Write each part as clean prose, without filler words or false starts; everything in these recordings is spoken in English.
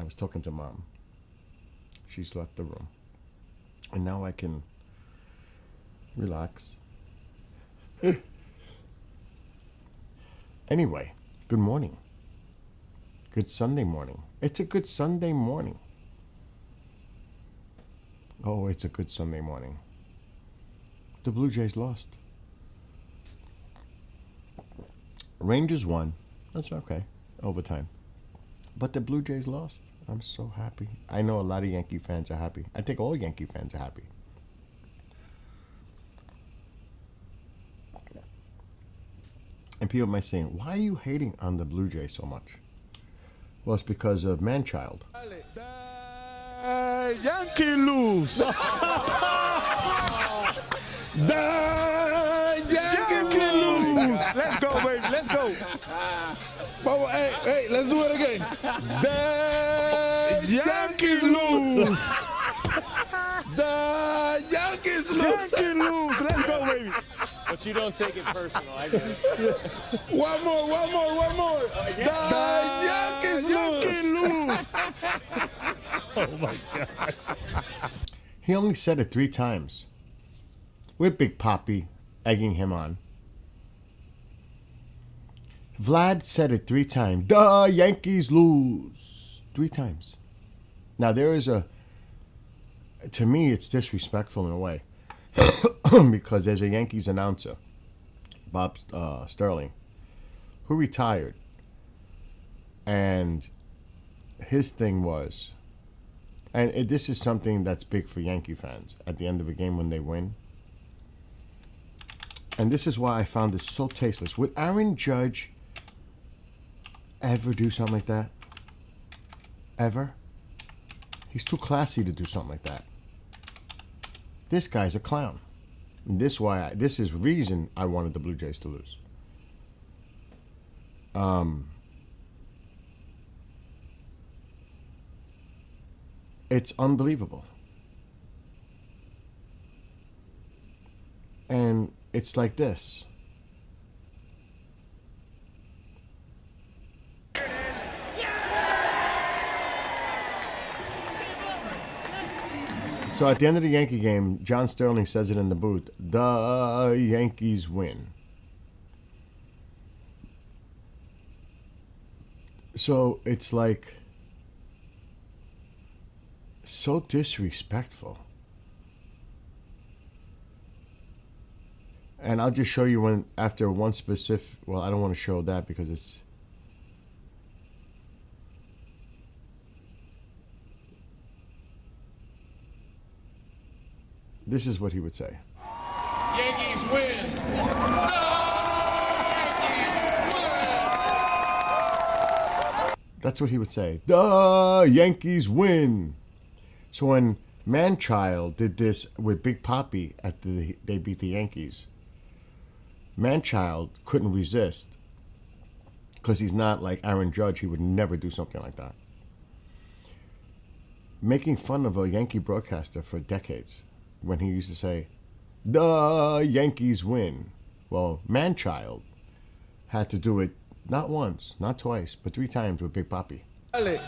I was talking to Mom. She's left the room. And now I can relax. Anyway, good morning. Good Sunday morning. It's a good Sunday morning. Oh, it's a good Sunday morning. The Blue Jays lost. Rangers won. That's okay. Overtime. But the Blue Jays lost. I'm so happy. I know a lot of Yankee fans are happy. I think all Yankee fans are happy. And people might say, why are you hating on the Blue Jays so much? Well, it's because of Manchild. Yankee lose. The Yankees lose. Let's go, baby. Let's go. Hey, let's do it again. The Yankees lose. The Yankees lose. Yankees lose. Let's go, baby. But you don't take it personal. I got it. One more. The Yankees lose. Oh, my God. He only said it 3 times. With Big Papi egging him on. Vlad said it 3 times. The Yankees lose. 3 times. Now, there is to me, it's disrespectful in a way. Because there's a Yankees announcer, Bob Sterling, who retired. And his thing was, and this is something that's big for Yankee fans at the end of a game when they win. And this is why I found it so tasteless. Would Aaron Judge ever do something like that? Ever? He's too classy to do something like that. This guy's a clown. And this is reason I wanted the Blue Jays to lose. It's unbelievable. And it's like this. So at the end of the Yankee game, John Sterling says it in the booth, the Yankees win. So it's like so disrespectful. And I'll just show you after one specific, well, I don't want to show that because it's, this is what he would say. Yankees win. That's what he would say. The Yankees win. So when Manchild did this with Big Papi after they beat the Yankees, Manchild couldn't resist because he's not like Aaron Judge. He would never do something like that. Making fun of a Yankee broadcaster for decades when he used to say, the Yankees win. Well, Manchild had to do it not once, not twice, but 3 times with Big Papi. The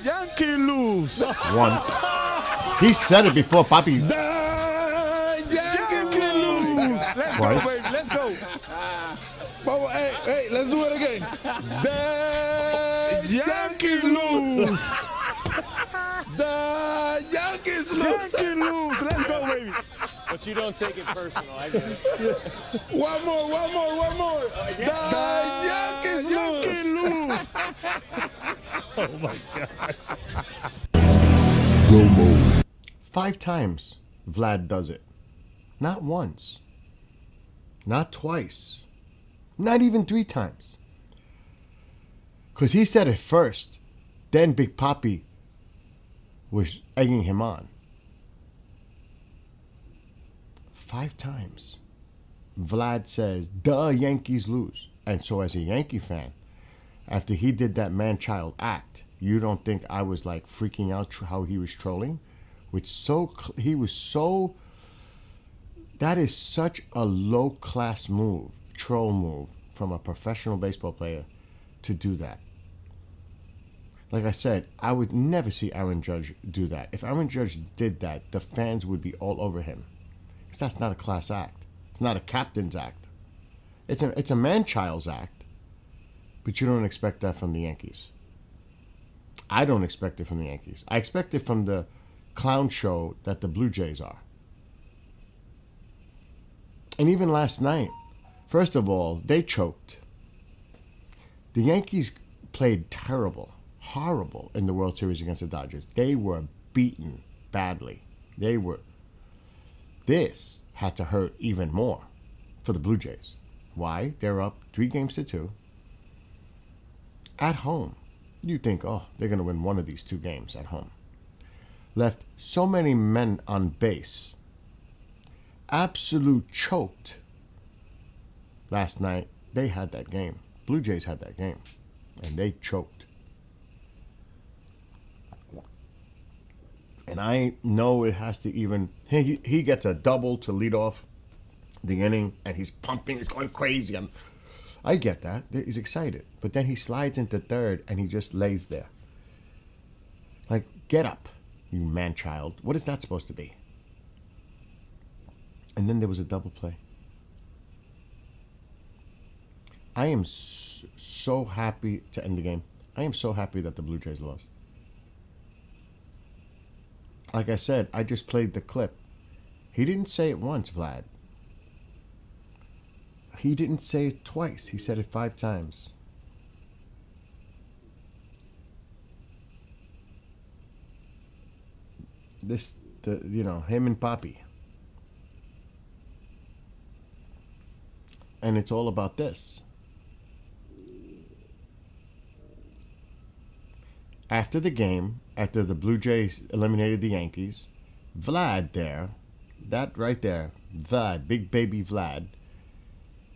Yankees lose. Once. He said it before Papi. The Yankees lose. Let's Twice. go, baby. Let's go. Hey, let's do it again. The Yankees lose. The Yankees lose. Yankees lose. Let's go, baby. But you don't take it personal. I got it. One more. The Yankees lose. Oh, my God. Slow mo. 5 times Vlad does it. Not once. Not twice. Not even 3 times. Because he said it first. Then Big Papi was egging him on. 5 times. Vlad says, the Yankees lose. And so as a Yankee fan, after he did that man-child act, you don't think I was like freaking out how he was trolling? That is such a low-class move, troll move, from a professional baseball player to do that. Like I said, I would never see Aaron Judge do that. If Aaron Judge did that, the fans would be all over him. Because that's not a class act. It's not a captain's act. It's a man-child's act. But you don't expect that from the Yankees. I don't expect it from the Yankees. I expect it from the clown show that the Blue Jays are. And even last night, first of all, they choked. The Yankees played terrible, horrible in the World Series against the Dodgers. They were beaten badly. This had to hurt even more for the Blue Jays. Why? They're up 3-2 at home. You think, oh, they're going to win one of these 2 games at home. Left so many men on base. Absolute choked. Last night, they had that game. Blue Jays had that game. And they choked. And I know it has to even... He gets a double to lead off the inning, and he's pumping, he's going crazy. I get that. He's excited. But then he slides into third, and he just lays there. Like, get up, you man-child. What is that supposed to be? And then there was a double play. I am so happy to end the game. I am so happy that the Blue Jays lost. Like I said, I just played the clip. He didn't say it once, Vlad. He didn't say it twice. He said it 5 times. Him and Papi. And it's all about this. After the game, after the Blue Jays eliminated the Yankees, Vlad there, that right there, Vlad, big baby Vlad,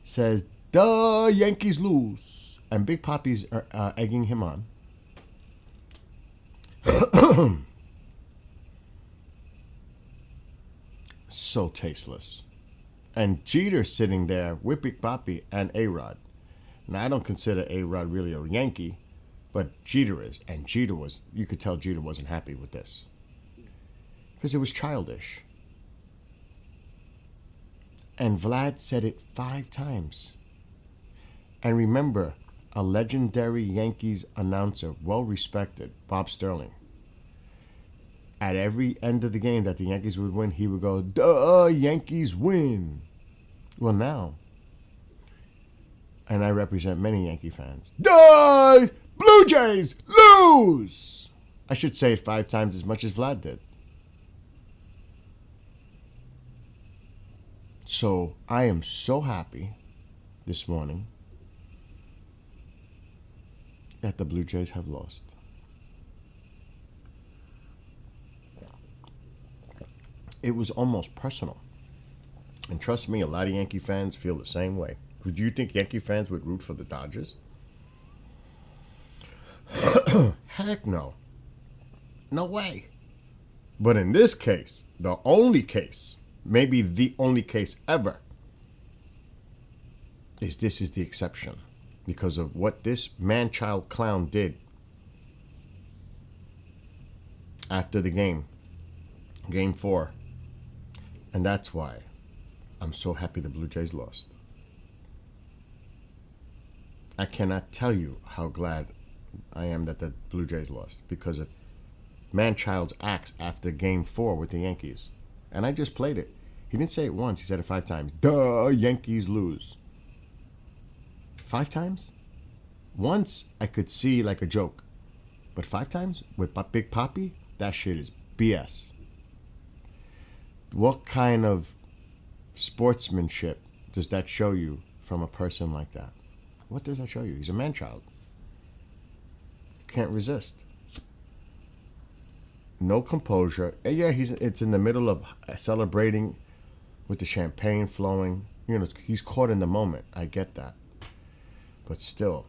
says, the Yankees lose. And Big Papi's egging him on. So tasteless. And Jeter sitting there with Big Papi and A-Rod. Now, I don't consider A-Rod really a Yankee, but Jeter is. And Jeter was, you could tell Jeter wasn't happy with this. Because it was childish. And Vlad said it 5 times. And remember, a legendary Yankees announcer, well-respected, Bob Sterling. At every end of the game that the Yankees would win, he would go, "Duh, Yankees win." Well, now, and I represent many Yankee fans, "Duh, Blue Jays lose." I should say it 5 times as much as Vlad did. So I am so happy this morning that the Blue Jays have lost. It was almost personal. And trust me, a lot of Yankee fans feel the same way. Do you think Yankee fans would root for the Dodgers? Heck no. No way. But in this case, the only case, maybe the only case ever, is this is the exception. Because of what this man-child clown did after the game. Game 4. And that's why I'm so happy the Blue Jays lost. I cannot tell you how glad I am that the Blue Jays lost because of man-child's acts after Game 4 with the Yankees. And I just played it. He didn't say it once. He said it 5 times. Duh, Yankees lose. 5 times? Once I could see like a joke. But 5 times? With Big Papi? That shit is BS. What kind of sportsmanship does that show you from a person like that? What does that show you? He's a man-child. Can't resist. No composure. And yeah, it's in the middle of celebrating with the champagne flowing. You know, he's caught in the moment. I get that. But still,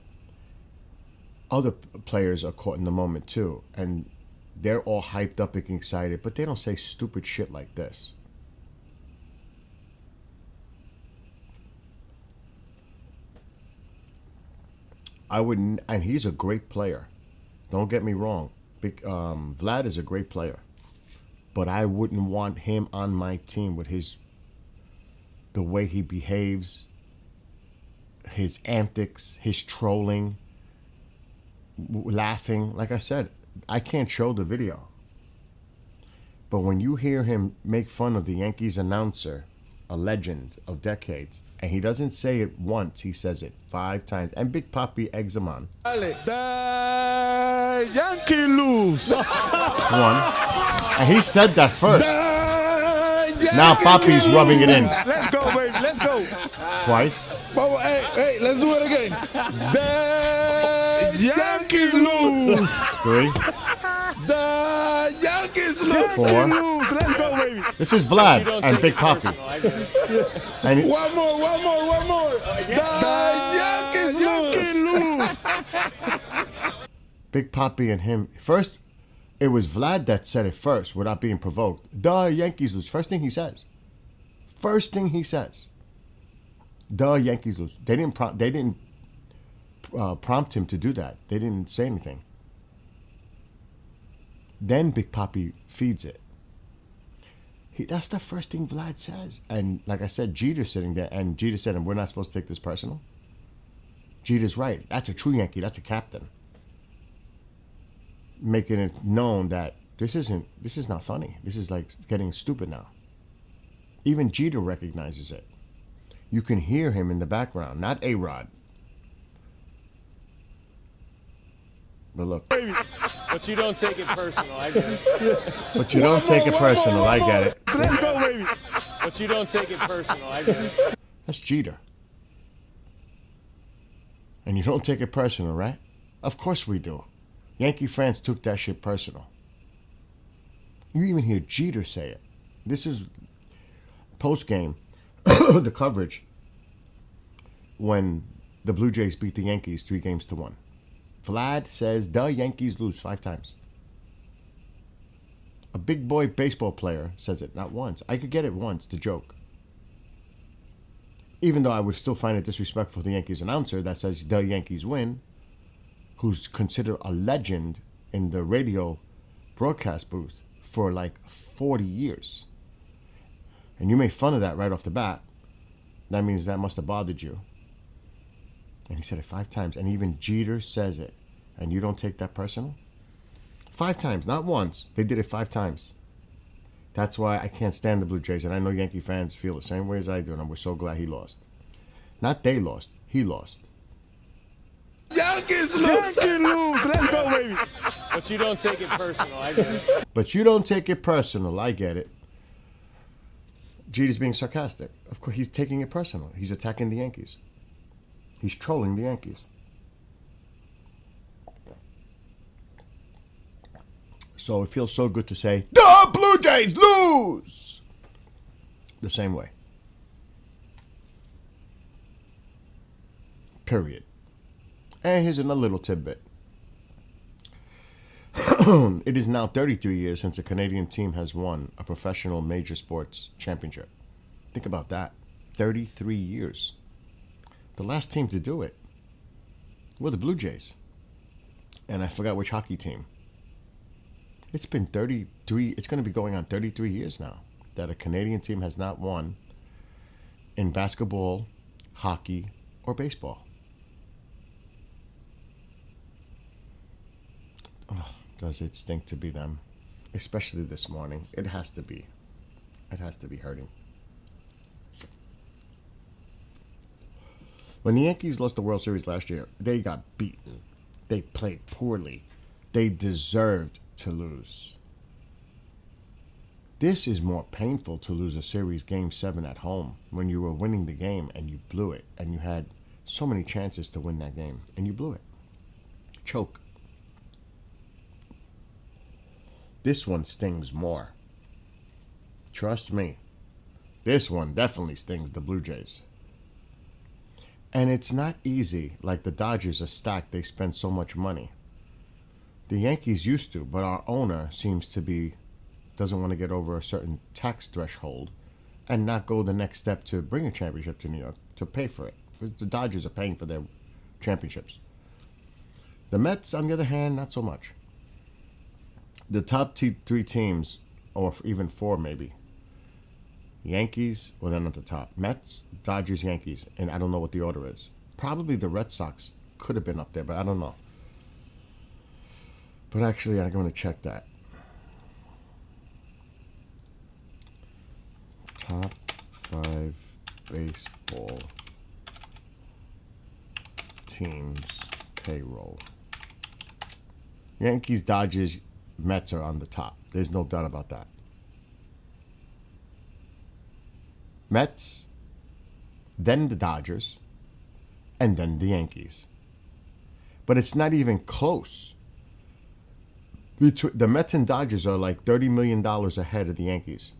other players are caught in the moment too. And they're all hyped up and excited, but they don't say stupid shit like this. I wouldn't, and he's a great player. Don't get me wrong. Vlad is a great player. But I wouldn't want him on my team with the way he behaves, his antics, his trolling, laughing. Like I said, I can't show the video. But when you hear him make fun of the Yankees announcer, a legend of decades, and he doesn't say it once, he says it 5 times. And Big Papi eggs him on. The Yankee lose. One. And he said that first. Now Papi's rubbing it in. Let's go, baby. Let's go. Twice. Bubba, hey, let's do it again. The Yankees lose. 3. The Yankees lose. 4. Let's go, baby. This is Vlad and Big Papi. And One more. The Yankees lose. Big Papi and him. First, it was Vlad that said it first without being provoked. The Yankees lose. First thing he says. The Yankees lose. They didn't prompt him to do that. They didn't say anything. Then Big Papi feeds it. That's the first thing Vlad says. And like I said, Jeter's sitting there, and Jeter said, and we're not supposed to take this personal. Jeter's right. That's a true Yankee. That's a captain. Making it known that this is not funny. This is like getting stupid now. Even Jeter recognizes it. You can hear him in the background, not A-Rod. But look. But you don't take it personal. I get it. But you don't take it personal. I get it. Let's go, baby. But you don't take it personal. I get it. That's Jeter. And you don't take it personal, right? Of course we do. Yankee fans took that shit personal. You even hear Jeter say it. This is post-game, the coverage, when the Blue Jays beat the Yankees 3-1. Vlad says the Yankees lose 5 times. A big boy baseball player says it not once. I could get it once, the joke. Even though I would still find it disrespectful to the Yankees announcer that says the Yankees win, who's considered a legend in the radio broadcast booth for like 40 years. And you made fun of that right off the bat. That means that must have bothered you. And he said it 5 times. And even Jeter says it. And you don't take that personal? 5 times, not once. They did it 5 times. That's why I can't stand the Blue Jays. And I know Yankee fans feel the same way as I do. And we're so glad he lost. Not they lost. He lost. Yankees lose. Let's go, baby. But you don't take it personal. I get it. But you don't take it personal. I get it. Jeter's being sarcastic. Of course, he's taking it personal. He's attacking the Yankees. He's trolling the Yankees. So it feels so good to say, the Blue Jays lose! The same way. Period. And here's another little tidbit. It is now 33 years since a Canadian team has won a professional major sports championship. Think about that. 33 years. The last team to do it were the Blue Jays. And I forgot which hockey team. It's been 33, it's going to be going on 33 years now that a Canadian team has not won in basketball, hockey, or baseball. Oh, does it stink to be them? Especially this morning. It has to be. It has to be hurting. When the Yankees lost the World Series last year, they got beaten. They played poorly. They deserved to lose. This is more painful to lose a series Game 7 at home when you were winning the game and you blew it and you had so many chances to win that game and you blew it. Choke. This one stings more. Trust me. This one definitely stings the Blue Jays. And it's not easy. Like the Dodgers are stacked. They spend so much money. The Yankees used to, but our owner seems to be, doesn't want to get over a certain tax threshold and not go the next step to bring a championship to New York, to pay for it. The Dodgers are paying for their championships. The Mets, on the other hand, not so much. The top three teams, or even four maybe. Yankees, well, they're not the top. Mets, Dodgers, Yankees, and I don't know what the order is. Probably the Red Sox could have been up there, but I don't know. But actually, I'm going to check that. Top 5 baseball teams payroll. Yankees, Dodgers, Mets are on the top. There's no doubt about that. Mets, then the Dodgers, and then the Yankees. But it's not even close. The Mets and Dodgers are like $30 million ahead of the Yankees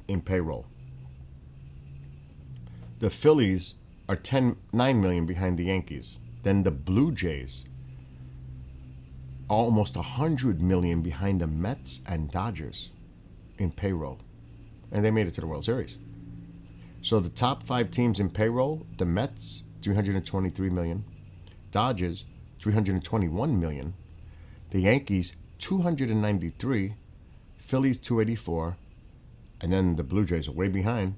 in payroll. The Phillies are $9 million behind the Yankees. Then the Blue Jays, almost $100 million behind the Mets and Dodgers in payroll. And they made it to the World Series. So the top 5 teams in payroll, the Mets, $323 million. Dodgers, $321 million. The Yankees, $293. Phillies, $284. And then the Blue Jays are way behind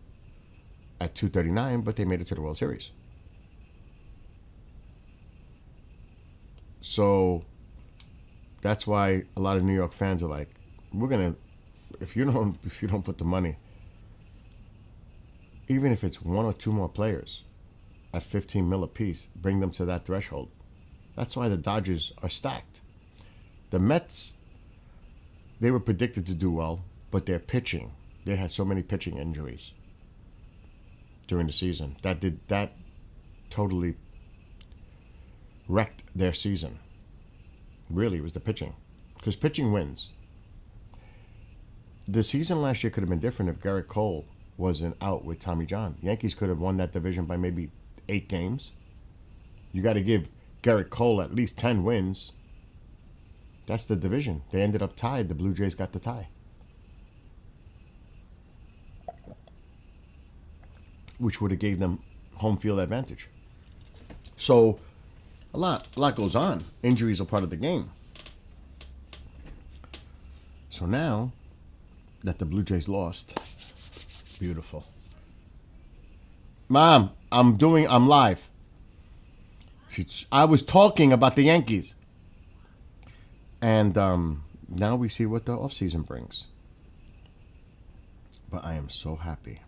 at $239, but they made it to the World Series. So that's why a lot of New York fans are like, we're gonna, if you don't put the money, even if it's 1 or 2 more players at 15 mil apiece, bring them to that threshold. That's why the Dodgers are stacked. The Mets, they were predicted to do well, but their pitching, they had so many pitching injuries during the season that totally wrecked their season. Really, it was the pitching, because pitching wins. The season last year could have been different if Garrett Cole wasn't out with Tommy John. Yankees could have won that division by maybe 8 games. You got to give Garrett Cole at least 10 wins. That's the division. They ended up tied. The Blue Jays got the tie, which would have gave them home field advantage. So a lot goes on. Injuries are part of the game. So now that the Blue Jays lost, beautiful. Mom, I'm live. I was talking about the Yankees. And now we see what the offseason brings. But I am so happy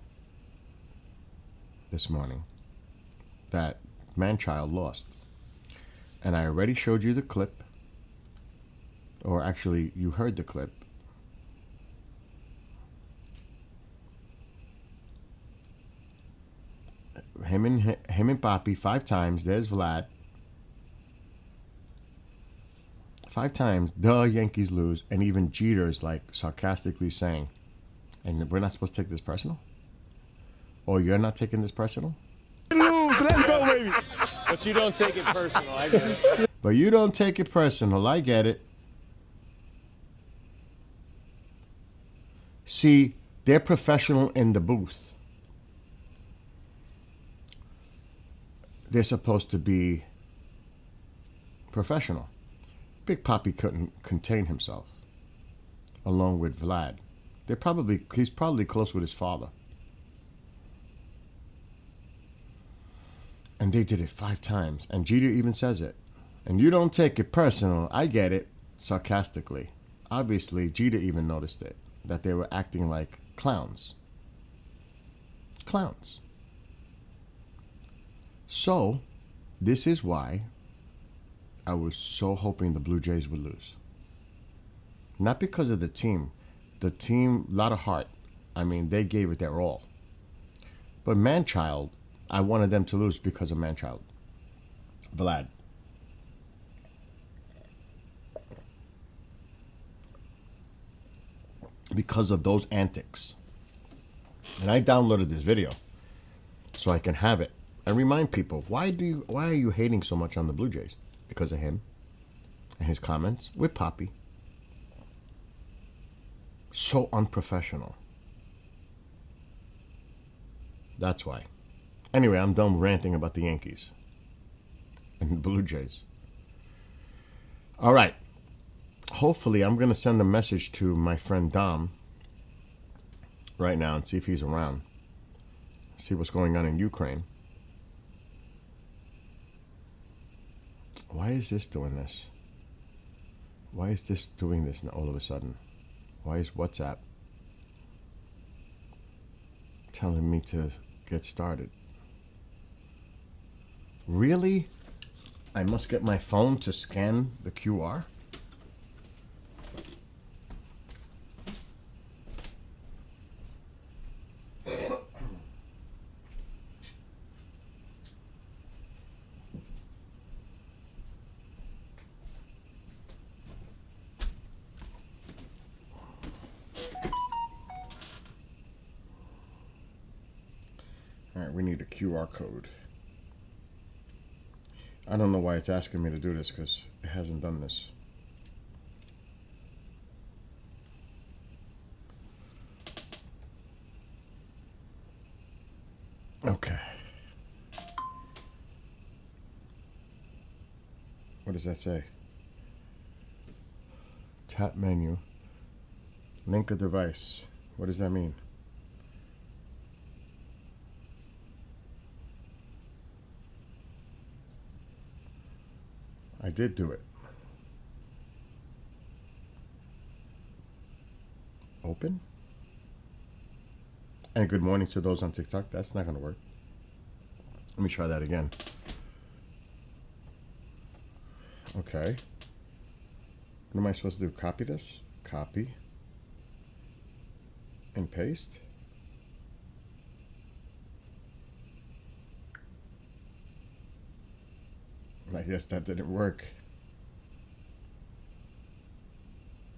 this morning that Manchild lost. And I already showed you the clip. Or actually, you heard the clip. Him and Papi 5 times. There's Vlad. 5 times the Yankees lose, and even Jeter is like sarcastically saying, and we're not supposed to take this personal? Or you're not taking this personal? Lose, let's go, baby. But you don't take it personal. I get it. But you don't take it personal. I get it. See, they're professional in the booth. They're supposed to be professional. Big Papi couldn't contain himself, along with Vlad. He's probably close with his father. And they did it 5 times. And Jeter even says it. And you don't take it personal. I get it. Sarcastically. Obviously, Jeter even noticed it. That they were acting like clowns. Clowns. So, this is why I was so hoping the Blue Jays would lose. Not because of the team. The team, a lot of heart. I mean, they gave it their all. But Manchild, I wanted them to lose because of Manchild. Vlad. Because of those antics. And I downloaded this video so I can have it and remind people, why are you hating so much on the Blue Jays? Because of him and his comments with Papi. So unprofessional. That's why. Anyway, I'm done ranting about the Yankees and the Blue Jays. All right. Hopefully, I'm going to send a message to my friend Dom right now and see if he's around. See what's going on in Ukraine. Why is this doing this? Why is this doing this all of a sudden? Why is WhatsApp telling me to get started? Really? I must get my phone to scan the QR? All right, we need a QR code. I don't know why it's asking me to do this because it hasn't done this. Okay. What does that say? Tap menu. Link a device. What does that mean? I did do it. Open? And good morning to those on TikTok. That's not going to work. Let me try that again. Okay. What am I supposed to do? Copy this? Copy. And paste? I guess that didn't work.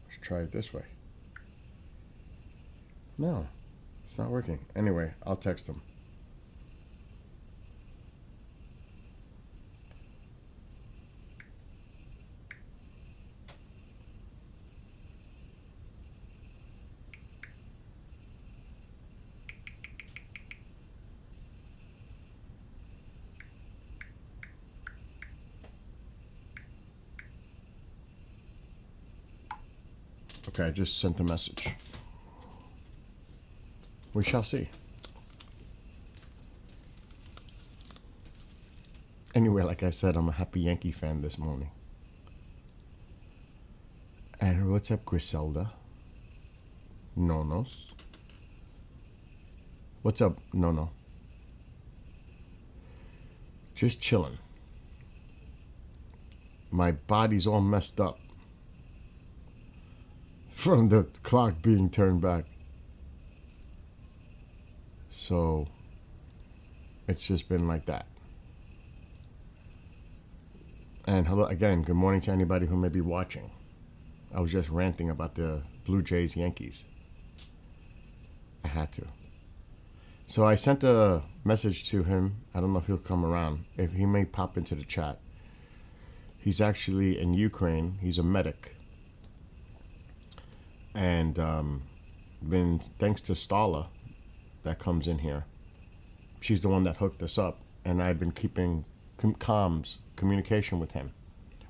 Let's try it this way. No, it's not working. Anyway, I'll text him. Okay, I just sent the message. We shall see. Anyway, like I said, I'm a happy Yankee fan this morning. And what's up, Griselda? Nonos. What's up, Nono? Just chilling. My body's all messed up from the clock being turned back. So it's just been like that. And hello again, good morning to anybody who may be watching. I was just ranting about the Blue Jays Yankees. I had to. So I sent a message to him. I don't know if he'll come around. If he may pop into the chat. He's actually in Ukraine. He's a medic. And been thanks to Stala that comes in here. She's the one that hooked us up. And I've been keeping communication with him.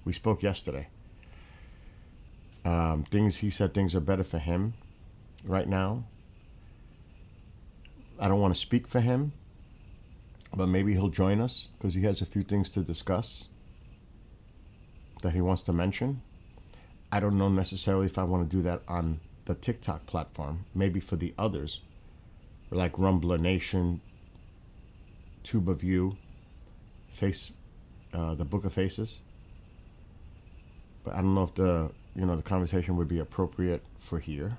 We spoke yesterday. He said things are better for him right now. I don't want to speak for him, but maybe he'll join us because he has a few things to discuss that he wants to mention. I don't know necessarily if I want to do that on the TikTok platform. Maybe for the others, like Rumbler Nation, Tube of You, the Book of Faces. But I don't know if the conversation would be appropriate for here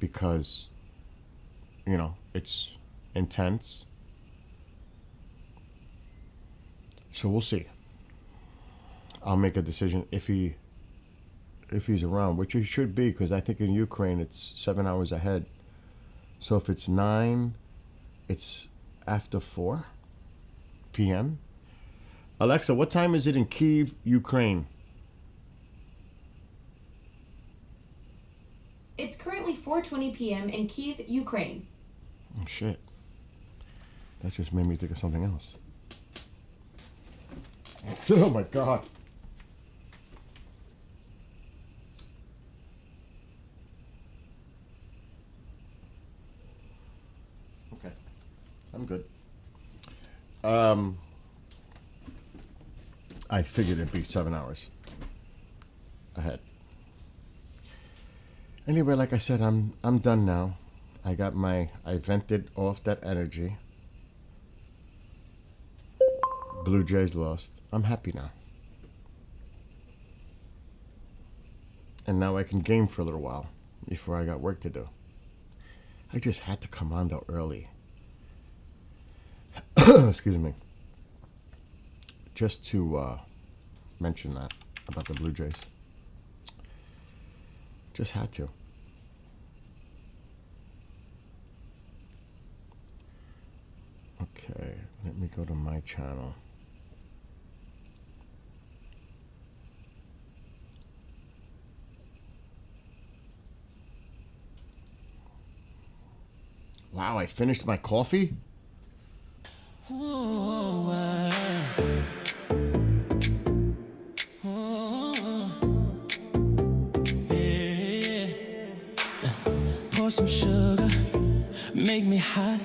because, it's intense. So we'll see. I'll make a decision if he's around, which he should be, because I think in Ukraine it's 7 hours ahead. So if it's 9, it's after 4 p.m. Alexa, what time is it in Kyiv, Ukraine? It's currently 4:20 p.m. in Kyiv, Ukraine. Oh, shit. That just made me think of something else. Oh, my God. I'm good. I figured it'd be 7 hours ahead. Anyway, like I said, I'm done now. I vented off that energy. Blue Jays lost. I'm happy now. And now I can game for a little while before I got work to do. I just had to come on though early. Excuse me. Just to mention that about the Blue Jays. Just had to. Okay, let me go to my channel. Wow, I finished my coffee? Pour some sugar, make me hot,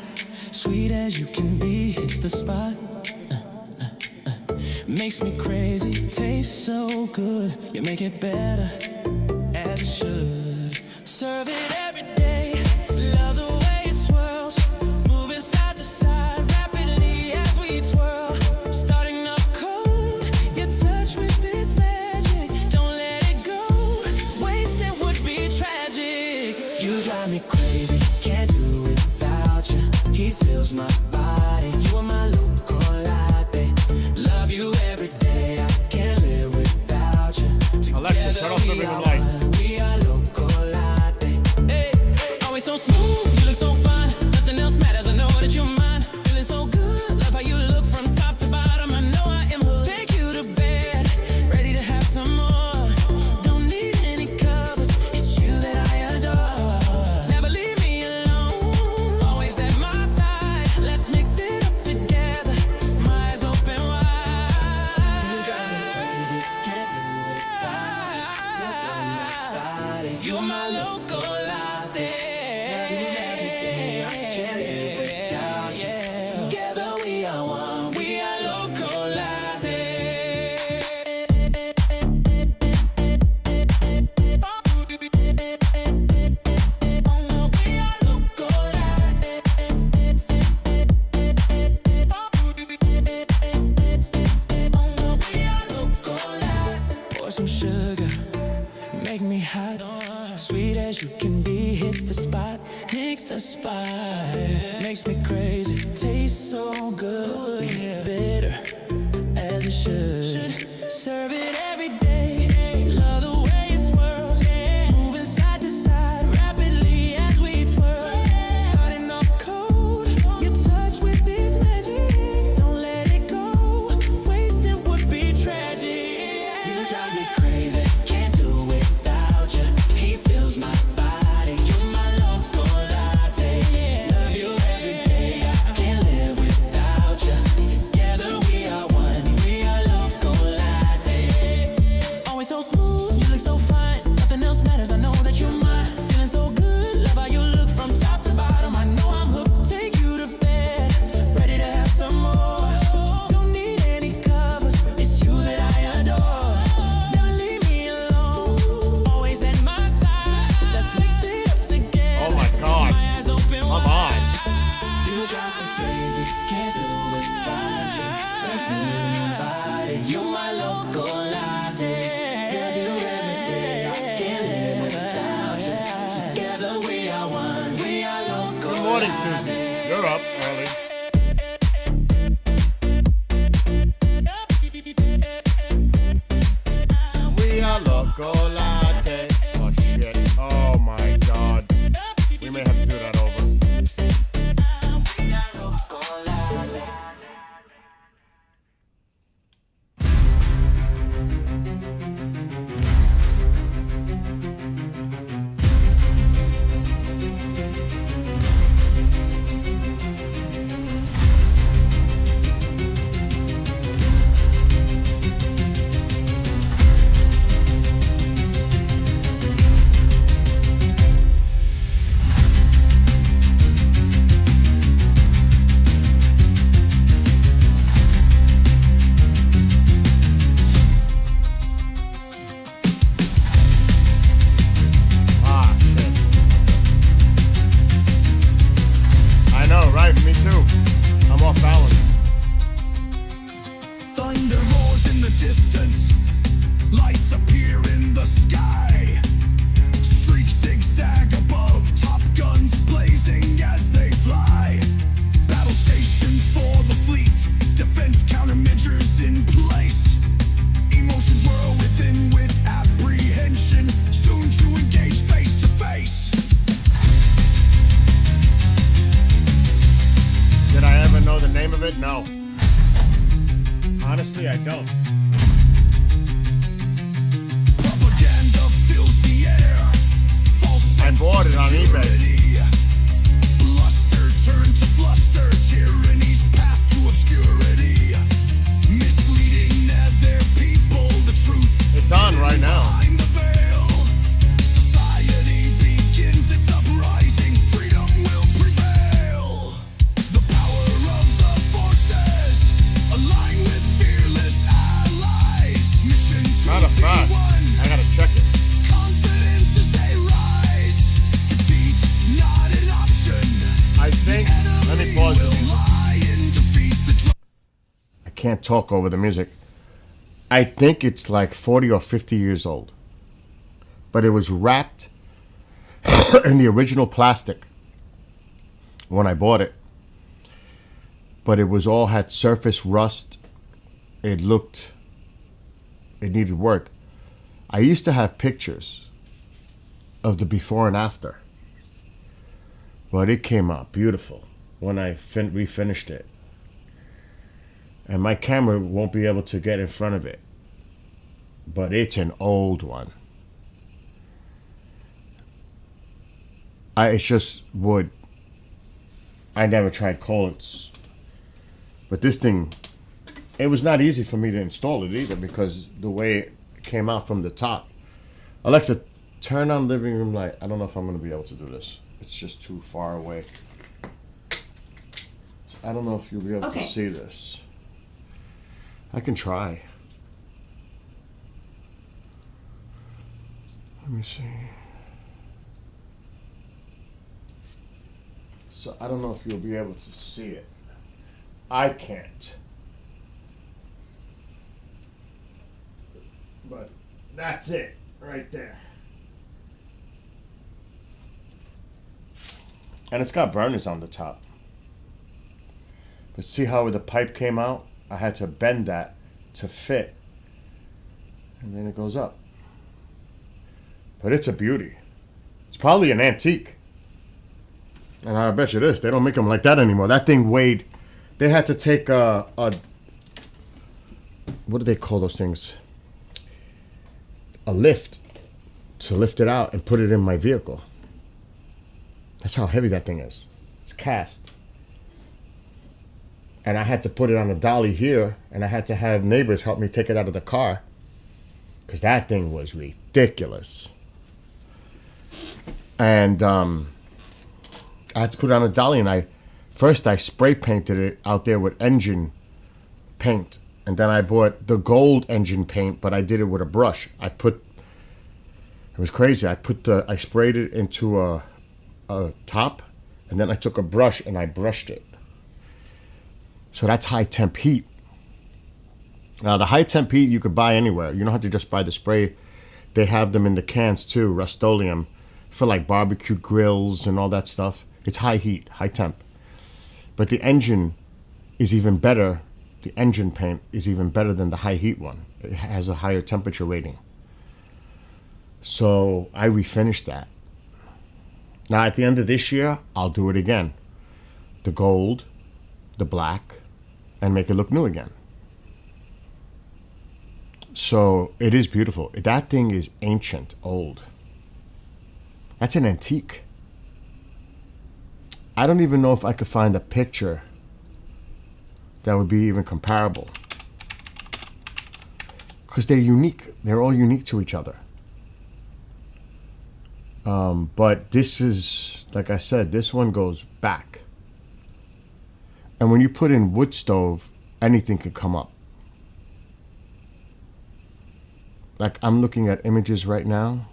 sweet as you can be, hits the spot. Makes me crazy, tastes so good, you make it better, as it should. Serve it every day, love the way it swirls, moving side to side, rapidly as we twirl. Starting off cold, your touch with its magic, don't let it go, wasting would be tragic. You drive me crazy, can't do it without you. He fills my body, you are my local latte. Love you every day, I can't live without you. Alexa, shut off the rhythm light. We are local latte. Hey, always so smooth, you look so fine. Nothing else matters, I know that you're mine. Feeling so good, love how you look from top to bottom. I know I am hooked. Take you to bed, ready to have some more. Don't need any covers, it's you that I adore. Never leave me alone, always at my side. Let's mix it up together, my eyes open wide. You drive me crazy, can't do it without you. You're my local latte. Love you every day, I can't live without you. Together we are one, we are local latte. We are local latte. We are local latte. Pour some sugar, make me hot, sweet as you can be, hits the spot, makes me crazy, tastes so good, bitter as it should. Serve it every day, love the way it swirls, moving side to side, rapidly as we twirl. Starting off cold, your touch with its magic, don't let it go, wasting would be tragic. You drive me crazy, can't do without you. He fills my body, you're my local latte. Love you every day, I can't live without you. Together we are one, we are local latte. Always so smooth, you look so fine. Nothing else matters, I know that you're mine. Feeling so good, love how you look from top to bottom. I know I'm hooked, take you to bed, ready to have some more. Don't need any covers, it's you that I adore. Never leave me alone, always at my side. Let's mix it up together. Oh my God. My eyes open Come wide. on. You drive me crazy, can't do it without you. Something in your body, you're my local latte. Love you every day, I can't live without you. Together we are one, we are local. Good morning, Susie. You're up early. We are local latte. Oh shit. Oh my God. We may have to do that over. Honestly, I don't. Propaganda fills the air. False I bought it on eBay. Bluster turned to fluster. Tyranny's path to obscurity. Misleading their people. The truth It's on right now. behind the veil. Society begins its uprising. Freedom will prevail. The power of the forces align with fearless allies. Mission to Not a be fact. one. I gotta check it. Confidence as they rise. Defeat not an option. I think. Let me pause the music. Lie and defeat the I can't talk over the music. I think it's like 40 or 50 years old. But it was wrapped in the original plastic when I bought it. But it was all had surface rust. It needed work. I used to have pictures of the before and after. But it came out beautiful when I refinished it. And my camera won't be able to get in front of it. But it's an old one. It's just wood. I never tried colors. But this thing, it was not easy for me to install it either because the way it came out from the top. Alexa, turn on living room light. I don't know if I'm going to be able to do this. It's just too far away. So I don't know if you'll be able to Okay. see this. I can try. Let me see. So I don't know if you'll be able to see it. I can't. But that's it right there. And it's got burners on the top. But see how the pipe came out? I had to bend that to fit. And then it goes up. But it's a beauty. It's probably an antique. And I bet you this, they don't make them like that anymore. That thing weighed, they had to take a what do they call those things? A lift to lift it out and put it in my vehicle. That's how heavy that thing is. It's cast. And I had to put it on a dolly here, and I had to have neighbors help me take it out of the car because that thing was ridiculous. And I had to put it on a dolly, and I spray painted it out there with engine paint, and then I bought the gold engine paint, but I did it with a brush. It was crazy. I sprayed it into a top, and then I took a brush and I brushed it. So that's high temp heat. Now the high temp heat you could buy anywhere. You don't have to just buy the spray. They have them in the cans too, Rust-Oleum, for like barbecue grills and all that stuff. It's high heat, high temp. But the engine is even better. The engine paint is even better than the high heat one. It has a higher temperature rating. So I refinished that. Now at the end of this year, I'll do it again. The gold, the black, and make it look new again. So it is beautiful. That thing is ancient, old. That's an antique. I don't even know if I could find a picture that would be even comparable. Because they're unique. They're all unique to each other. But this is, like I said, this one goes back. And when you put in wood stove, anything can come up. Like I'm looking at images right now.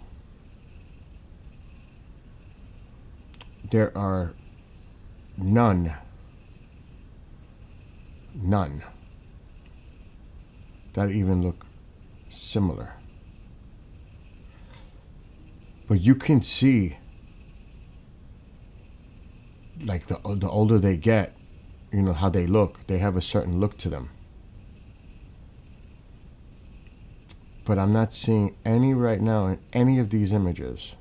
There are none that even look similar. But you can see, like the older they get, you know, how they look. They have a certain look to them. But I'm not seeing any right now in any of these images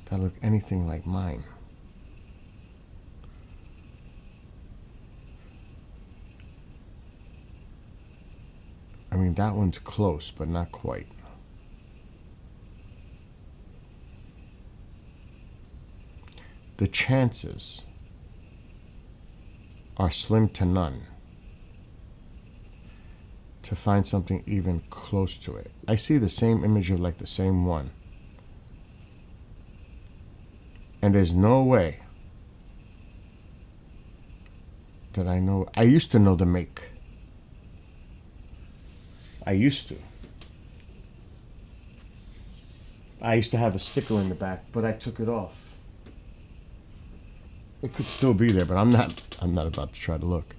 that look anything like mine. I mean, that one's close, but not quite. The chances are slim to none to find something even close to it. I see the same image of like the same one. And there's no way that I know. I used to know the make. I used to have a sticker in the back, but I took it off. It could still be there, but I'm not about to try to look.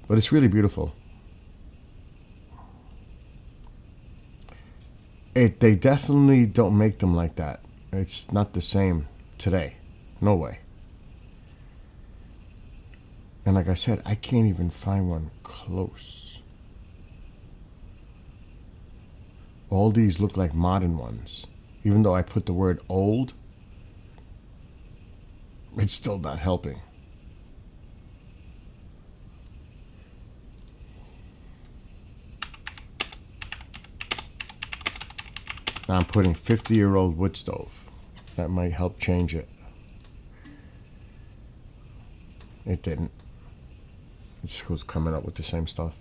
But it's really beautiful. They definitely don't make them like that. It's not the same today. No way. And like I said, I can't even find one close. All these look like modern ones. Even though I put the word old, it's still not helping. Now I'm putting 50-year-old wood stove. That might help change it. It didn't. It's was coming up with the same stuff.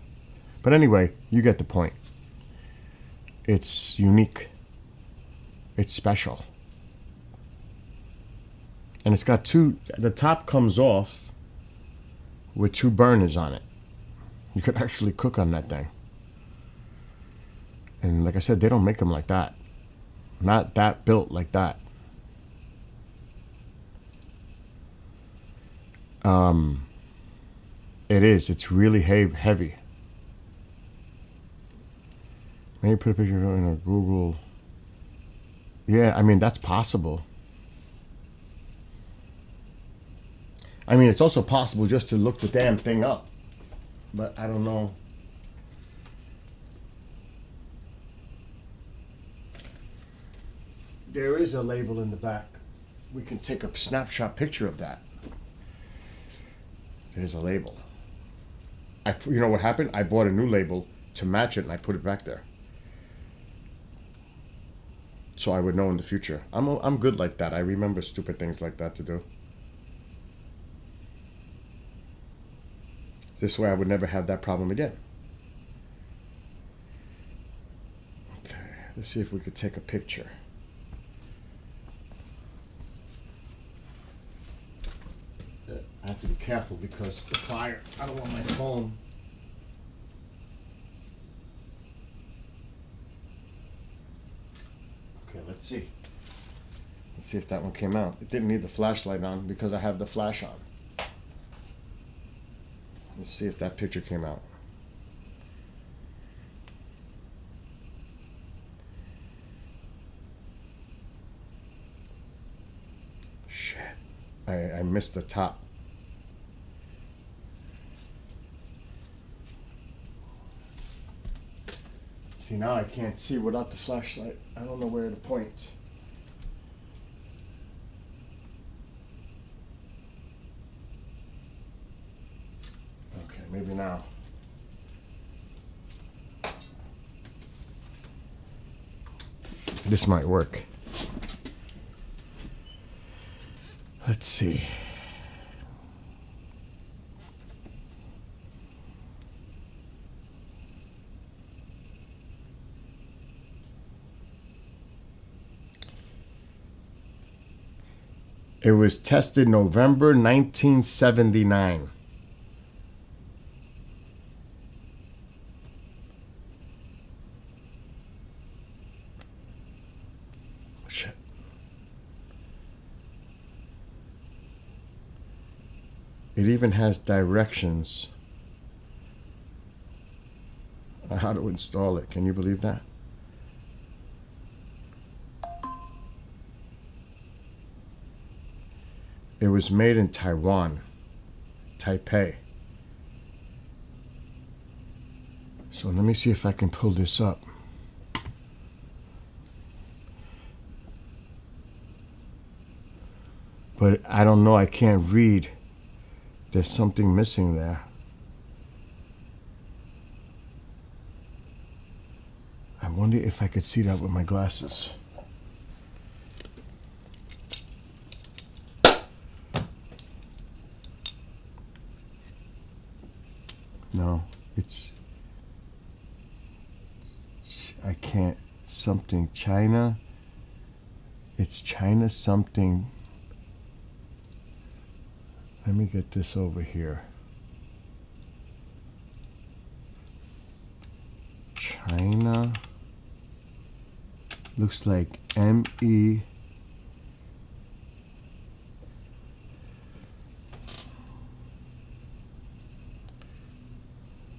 But anyway, you get the point. It's unique. It's special. And it's got the top comes off with 2 burners on it. You could actually cook on that thing. And like I said, they don't make them like that. Not that built like that. It is. It's really heavy. Maybe put a picture of it in a Google. Yeah, I mean, that's possible. I mean, it's also possible just to look the damn thing up. But I don't know. There is a label in the back. We can take a snapshot picture of that. There's a label. You know what happened? I bought a new label to match it and I put it back there. So I would know in the future. I'm good like that. I remember stupid things like that to do. This way I would never have that problem again. Okay, let's see if we could take a picture. I have to be careful because the fire, I don't want my phone. Okay, let's see. Let's see if that one came out. It didn't need the flashlight on because I have the flash on. Let's see if that picture came out. Shit. I missed the top. See, now I can't see without the flashlight. I don't know where to point. Okay, maybe now. This might work. Let's see. It was tested November 1979. Shit. It even has directions on how to install it. Can you believe that? It was made in Taiwan, Taipei. So let me see if I can pull this up. But I don't know, I can't read. There's something missing there. wonder if I could see that with my glasses. No, I can't, something China. It's China something. Let me get this over here. China. Looks like M-E.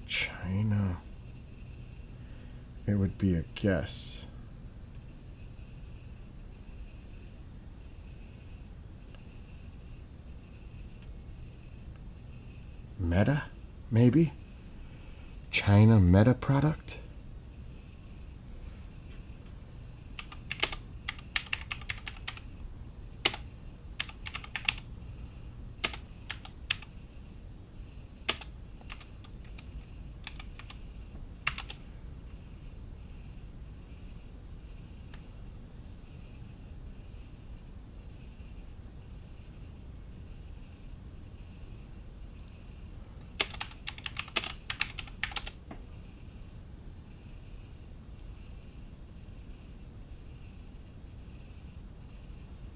China. It would be a guess. Meta, maybe? China Meta product?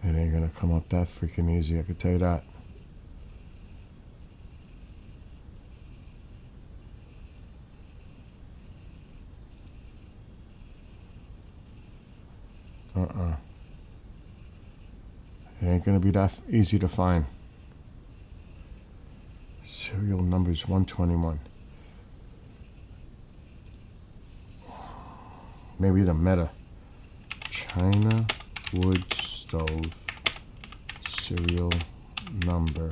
It ain't gonna come up that freaking easy, I could tell you that. It ain't gonna be that easy to find. Serial number's 121. Maybe the Meta. China wood stove serial number.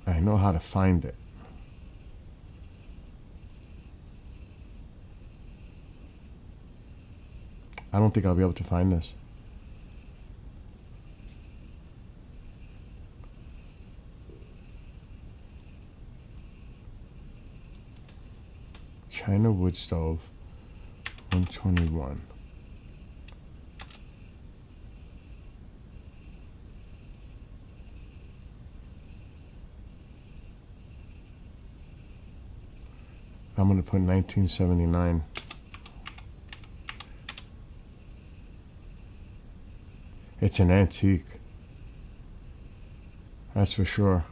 I know how to find it. I don't think I'll be able to find this. China wood stove, 121. I'm going to put 1979. It's an antique. That's for sure.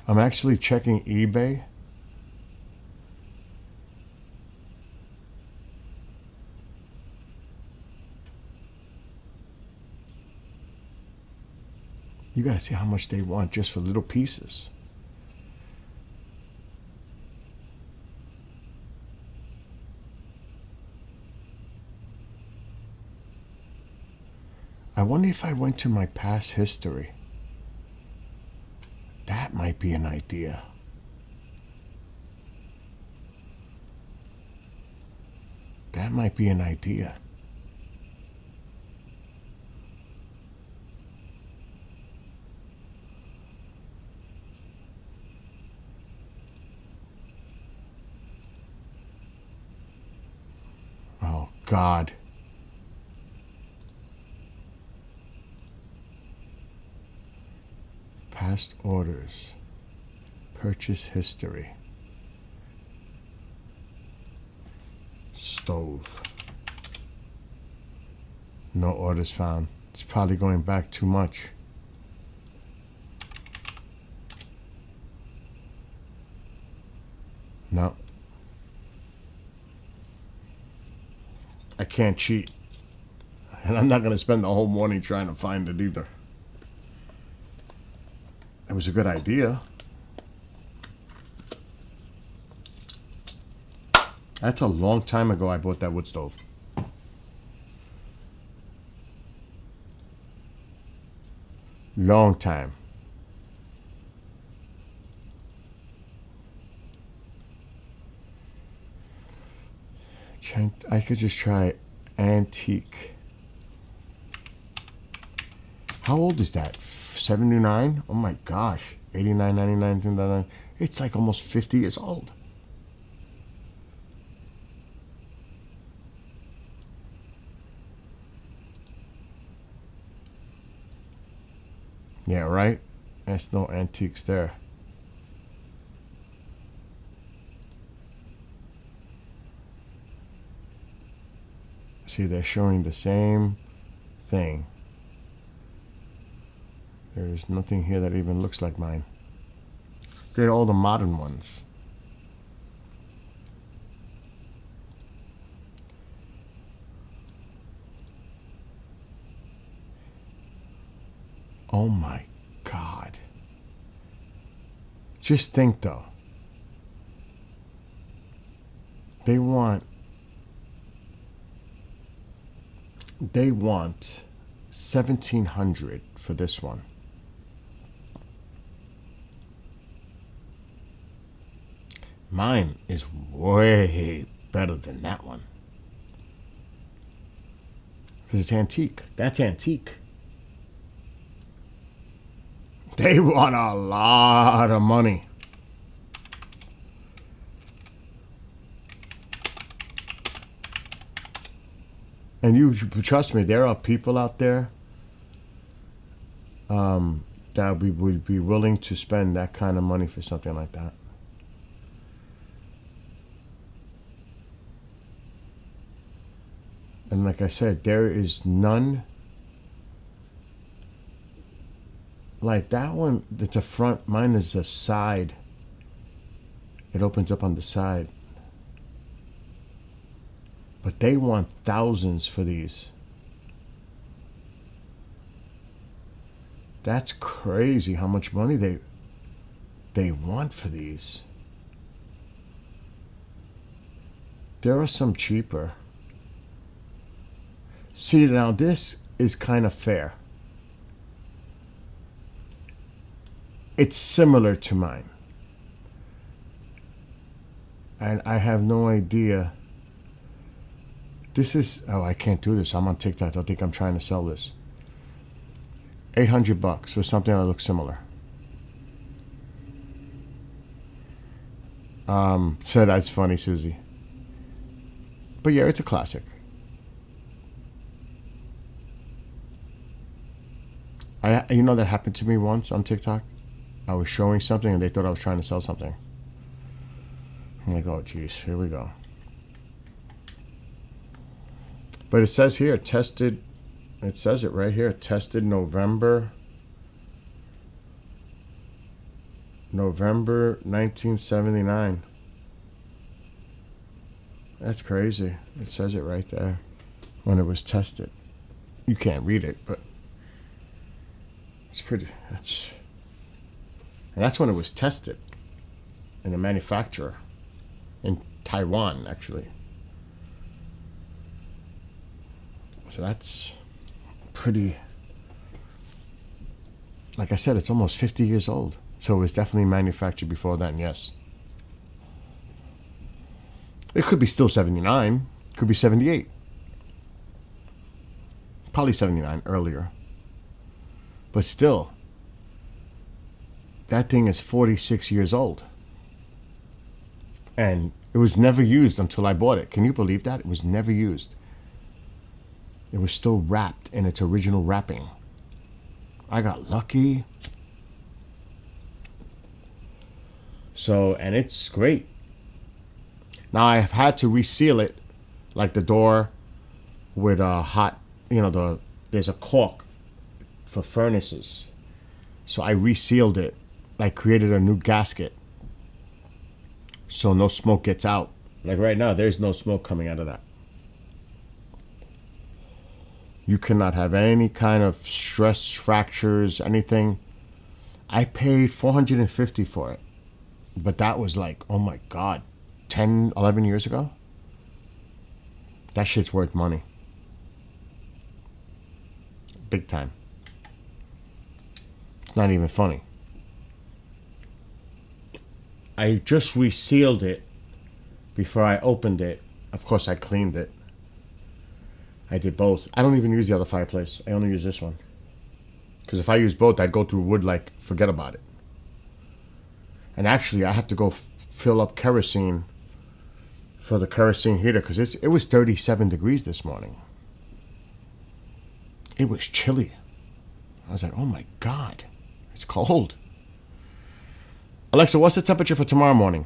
I'm actually checking eBay. You gotta see how much they want just for little pieces. I wonder if I went to my past history. That might be an idea. That might be an idea. Oh, God. Past orders. Purchase history. Stove. No orders found. It's probably going back too much. No. I can't cheat. And I'm not going to spend the whole morning trying to find it either. It was a good idea. That's a long time ago I bought that wood stove. Long time. I could just try antique. How old is that? 79? Oh my gosh. 89, 99, 2000. It's like almost 50 years old. Yeah, right? There's no antiques there. See, they're showing the same thing. There's nothing here that even looks like mine. They're all the modern ones. Oh my God. Just think though. They want 1,700 for this one. Mine is way better than that one. Because it's antique. That's antique. They want a lot of money. And you trust me, there are people out there that would be willing to spend that kind of money for something like that. And like I said, there is none like that one. It's a front. Mine is a side. It opens up on the side. But they want thousands for these. That's crazy how much money they want for these. There are some cheaper. See, now this is kind of fair. It's similar to mine. And I have no idea. This is, oh, I can't do this. I'm on TikTok. I think I'm trying to sell this. $800 for something that looks similar. So that's funny, Susie. But yeah, it's a classic. You know, that happened to me once on TikTok. I was showing something and they thought I was trying to sell something. I'm like, oh geez, here we go. But it says here, tested, it says it right here, tested November 1979. That's crazy. It says it right there when it was tested. You can't read it, but it's pretty, that's when it was tested in the manufacturer in Taiwan, actually. So that's pretty, like I said, it's almost 50 years old. So it was definitely manufactured before then, yes. It could be still 79, could be 78. Probably 79 earlier. But still, that thing is 46 years old. And it was never used until I bought it. Can you believe that? It was never used. It was still wrapped in its original wrapping. I got lucky. So, and it's great. Now I have had to reseal it, like the door with a hot, there's a cork for furnaces. So I resealed it. I created a new gasket so no smoke gets out. Like right now, there's no smoke coming out of that. You cannot have any kind of stress fractures, anything. I paid $450 for it. But that was like, oh my God, 10, 11 years ago? That shit's worth money. Big time. It's not even funny. I just resealed it before I opened it. Of course, I cleaned it. I did both. I don't even use the other fireplace. I only use this one. Because if I use both, I'd go through wood like forget about it. And actually, I have to go fill up kerosene for the kerosene heater because it was 37 degrees this morning. It was chilly. I was like, oh my God, it's cold. Alexa, what's the temperature for tomorrow morning?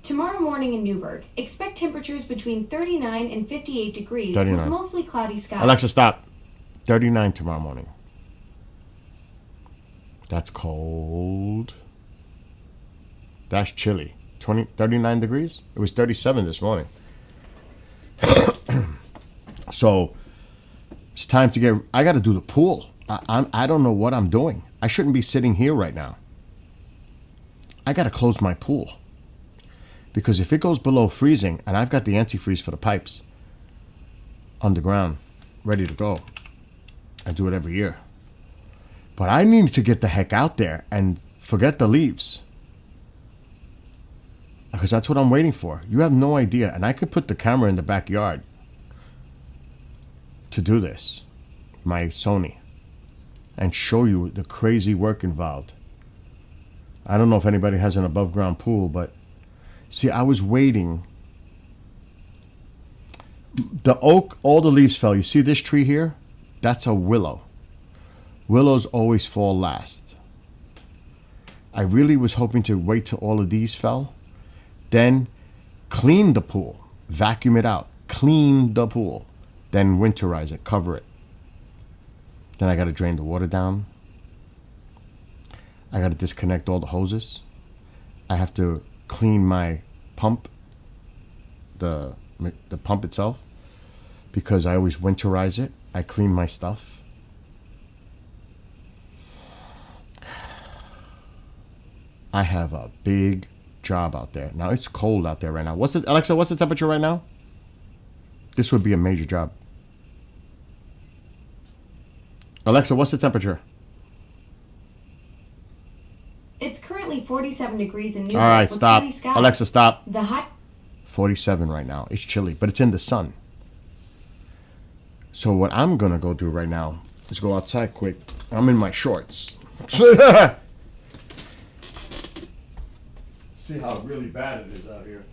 Tomorrow morning in Newburgh, expect temperatures between 39 and 58 degrees 39. with mostly cloudy skies. Alexa, stop. 39 tomorrow morning. That's cold. That's chilly. 39 degrees? It was 37 this morning. So, it's time to get... I got to do the pool. I don't know what I'm doing. I shouldn't be sitting here right now. I got to close my pool. Because if it goes below freezing, and I've got the antifreeze for the pipes underground, ready to go. I do it every year. But I need to get the heck out there and forget the leaves. Because that's what I'm waiting for. You have no idea. And I could put the camera in the backyard to do this. My Sony. And show you the crazy work involved. I don't know if anybody has an above ground pool, but see, I was waiting. The oak, all the leaves fell. You see this tree here? That's a willow. Willows always fall last. I really was hoping to wait till all of these fell. Then clean the pool. Vacuum it out. Clean the pool. Then winterize it. Cover it. Then I got to drain the water down. I got to disconnect all the hoses. I have to clean my pump, the pump itself, because I always winterize it. I clean my stuff. I have a big job out there. Now it's cold out there right now. Alexa, what's the temperature right now? This would be a major job. Alexa, what's the temperature? It's currently 47 degrees in Newburgh. All right, with stop. sunny skies. Alexa, stop. The high 47 right now. It's chilly, but it's in the sun. So what I'm going to go do right now is go outside quick. I'm in my shorts. See how really bad it is out here.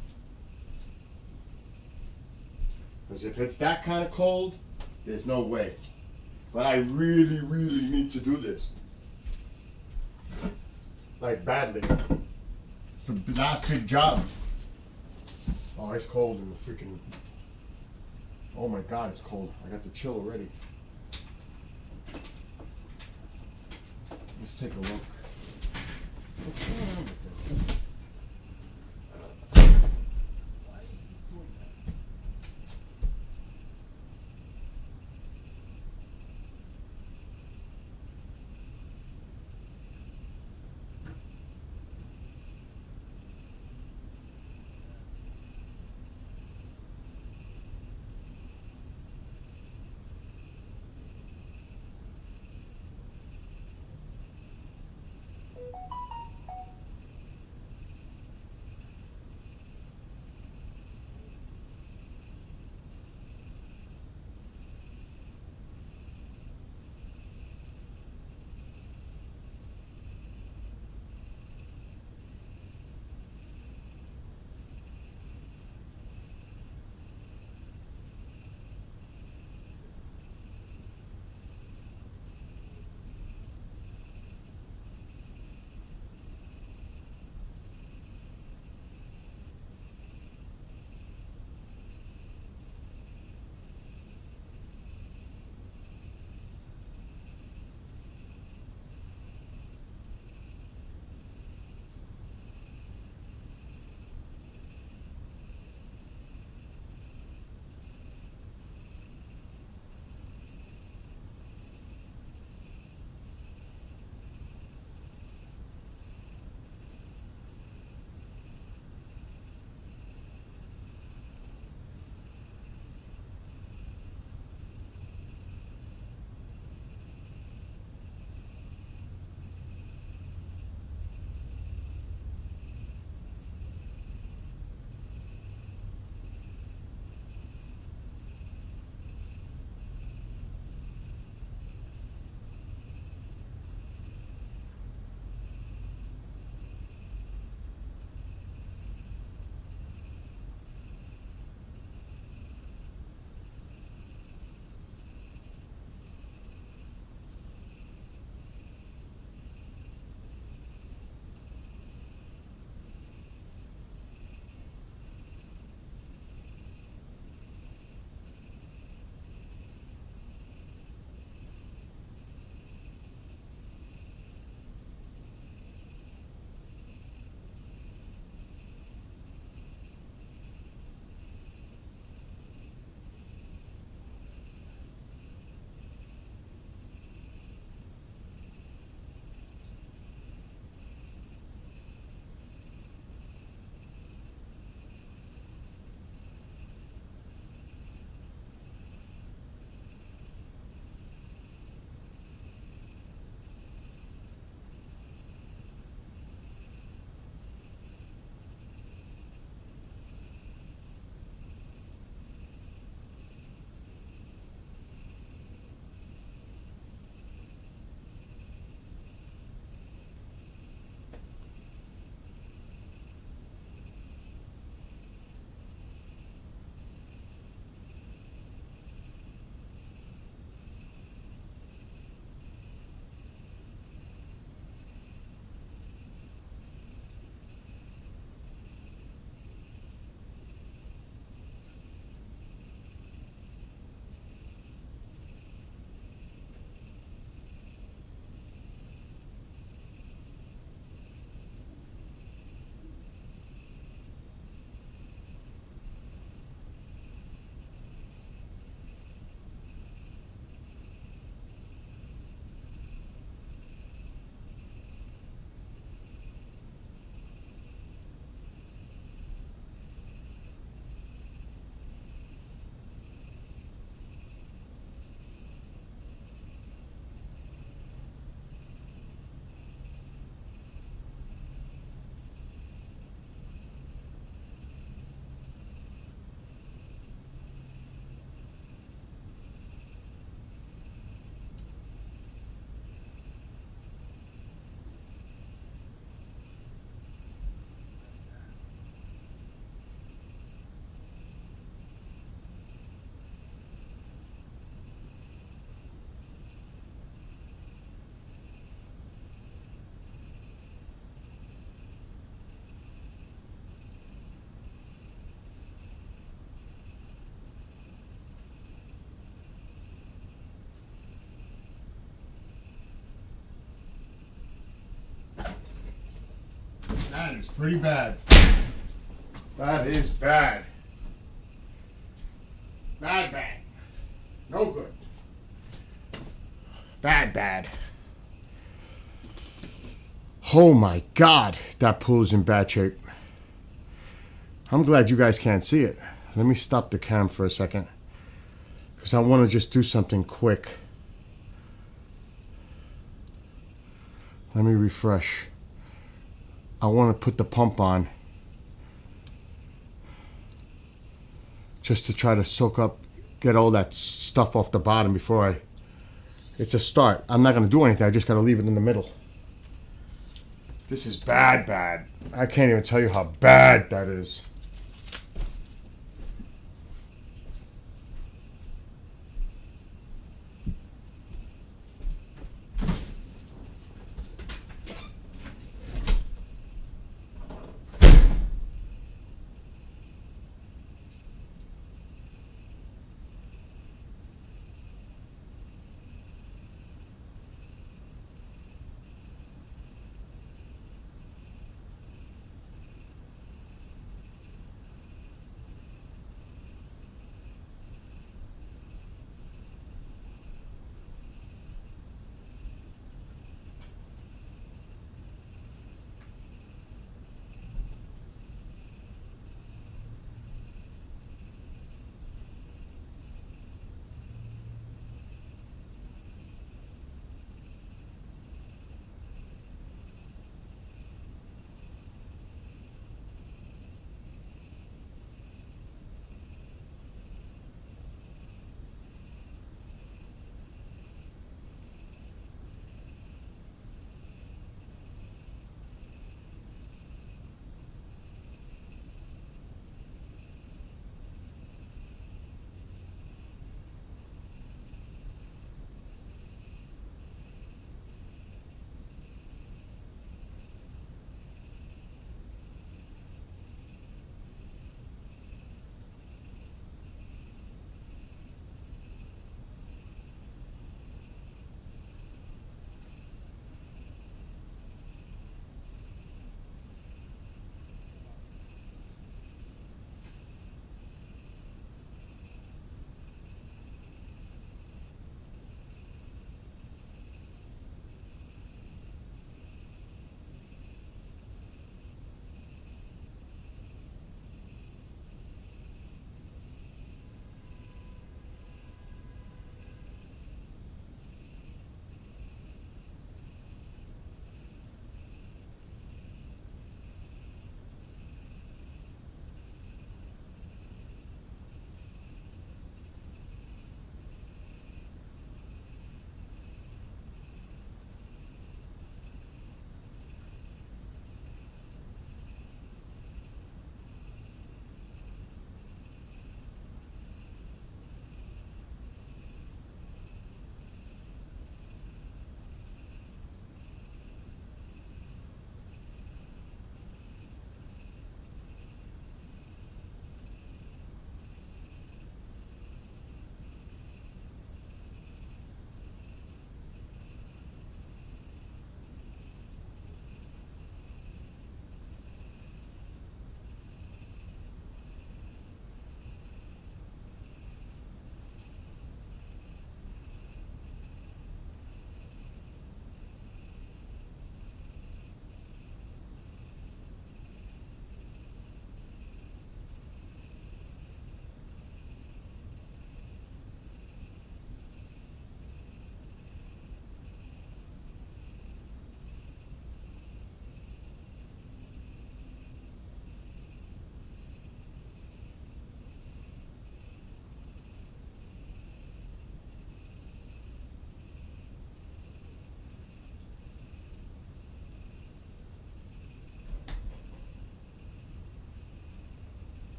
Because if it's that kind of cold, there's no way. But I really, really need to do this. Like, badly. The last big job. Oh, it's cold in the freaking... Oh my God, it's cold. I got the chill already. Let's take a look. What's going on with this? Why is this doing that? That is pretty bad. That is bad. Bad. No good. Bad. Oh my God, that pool is in bad shape. I'm glad you guys can't see it. Let me stop the cam for a second, because I want to just do something quick. Let me refresh. I want to put the pump on just to try to soak up, get all that stuff off the bottom before it's a start. I'm not going to do anything. I just got to leave it in the middle. This is bad. I can't even tell you how bad that is.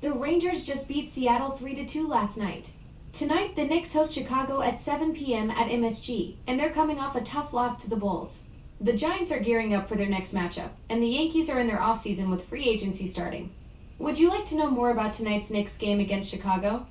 The Rangers just beat Seattle 3-2 last night. Tonight, the Knicks host Chicago at 7 p.m. at MSG, and they're coming off a tough loss to the Bulls. The Giants are gearing up for their next matchup, and the Yankees are in their offseason with free agency starting. Would you like to know more about tonight's Knicks game against Chicago?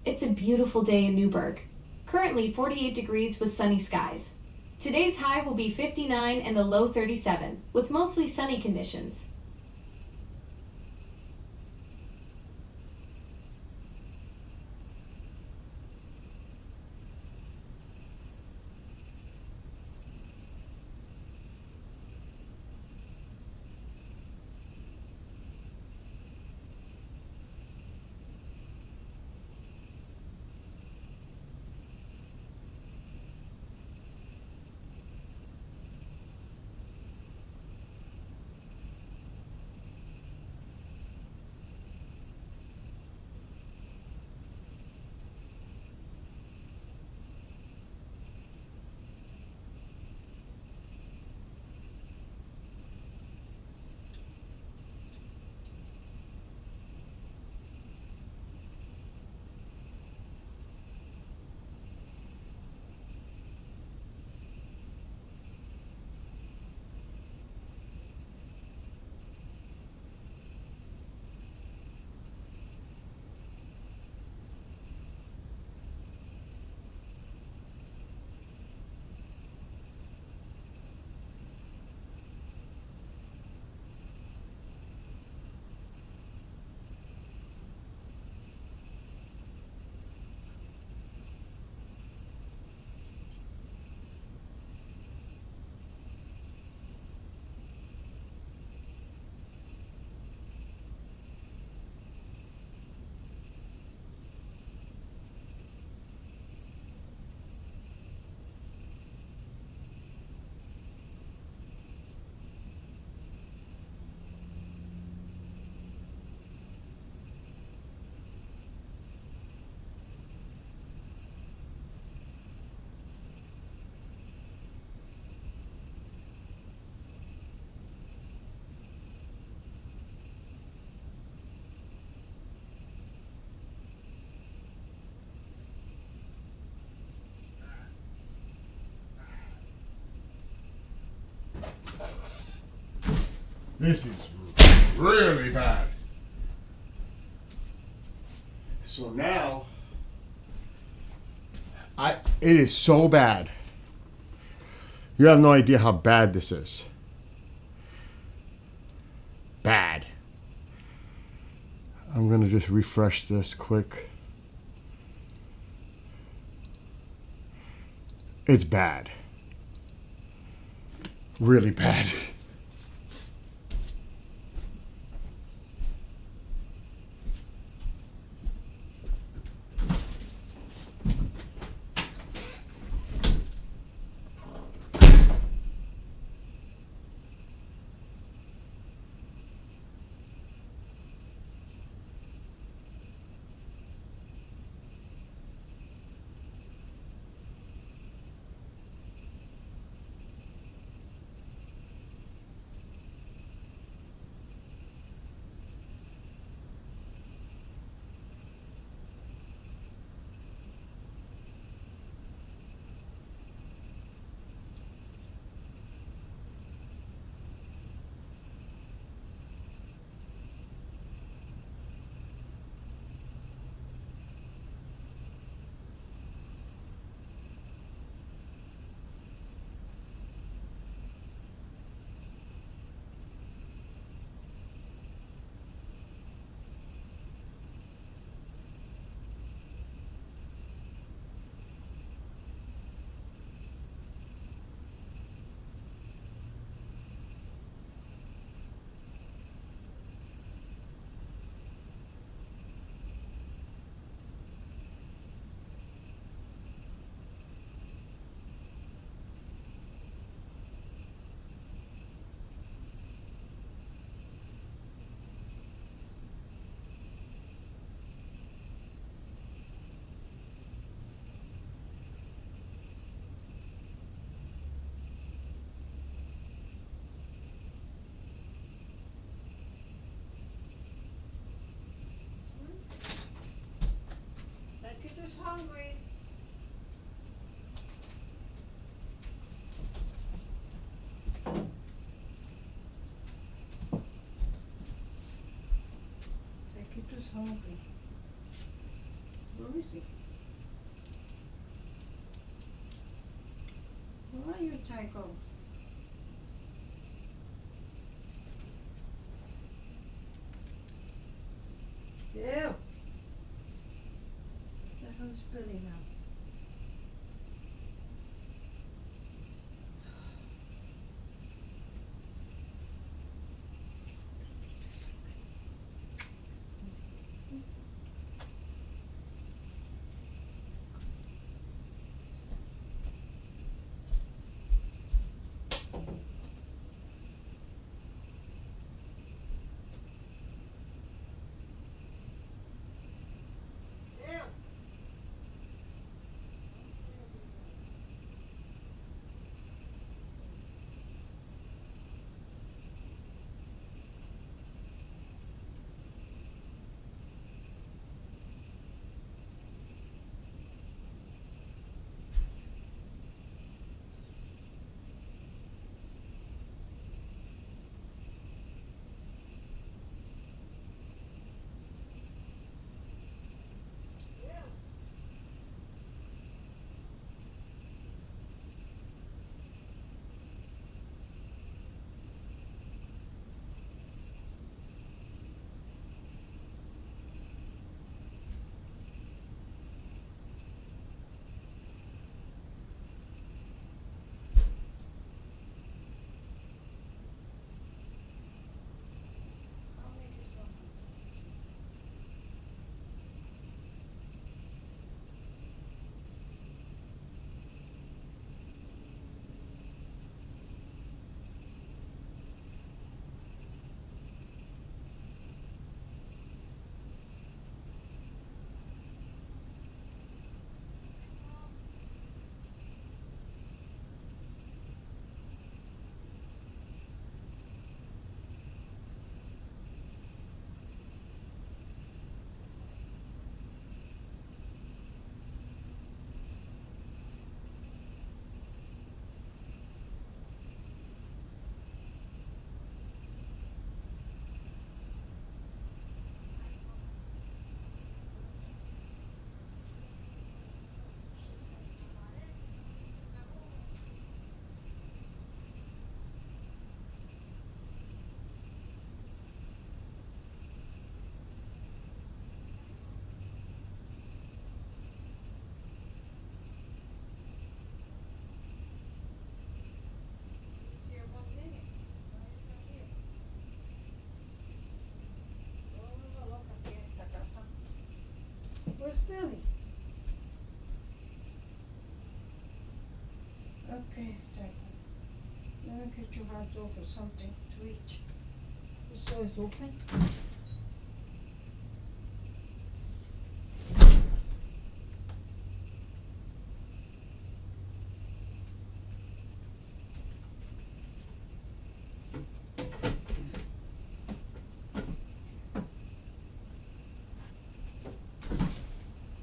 It's a beautiful day in Newburgh. Currently 48 degrees with sunny skies. Today's high will be 59 and the low 37, with mostly sunny conditions. This is really bad. So now, it is so bad. You have no idea how bad this is. Bad. I'm gonna just refresh this quick. It's bad. Really bad. hungry. Taquito's hungry. Where is he? Where are you, Tycho? Ew. What the hell is Billy now? I'll make you some. He's here 1 minute. Why is not here? Oh, look aquí en esta casa. Where's Billy? Okay, Tycho. Let me get your hot dog or something to eat. This door is open.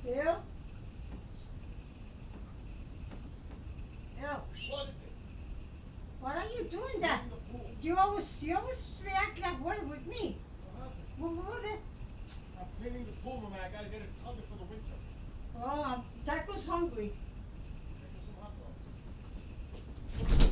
Bill? Bill? What is it? Why are you doing that? You always react that way with me. What? I'm cleaning the pool room and I gotta get it covered for the winter. Oh, Tycho's hungry. Make us some hot dogs.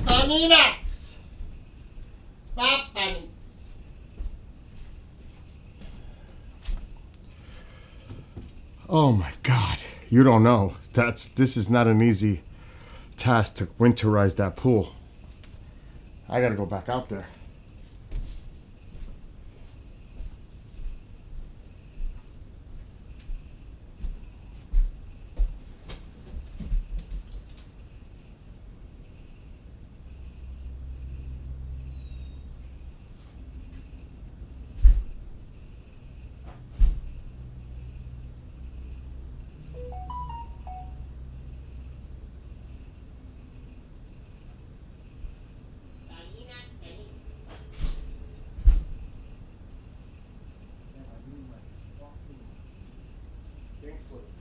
Honey nuts. Papa nuts. Oh my God. You don't know. This is not an easy task to winterize that pool. I gotta go back out there.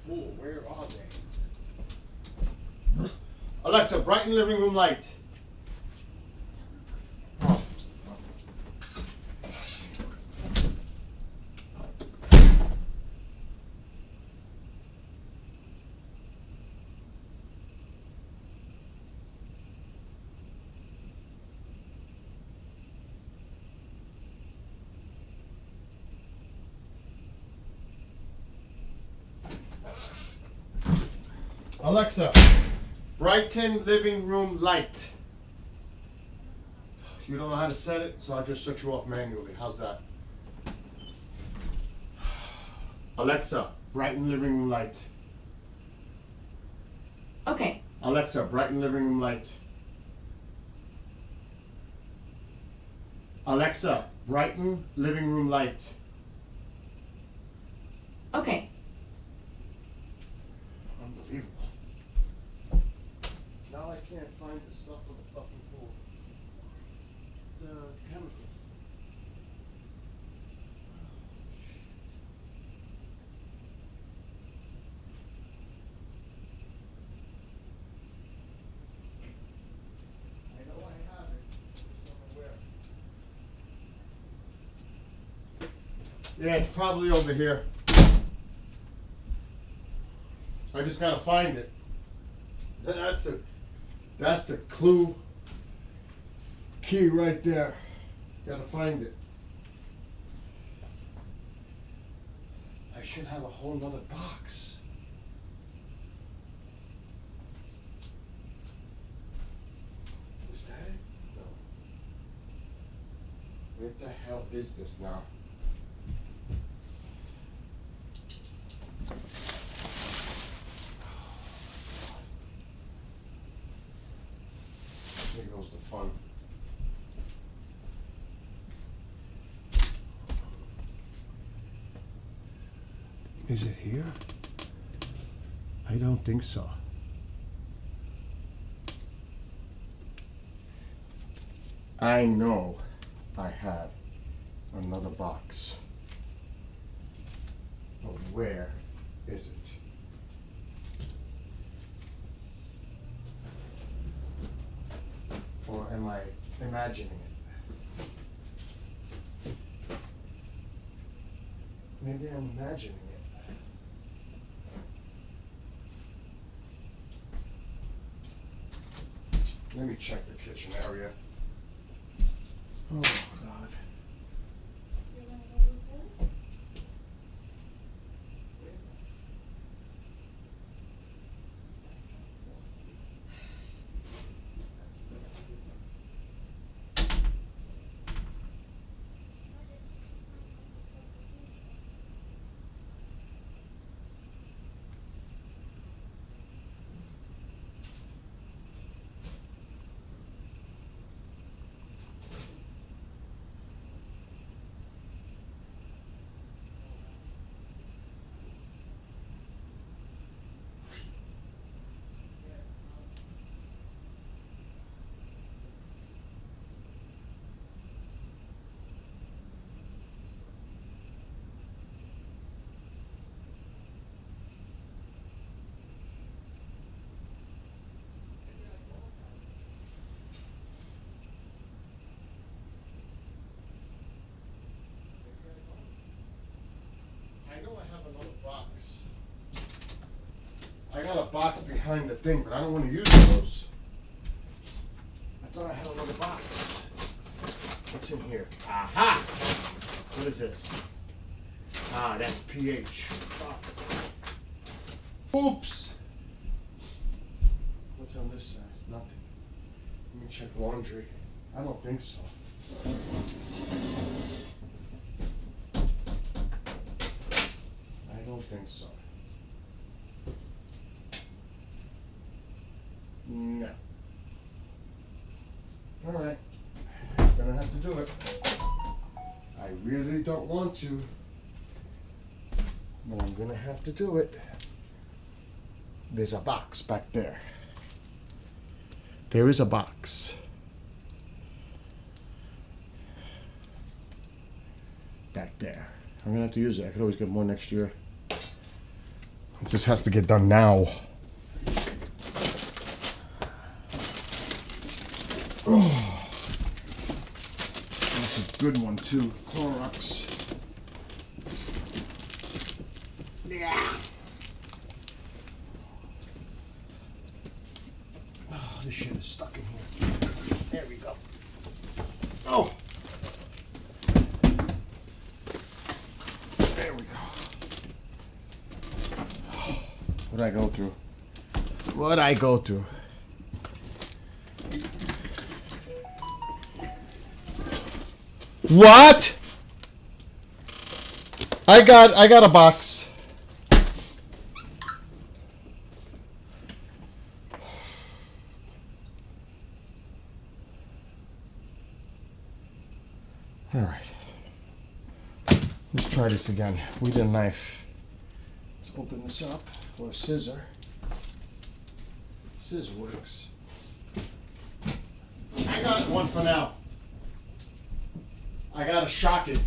Pool, where are they? Alexa, brighten living room light. Alexa, brighten living room light. You don't know how to set it, so I'll just shut you off manually. How's that? Alexa, brighten living room light. Okay. Alexa, brighten living room light. Alexa, brighten living room light. Okay. Unbelievable. Now I can't find the stuff for the fucking pool. The chemical. I know I have it. Just don't know where. Yeah, it's probably over here. I just gotta find it. That's the clue key right there. Gotta find it. I should have a whole nother box. Is that it? No. What the hell is this now? Here goes the fun. Is it here? I don't think so. I know I had another box. But where is it? Or am I imagining it? Maybe I'm imagining it. Let me check the kitchen area. Oh, God. I know I have another box. I I got a box behind the thing, but I don't want to use those. I thought I had another box. What's in here? Aha! What is this? Ah, that's pH. Oops! What's on this side? Nothing. Let me check laundry. I don't think so. I don't think so. No. Alright. Gonna have to do it. I really don't want to. But I'm gonna have to do it. There's a box back there. There is a box. Back there. I'm gonna have to use it. I could always get more next year. This has to get done now. Oh. That's a good one too. Clorox. Yeah. Oh, this shit is stuck in here. There we go. Oh. There we go. What'd I go through? What'd I go through? What? I got a box. All right. Let's try this again. We need a knife. Let's open this up, or a scissor. Scissor works. I got one for now. I gotta shock it.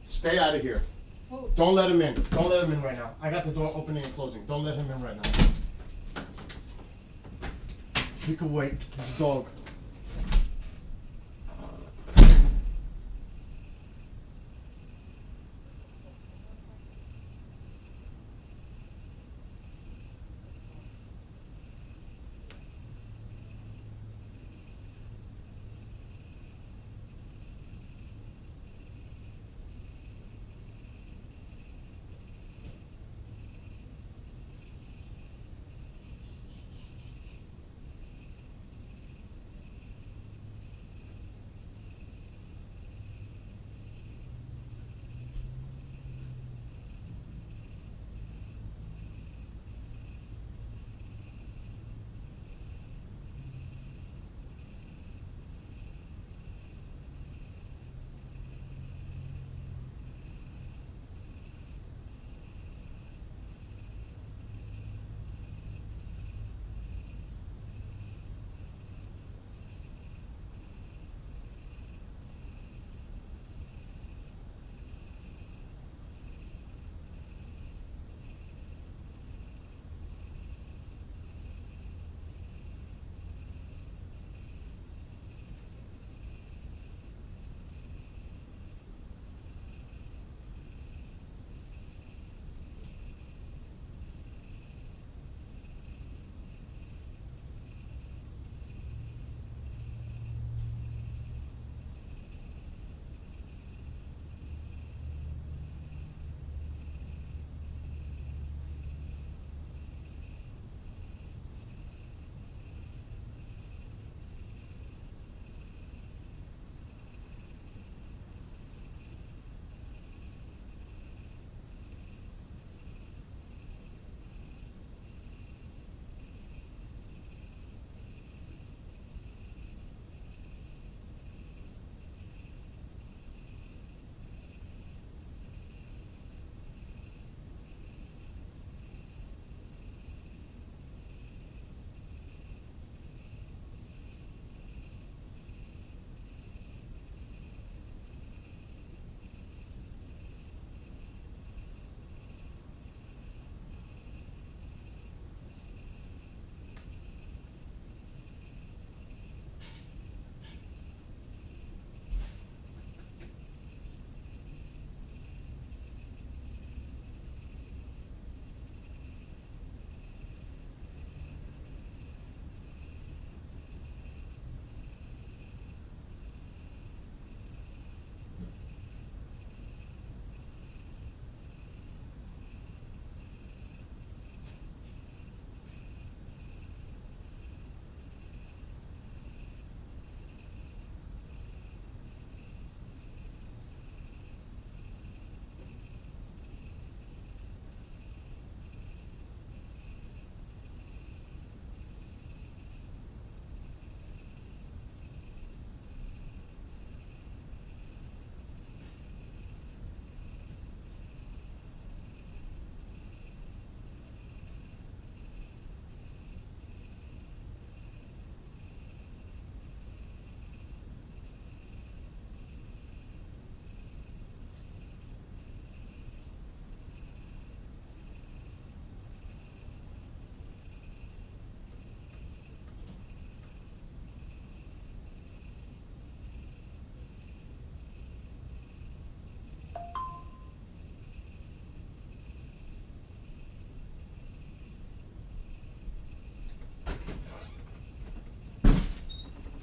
Stay out of here. Don't let him in. Don't let him in right now. I got the door opening and closing. Don't let him in right now. He can wait. He's a dog.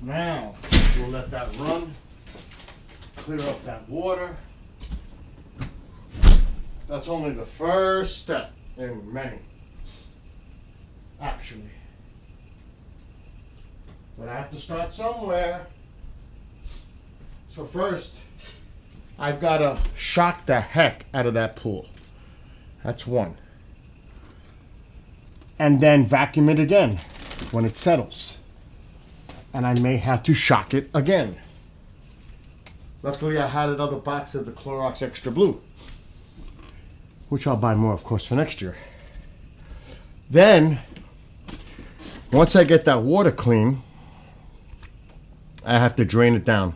Now, we'll let that run. Clear up that water. That's only the first step in many, actually. But I have to start somewhere. So first, I've got to shock the heck out of that pool. That's one. And then vacuum it again when it settles. And I may have to shock it again. Luckily, I had another box of the Clorox Extra Blue, which I'll buy more, of course, for next year. Then, once I get that water clean, I have to drain it down.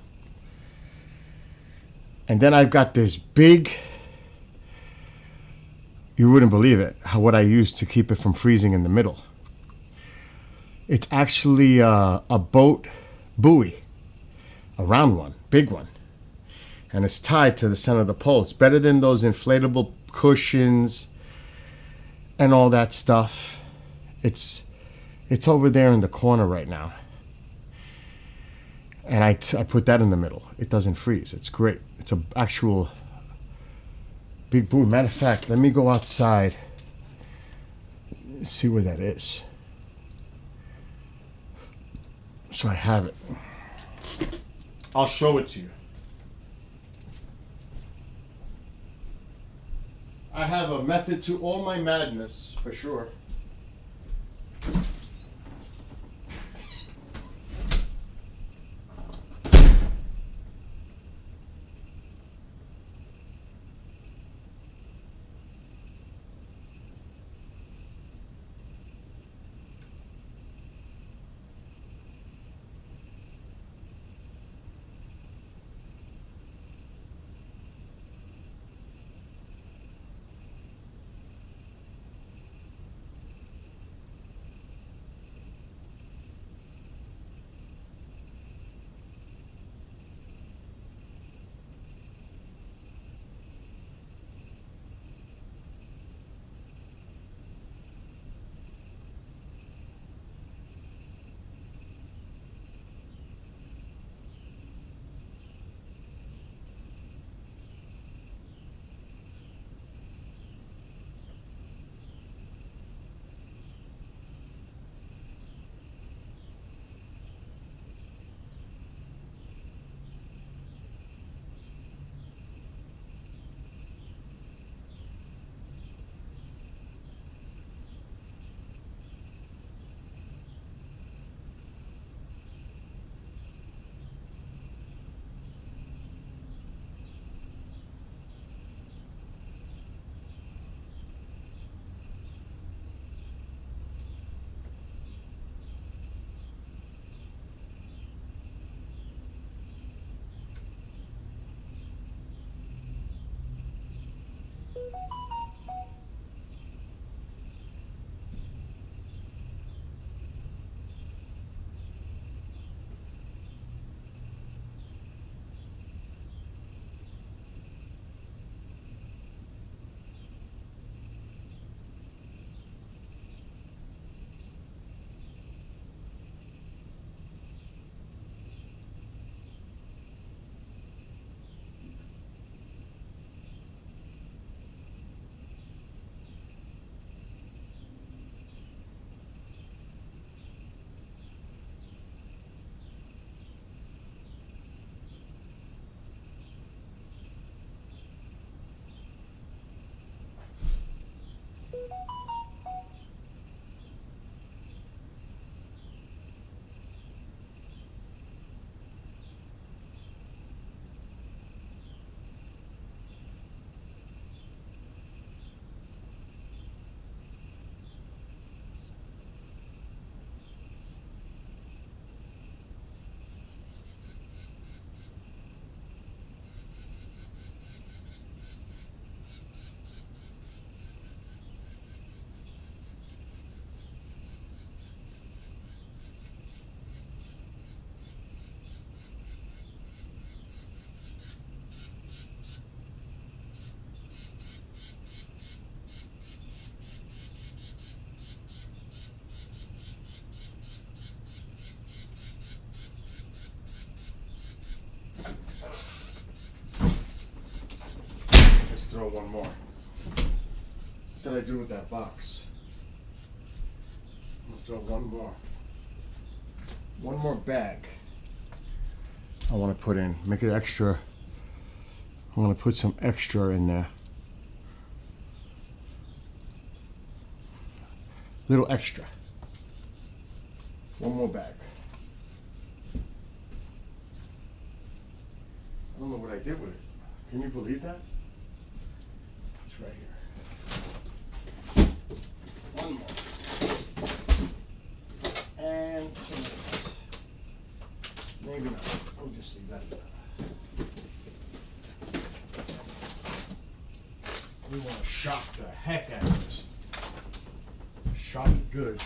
And then I've got this big, you wouldn't believe it, what I use to keep it from freezing in the middle. It's actually a boat buoy, a round one, big one. And it's tied to the center of the pole. It's better than those inflatable cushions and all that stuff. It's over there in the corner right now. And I put that in the middle. It doesn't freeze. It's great. It's an actual big buoy. Matter of fact, let me go outside, see where that is. So I have it. I'll show it to you. I have a method to all my madness, for sure. throw one more. What did I do with that box? I'm gonna throw one more. One more bag. I want to put in, make it extra. I'm gonna put some extra in there. Little extra. One more bag. I don't know what I did with it. Can you believe that? It's right here. One more. And some of this. Maybe not. We'll just leave that for now. We want to shock the heck out of this. Shock it good.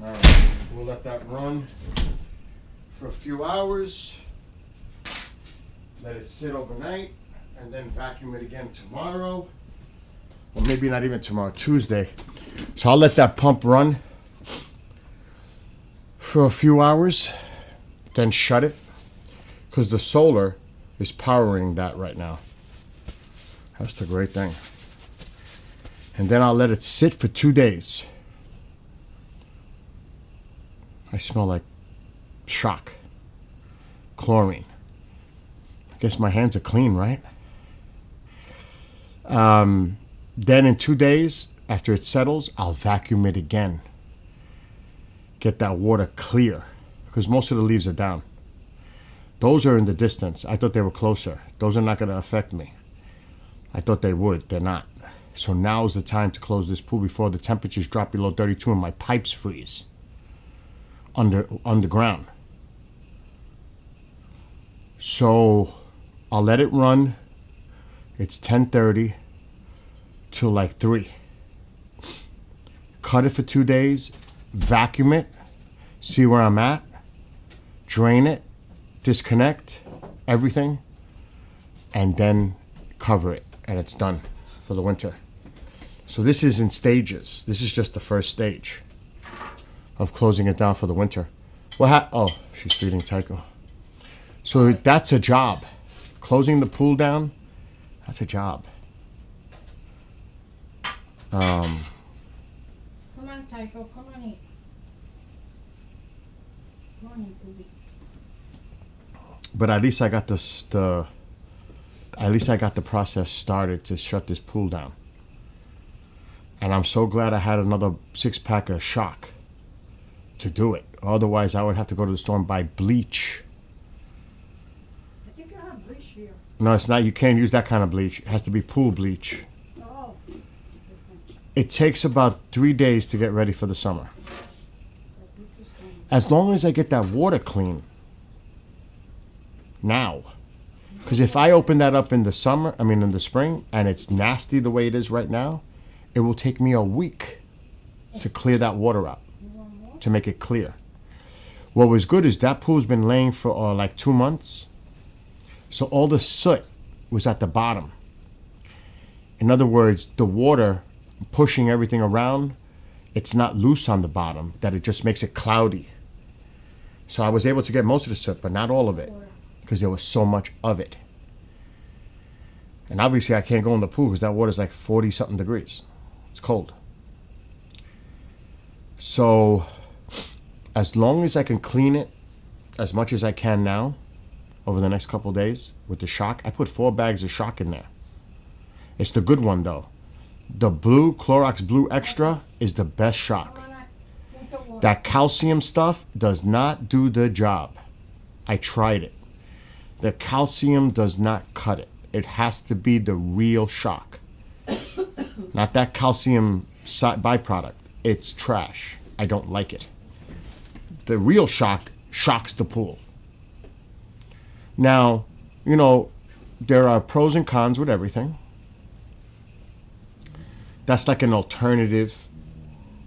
Alright, we'll let that run for a few hours. Let it sit overnight and then vacuum it again tomorrow. Or maybe not even tomorrow, Tuesday. So I'll let that pump run for a few hours, then shut it. Because the solar is powering that right now. That's the great thing. And then I'll let it sit for 2 days. I smell like shock. Chlorine. I guess my hands are clean, right? Then in 2 days, after it settles, I'll vacuum it again. Get that water clear. Because most of the leaves are down. Those are in the distance. I thought they were closer. Those are not going to affect me. I thought they would. They're not. So now is the time to close this pool before the temperatures drop below 32 and my pipes freeze. Underground. So I'll let it run. It's 10:30 till like 3. Cut it for 2 days, vacuum it, see where I'm at, drain it, disconnect everything, and then cover it, and it's done for the winter. So this is in stages. This is just the first stage of closing it down for the winter. Oh, she's feeding Tycho. So that's a job. Closing the pool down, that's a job. Come on, Tycho. Come on in. Come on in, baby. But at least I got the process started to shut this pool down. And I'm so glad I had another 6-pack of shock to do it. Otherwise, I would have to go to the store and buy bleach. I think I have bleach here. No, it's not. You can't use that kind of bleach. It has to be pool bleach. Oh. It takes about 3 days to get ready for the summer. as long as I get that water clean now. Because if I open that up in the in the spring, and it's nasty the way it is right now, it will take me a week to clear that water out, to make it clear. What was good is that pool's been laying for like 2 months. So all the soot was at the bottom. In other words, the water pushing everything around, it's not loose on the bottom, that it just makes it cloudy. So I was able to get most of the soot, but not all of it, because there was so much of it. And obviously I can't go in the pool because that water's like 40 something degrees. It's cold. So as long as I can clean it as much as I can now, over the next couple of days with the shock, I put 4 bags of shock in there. It's the good one though. The blue, Clorox Blue Extra is the best shock. That calcium stuff does not do the job. I tried it. The calcium does not cut it. It has to be the real shock. Not that calcium byproduct. It's trash. I don't like it. The real shock shocks the pool. Now, you know, there are pros and cons with everything. That's like an alternative.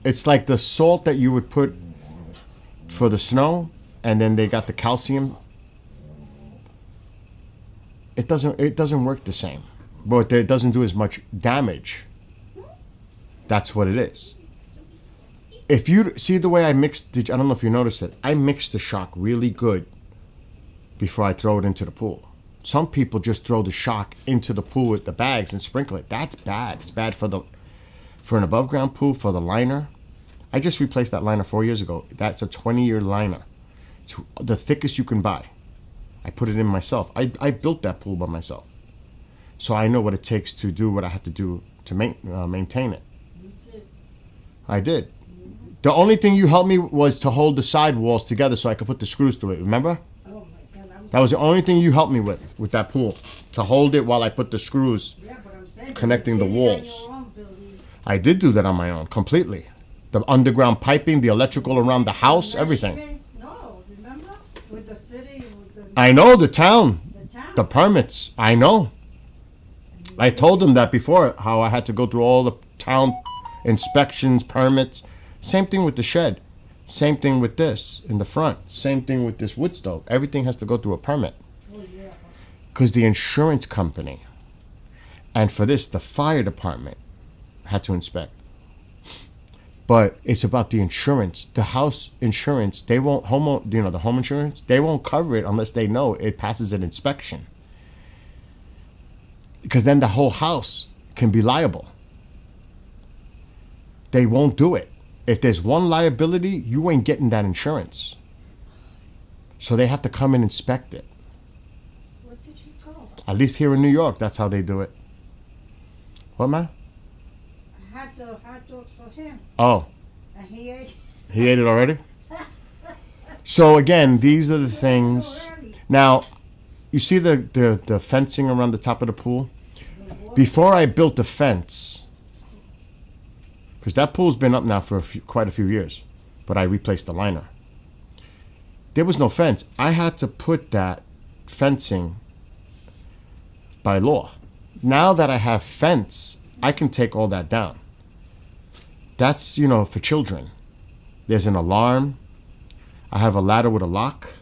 It's like the salt that you would put for the snow, and then they got the calcium. It doesn't work the same, but it doesn't do as much damage. That's what it is. If you see the way I mixed, I don't know if you noticed it, I mixed the shock really good before I throw it into the pool. Some people just throw the shock into the pool with the bags and sprinkle it. That's bad. It's bad for an above ground pool, for the liner. I just replaced that liner 4 years ago. That's a 20-year liner. It's the thickest you can buy. I put it in myself. I built that pool by myself. So I know what it takes to do what I have to do to maintain it. I did. The only thing you helped me was to hold the side walls together so I could put the screws through it. Remember? That was the only thing you helped me with that pool. To hold it while I put the screws connecting the walls. I did do that on my own, completely. The underground piping, the electrical around the house, everything. No, remember? With the city, with the... I know, the town. The permits. I know. I told them that before, how I had to go through all the town inspections, permits. Same thing with the shed. Same thing with this in the front. Same thing with this wood stove. Everything has to go through a permit. Because the insurance company, and for this, the fire department had to inspect. But it's about the insurance. The house insurance, they won't, the home insurance, they won't cover it unless they know it passes an inspection. Because then the whole house can be liable. They won't do it. If there's one liability, you ain't getting that insurance. So they have to come and inspect it. Where did you go? At least here in New York, that's how they do it. What, ma? I had the hot dogs for him, Oh, and he ate he ate it already? So again, these are the things. Now, you see the fencing around the top of the pool? Before I built the fence, because that pool's been up now for quite a few years, but I replaced the liner. There was no fence. I had to put that fencing by law. Now that I have fence, I can take all that down. That's, for children. There's an alarm. I have a ladder with a lock.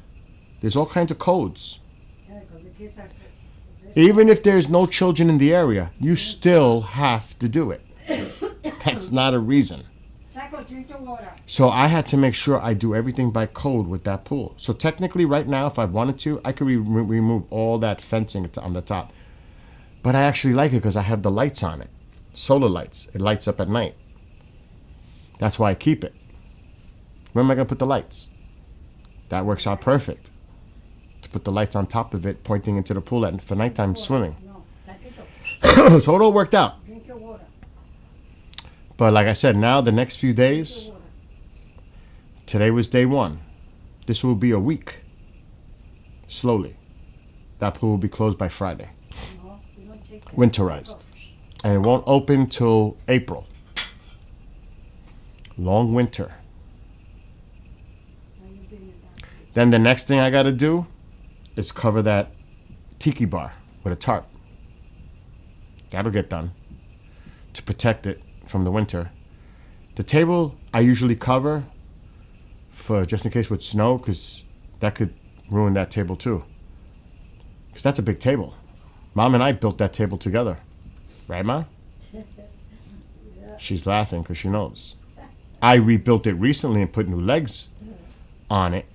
There's all kinds of codes. Yeah, because the kids have to... Even if there's no children in the area, you still have to do it. That's not a reason. Taco, drink the water. So I had to make sure I do everything by code with that pool. So technically right now, if I wanted to, I could remove all that fencing on the top. But I actually like it because I have the lights on it. Solar lights. It lights up at night. That's why I keep it. Where am I going to put the lights? That works out perfect. To put the lights on top of it, pointing into the pool for nighttime swimming. No, taquito, So it all worked out. drink your water. But like I said, now the next few days, today was day 1. This will be a week. Slowly. That pool will be closed by Friday. No, you don't take that. Winterized. And it won't open till April. Long winter. Now you Then the next thing I got to do is cover that tiki bar with a tarp. That'll get done to protect it from the winter. The table I usually cover for just in case with snow, because that could ruin that table too. Because that's a big table. Mom and I built that table together. Right, Ma? She's laughing because she knows. I rebuilt it recently and put new legs on it.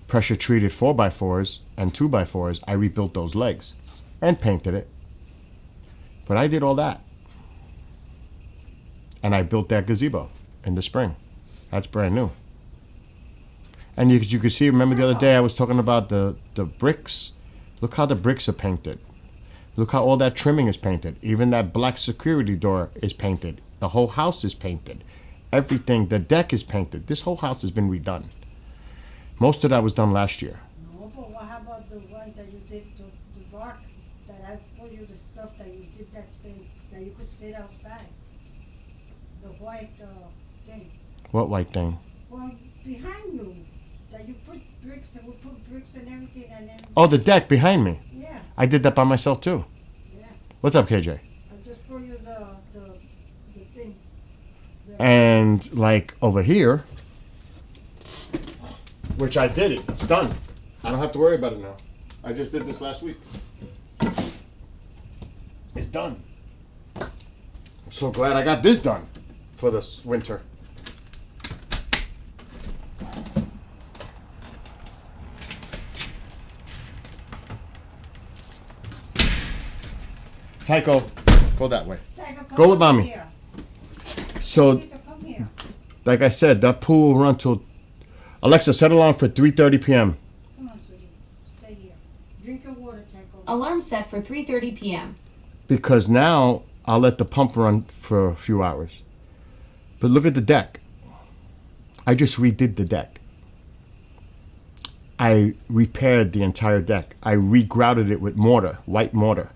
Pressure treated 4x4s and 2x4s. I rebuilt those legs and painted it. But I did all that. And I built that gazebo in the spring. That's brand new. And you can see, remember the other day I was talking about the bricks? Look how the bricks are painted. Look how all that trimming is painted. Even that black security door is painted. The whole house is painted. Everything, the deck is painted. This whole house has been redone. Most of that was done last year. No, but what about the one that you did, the bark, that I told you the stuff that you did that thing, that you could sit outside? The white thing. What white thing? Well, behind you, that you put bricks, and we put bricks and everything, and then, Oh, the deck behind me. yeah, I did that by myself too. yeah. What's up, KJ? I just brought you the thing. And like over here, which I did it. It's done. I don't have to worry about it now. I just did this last week. It's done. I'm so glad I got this done for this winter. Tycho, go that way. Go with mommy. Here. So, You need to come here. like I said, that pool will run till... Alexa, set alarm for 3:30 p.m. Come on, sweetie. Stay here. Drink your water, Tycho. Alarm set for 3:30 p.m. Because now I'll let the pump run for a few hours. But look at the deck. I just redid the deck. I repaired the entire deck. I regrouted it with mortar, white mortar.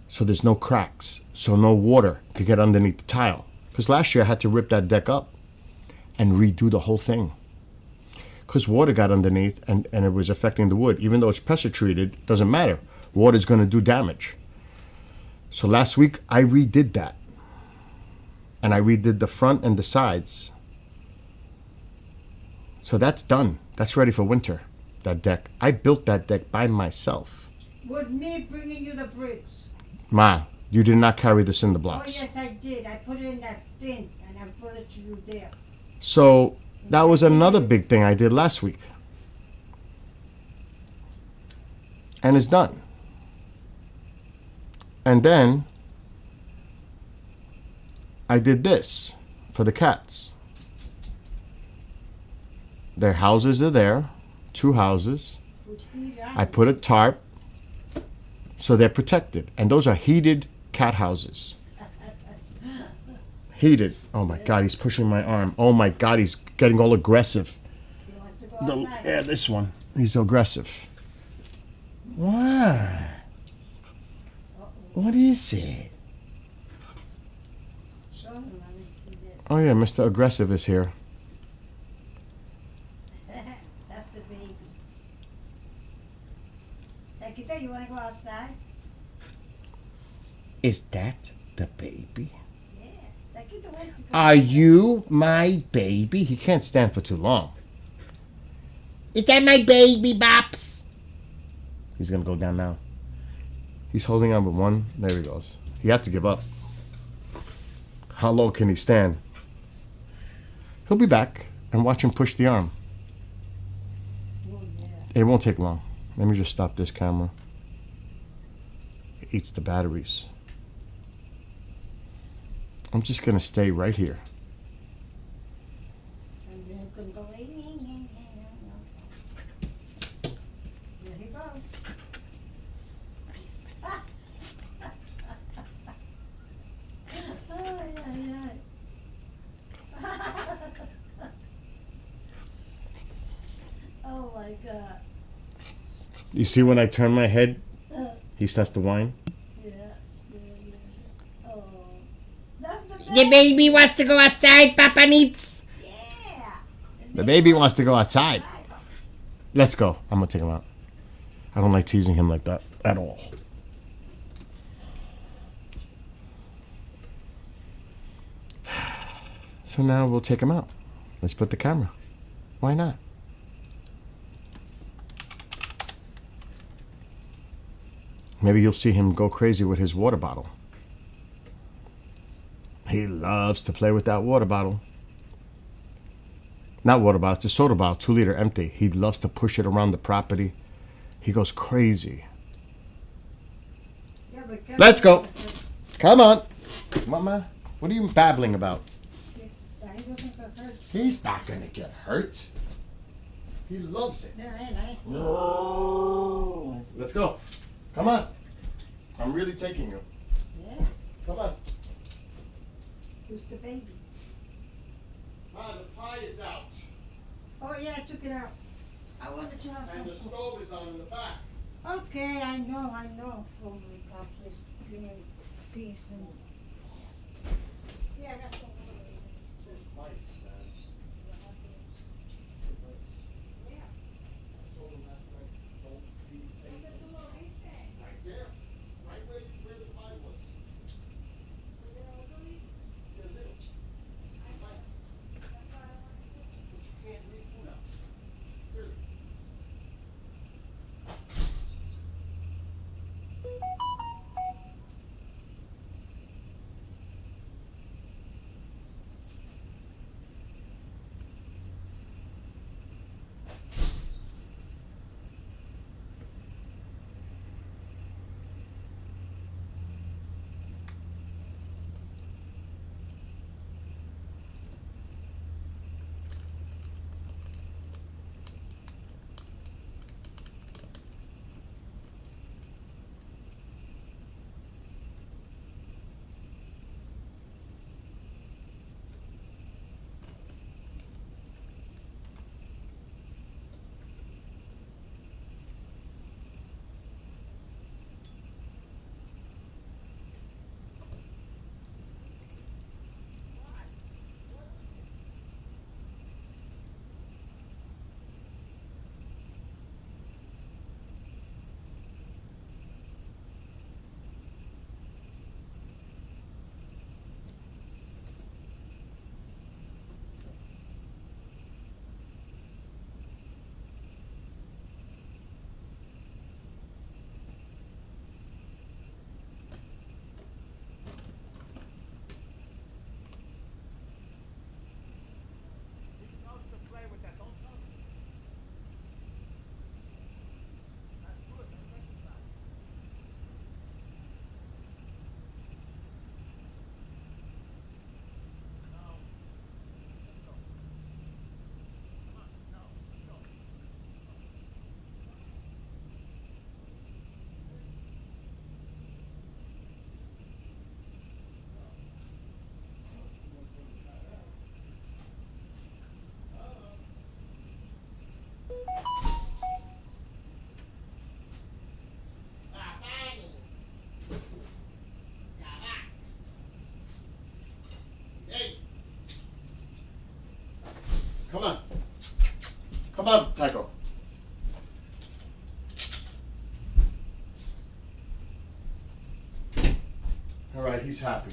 So there's no cracks. So no water could get underneath the tile. Because last year I had to rip that deck up and redo the whole thing. Because water got underneath and it was affecting the wood. Even though it's pressure treated, doesn't matter. Water's going to do damage. So last week I redid that. And I redid the front and the sides. So that's done. That's ready for winter, that deck. I built that deck by myself. With me bringing you the bricks. Ma, you did not carry the cinder Oh, blocks. yes, I did. I put it in that thing, and I brought it to you there. So that was another big thing I did last week. And it's done. And then I did this for the cats. Their houses are there, 2 houses. With heat on. I put a tarp so they're protected. And those are heated cat houses. Heated. Oh my God, he's pushing my arm. Oh my God, he's getting all aggressive. He wants to go outside. Yeah, this one. He's aggressive. What? What is it? Show him, Mommy. He did. Oh yeah, Mr. Aggressive is here. That's the baby. Taquita, you want to go outside? Is that the baby? Yeah. Taquita wants to go Are you my baby? He can't stand for too long. Is that my baby, Bops? He's gonna go down now. He's holding on with one. There he goes. He had to give up. How low can he stand? He'll be back and watch him push the arm. Oh, yeah. It won't take long. Let me just stop this camera. It eats the batteries. I'm just gonna stay right here. And then he's going to go, There he goes. Ay, ay, ay. Oh my God. You see when I turn my head, he starts to whine. Yeah, yeah, yeah. Oh. That's the The baby wants to go outside, Papa needs. Yeah. The baby wants to go outside. Let's go. I'm going to take him out. I don't like teasing him like that at all. So now we'll take him out. Let's put the camera. Why not? Maybe you'll see him go crazy with his water bottle. He loves to play with that water bottle. Not water bottle, it's a soda bottle, 2 liter empty. He loves to push it around the property. He goes crazy. Yeah, but Let's go. Come on. Mama, what are you babbling about? That he doesn't get hurt. He's not going to get hurt. He loves it. There ain't I. Let's go. Come on. I'm really taking you. Yeah, Come on. who's the baby? Ma, the pie is out. Oh yeah, I took it out. I wanted to have some. And the stove is on in the back. Okay, I know. Oh my God, please give me peace and. Yeah, that's all. Those mice, man. Yeah. I saw them last night. Don't feed anything. Right there. Right where the pie was. They're little. Mice. But you can't leave food out. Period. Come on. Come on, Tycho. All right, he's happy.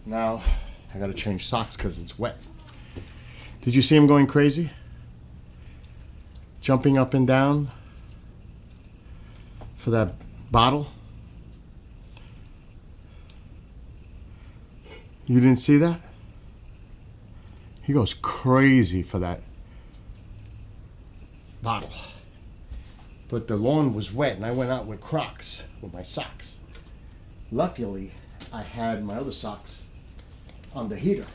Now, I gotta change socks because it's wet. Did you see him going crazy? Jumping up and down for that bottle? You didn't see that? He goes crazy for that bottle. But the lawn was wet and I went out with Crocs, with my socks. Luckily, I had my other socks on the heater,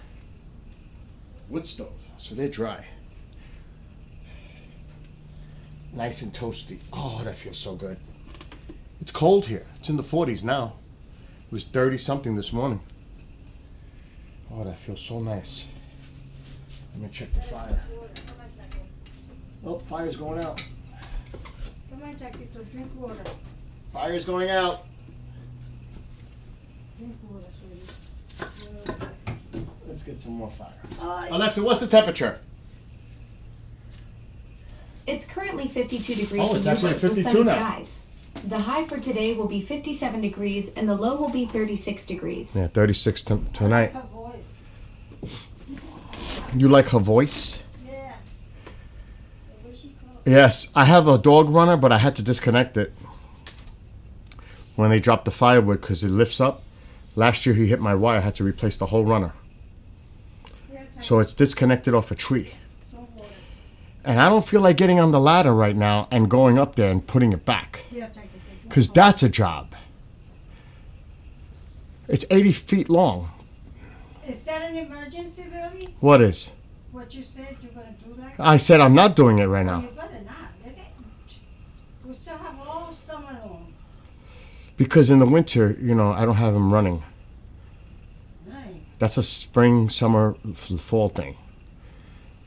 wood stove, so they're dry. Nice and toasty. Oh, that feels so good. It's cold here. It's in the 40s now. It was 30 something this morning. Oh, that feels so nice. Let me check the fire. Oh, fire's going out. Come on, Jackie, to drink water. Fire's going out. Drink water, sweetie. Let's get some more fire. Oh, Alexa, what's the temperature? It's currently 52 degrees Oh, it's in actually Newport with 52 sunny now. skies. The high for today will be 57 degrees and the low will be 36 degrees. Yeah, 36 tonight. Her voice. You like her voice? Yeah. The way she calls. Yes, I have a dog runner, but I had to disconnect it when they dropped the firewood because it lifts up. Last year he hit my wire. I had to replace the whole runner. So it's disconnected off a tree. And I don't feel like getting on the ladder right now and going up there and putting it back. Because that's a job. It's 80 feet long. Is that an emergency, really? What is? What you said you're gonna do that? I said I'm not doing it right now. You better not. We still have all summer long. Because in the winter, I don't have him running. Right. That's a spring, summer, fall thing.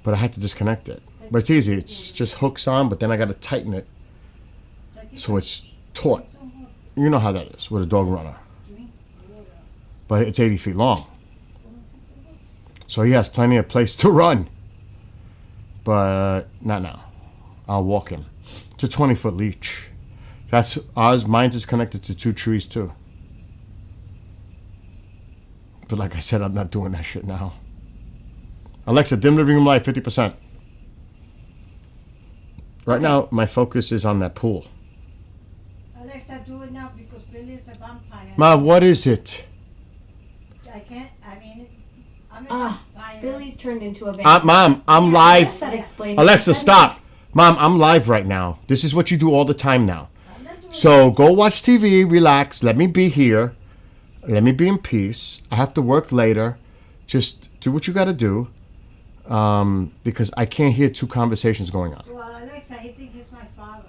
But I had to disconnect it. But it's easy. It's just hooks on, but then I got to tighten it so it's taut. You know how that is with a dog runner. But it's 80 feet long. So he has plenty of place to run. But not now. I'll walk him. It's a 20-foot leash. That's ours. Mine's is connected to 2 trees too. But like I said, I'm not doing that shit now. Alexa, dim living room light 50%. Right now, my focus is on that pool. Alexa, do it now because Billy is a vampire. Ma, what is it? I can't, I'm a Ah, vampire. Billy's turned into a vampire. Mom, I'm I live. guess that explains Alexa, the stop. Mom, I'm live right now. This is what you do all the time now. I'm not doing So go watch TV, relax, let me be here. Let me be in peace. I have to work later. Just do what you got to do. Because I can't hear 2 conversations going on. Well, Alexa, he thinks he's my father.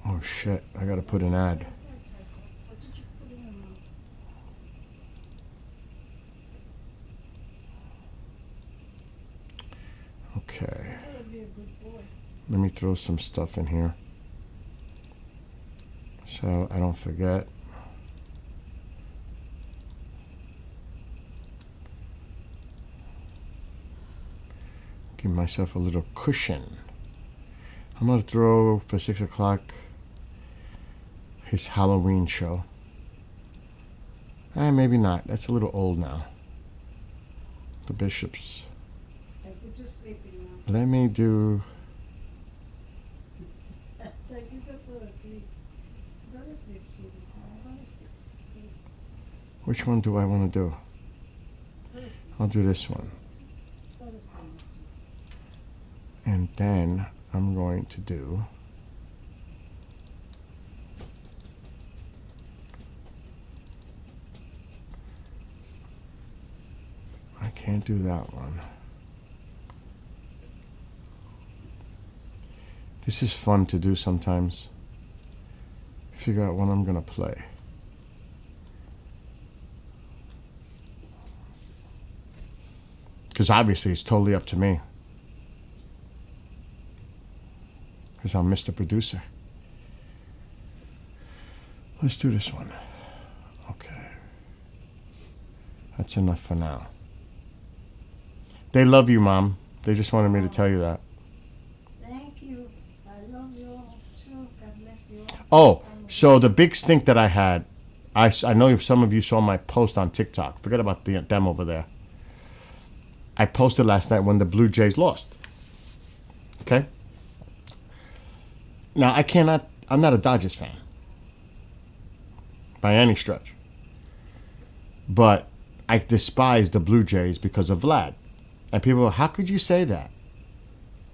Oh shit, I got to put an ad. What did you put in your mouth? Okay. That would be a good boy. Let me throw some stuff in here so I don't forget. Give myself a little cushion. I'm going to throw for 6 o'clock his Halloween show. Maybe not. That's a little old now. The Bishops. Take you to sleep now. Let me do... Take you to sleep. Go to sleep, cutie. Go to sleep. Please. Which one do I want to do? Go to sleep. I'll do this one. Go to sleep. And then I'm going to do... I can't do that one. This is fun to do sometimes. Figure out when I'm going to play. Because obviously it's totally up to me. Because I'm Mr. Producer. Let's do this one. Okay. That's enough for now. They love you, Mom. They just wanted me to tell you that. Thank you. I love you all too. God bless you Oh, all. so the big stink that I had, I know some of you saw my post on TikTok. Forget about them over there. I posted last night when the Blue Jays lost. Okay? Now, I'm not a Dodgers fan. By any stretch. But I despise the Blue Jays because of Vlad. And people go, how could you say that?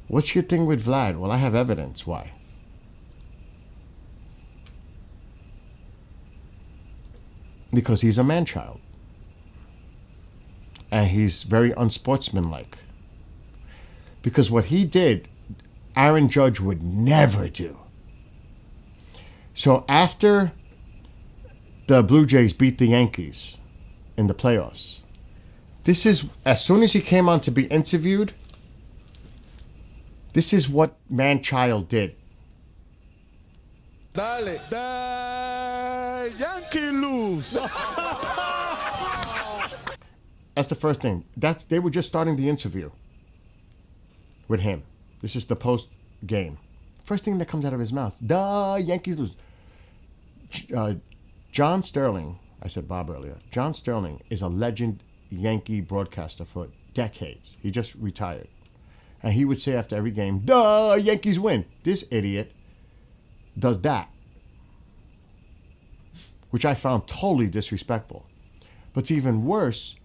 What's your thing with Vlad? Well, I have evidence. Why? Because he's a man-child. And he's very unsportsmanlike. Because what he did, Aaron Judge would never do. So after the Blue Jays beat the Yankees in the playoffs, this is, as soon as he came on to be interviewed, this is what man-child did. Dale, the Yankee lose. That's the first thing. They were just starting the interview with him. This is the post game. First thing that comes out of his mouth, the Yankees lose. John Sterling, I said Bob earlier. John Sterling is a legend Yankee broadcaster for decades. He just retired. And he would say after every game, the Yankees win. This idiot does that, which I found totally disrespectful. But even worse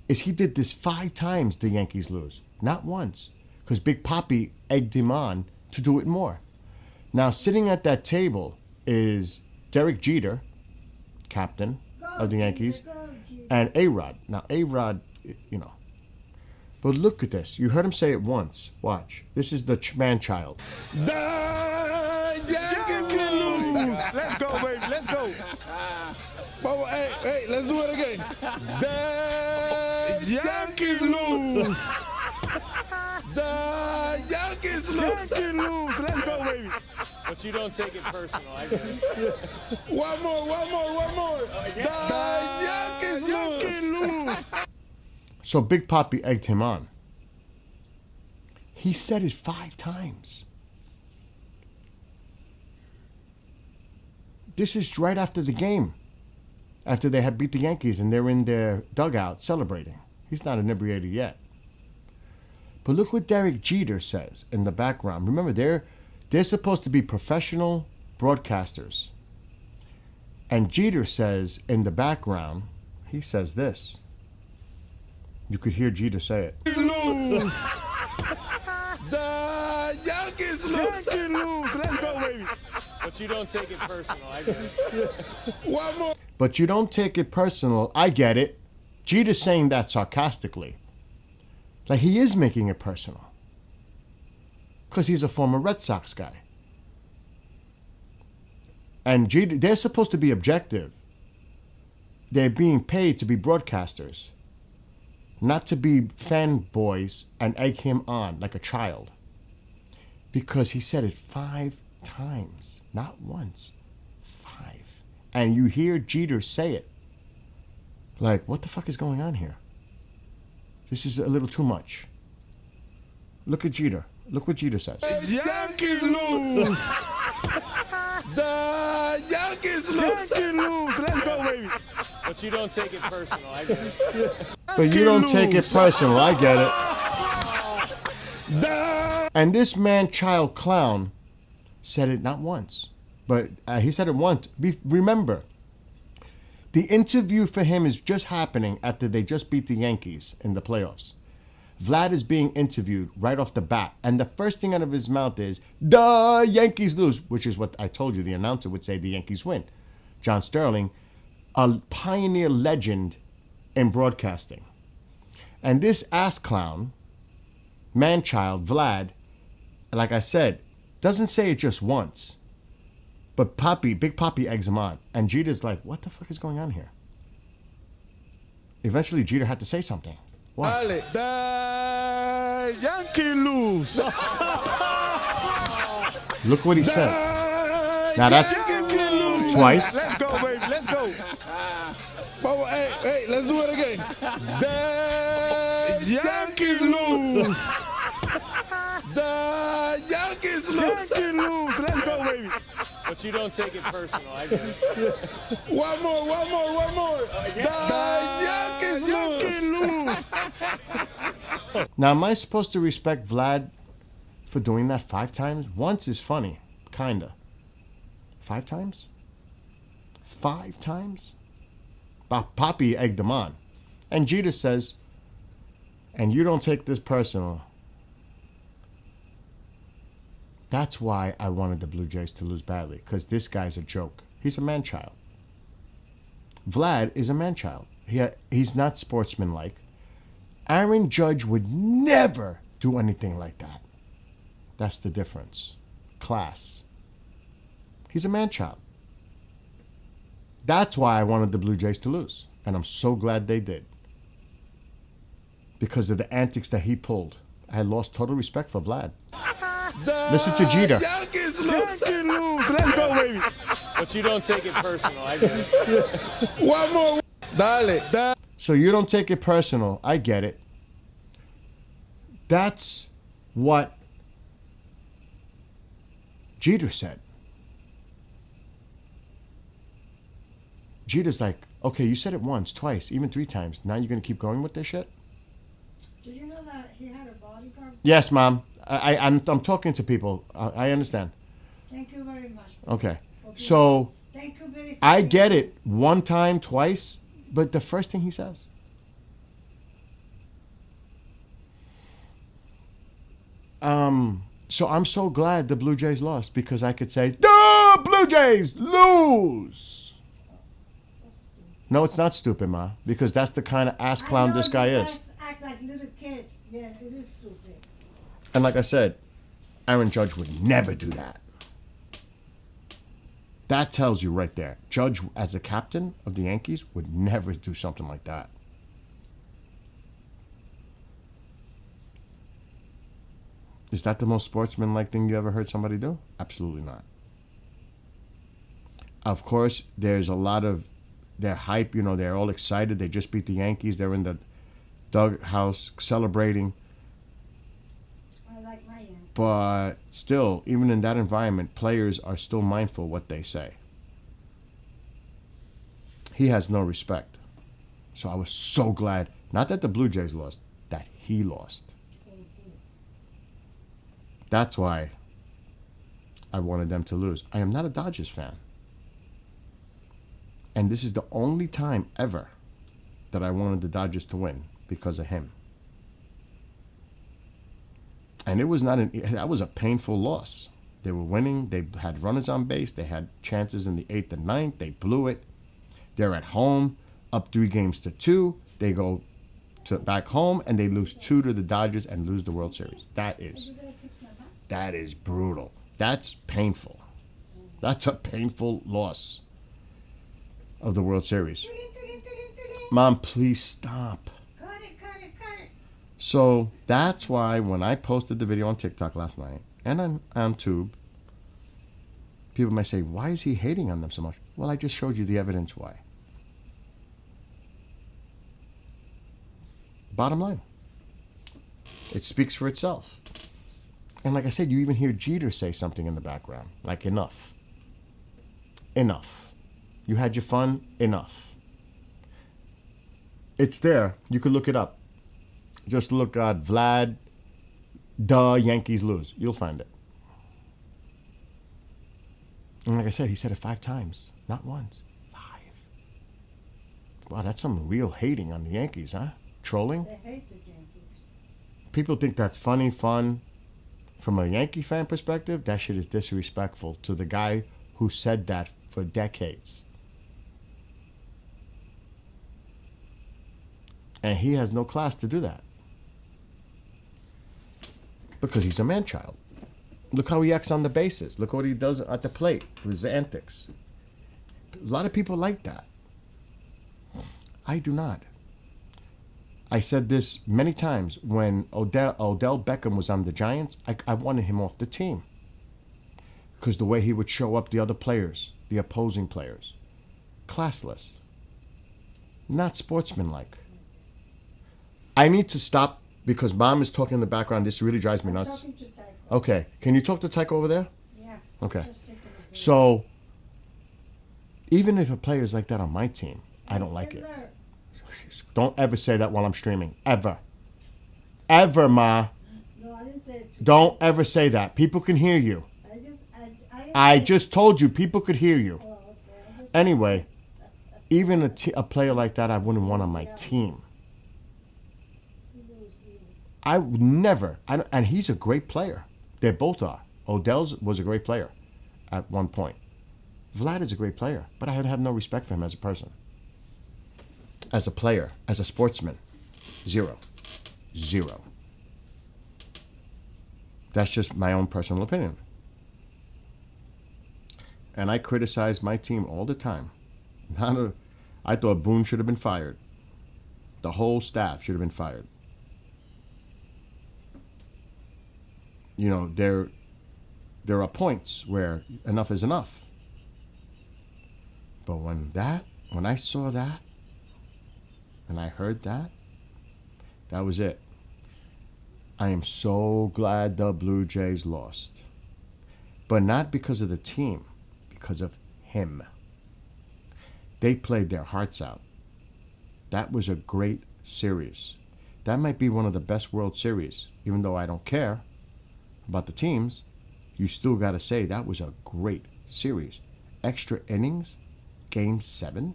is he did this 5 times the Yankees lose, not once, because Big Papi egged him on to do it more. Now, sitting at that table is Derek Jeter, captain of the Yankees, and A-Rod. Now, A-Rod, you know. But look at this. You heard him say it once. Watch. This is the man-child. The Yankees lose. Let's go, baby. Let's go. Bubba, hey, let's do it again. The Yankees lose. The Yankees lose. Yankees lose. Let's go, baby. But you don't take it personal. I get it. One more. The Yankees lose. So Big Papi egged him on. He said it 5 times. This is right after the game. After they had beat the Yankees and they're in their dugout celebrating. He's not inebriated yet. But look what Derek Jeter says in the background. Remember, they're supposed to be professional broadcasters. And Jeter says in the background, he says this. You could hear Jeter say it. Lose. The Yankees lose. Yankees lose. Let's go, baby. But you don't take it personal. I get it. One more. But you don't take it personal. I get it. Jeter's saying that sarcastically. Like he is making it personal. Because he's a former Red Sox guy. And Jeter, they're supposed to be objective. They're being paid to be broadcasters. Not to be fanboys and egg him on like a child. Because he said it 5 times. Not once. 5. And you hear Jeter say it. Like, what the fuck is going on here? This is a little too much. Look at Jeter. Look what Jeter says. Yankees lose. The Yankees lose. Yankees lose. Let's go, baby. But you don't take it personal. I get it. But you don't take it personal. I get it. And this man-child clown said it not once, but he said it once. Remember, the interview for him is just happening after they just beat the Yankees in the playoffs. Vlad is being interviewed right off the bat, and the first thing out of his mouth is, the Yankees lose, which is what I told you the announcer would say the Yankees win. John Sterling, a pioneer legend in broadcasting. And this ass clown, man-child, Vlad, like I said, doesn't say it just once. But Big Papi eggs him on. And Jeter's like, what the fuck is going on here? Eventually, Jeter had to say something. What? The Yankees lose. Look what he said. Now that's twice. Let's go, baby. Let's go. Bubba, hey, let's do it again. The Yankees lose. The Yankees lose. Yankees lose. Let's go, baby. But you don't take it personal. I get it. One more. The Yankees lose. Now, am I supposed to respect Vlad for doing that 5 times? Once is funny. Kinda. 5 times? 5 times? Papi egged him on. And Jeter says, and you don't take this personal. That's why I wanted the Blue Jays to lose badly, because this guy's a joke. He's a man-child. Vlad is a man-child. He's not sportsmanlike. Aaron Judge would never do anything like that. That's the difference. Class. He's a man-child. That's why I wanted the Blue Jays to lose. And I'm so glad they did. Because of the antics that he pulled. I lost total respect for Vlad. Listen to Jeter. Yankees lose. Yankees lose. Let's go, baby. But you don't take it personal. I get it. One more. Dale. So you don't take it personal. I get it. That's what Jeter said. Jeter's like, okay, you said it once, twice, even 3 times. Now you're going to keep going with this shit? Did you know that he had a bodyguard? Yes, Mom. I'm talking to people. I understand. Thank you very much. Okay. for being- So Thank you, Billy. for I being- get it 1 time, twice, but the first thing he says. So I'm so glad the Blue Jays lost because I could say, the Blue Jays lose. No, it's not stupid, Ma, because that's the kind of ass I clown know this guy you is. guys act like little kids. Yes, it is stupid. And like I said, Aaron Judge would never do that. That tells you right there. Judge, as the captain of the Yankees, would never do something like that. Is that the most sportsmanlike thing you ever heard somebody do? Absolutely not. Of course, there's a lot of their hype. You know, they're all excited. They just beat the Yankees. They're in the dughouse celebrating. I like my Yankees. But still, even in that environment, players are still mindful what they say. He has no respect. So I was so glad, not that the Blue Jays lost, that he lost. That's why I wanted them to lose. I am not a Dodgers fan. And this is the only time ever that I wanted the Dodgers to win because of him. And it was that was a painful loss. They were winning. They had runners on base. They had chances in the 8th and 9th. They blew it. They're at home, up 3-2. They go back home and they lose 2 to the Dodgers and lose the World Series. That is brutal. That's painful. That's a painful loss of the World Series. Mom, please stop. Cut it. So that's why when I posted the video on TikTok last night and on Tube, people might say, why is he hating on them so much? Well, I just showed you the evidence why. Bottom line, it speaks for itself. And like I said, you even hear Jeter say something in the background, like enough. Enough. You had your fun, enough. It's there. You could look it up. Just look at Vlad, Yankees lose. You'll find it. And like I said, he said it 5 times, not once. 5. Wow, that's some real hating on the Yankees, huh? Trolling? They hate the Yankees. People think that's funny, fun. From a Yankee fan perspective, that shit is disrespectful to the guy who said that for decades. And he has no class to do that. Because he's a man-child. Look how he acts on the bases. Look what he does at the plate with his antics. A lot of people like that. I do not. I said this many times when Odell Beckham was on the Giants. I wanted him off the team because the way he would show up the other players, the opposing players, classless, not sportsmanlike. I need to stop because Mom is talking in the background. This really drives me I'm nuts. talking to Tycho. Okay, can you talk to Tycho over there? Yeah. Okay. Just taking a break. So even if a player is like that on my team, I don't like it. Hitler. Don't ever say that while I'm streaming. Ever. Ever, Ma. No, I didn't say it. Don't ever say that. People can hear you. I just told you people could hear you. Oh, okay. I just, Anyway, even a player like that, I wouldn't want on my team. I would never. And he's a great player. They both are. Odell's was a great player at one point. Vlad is a great player, but I have no respect for him as a person. As a player, as a sportsman, 0. That's just my own personal opinion. And I criticize my team all the time. I thought Boone should have been fired. The whole staff should have been fired. You know, there are points where enough is enough. But when I saw that, and I heard that, that was it. I am so glad the Blue Jays lost. But not because of the team, because of him. They played their hearts out. That was a great series. That might be one of the best World Series. Even though I don't care about the teams, you still got to say that was a great series. Extra innings, Game 7.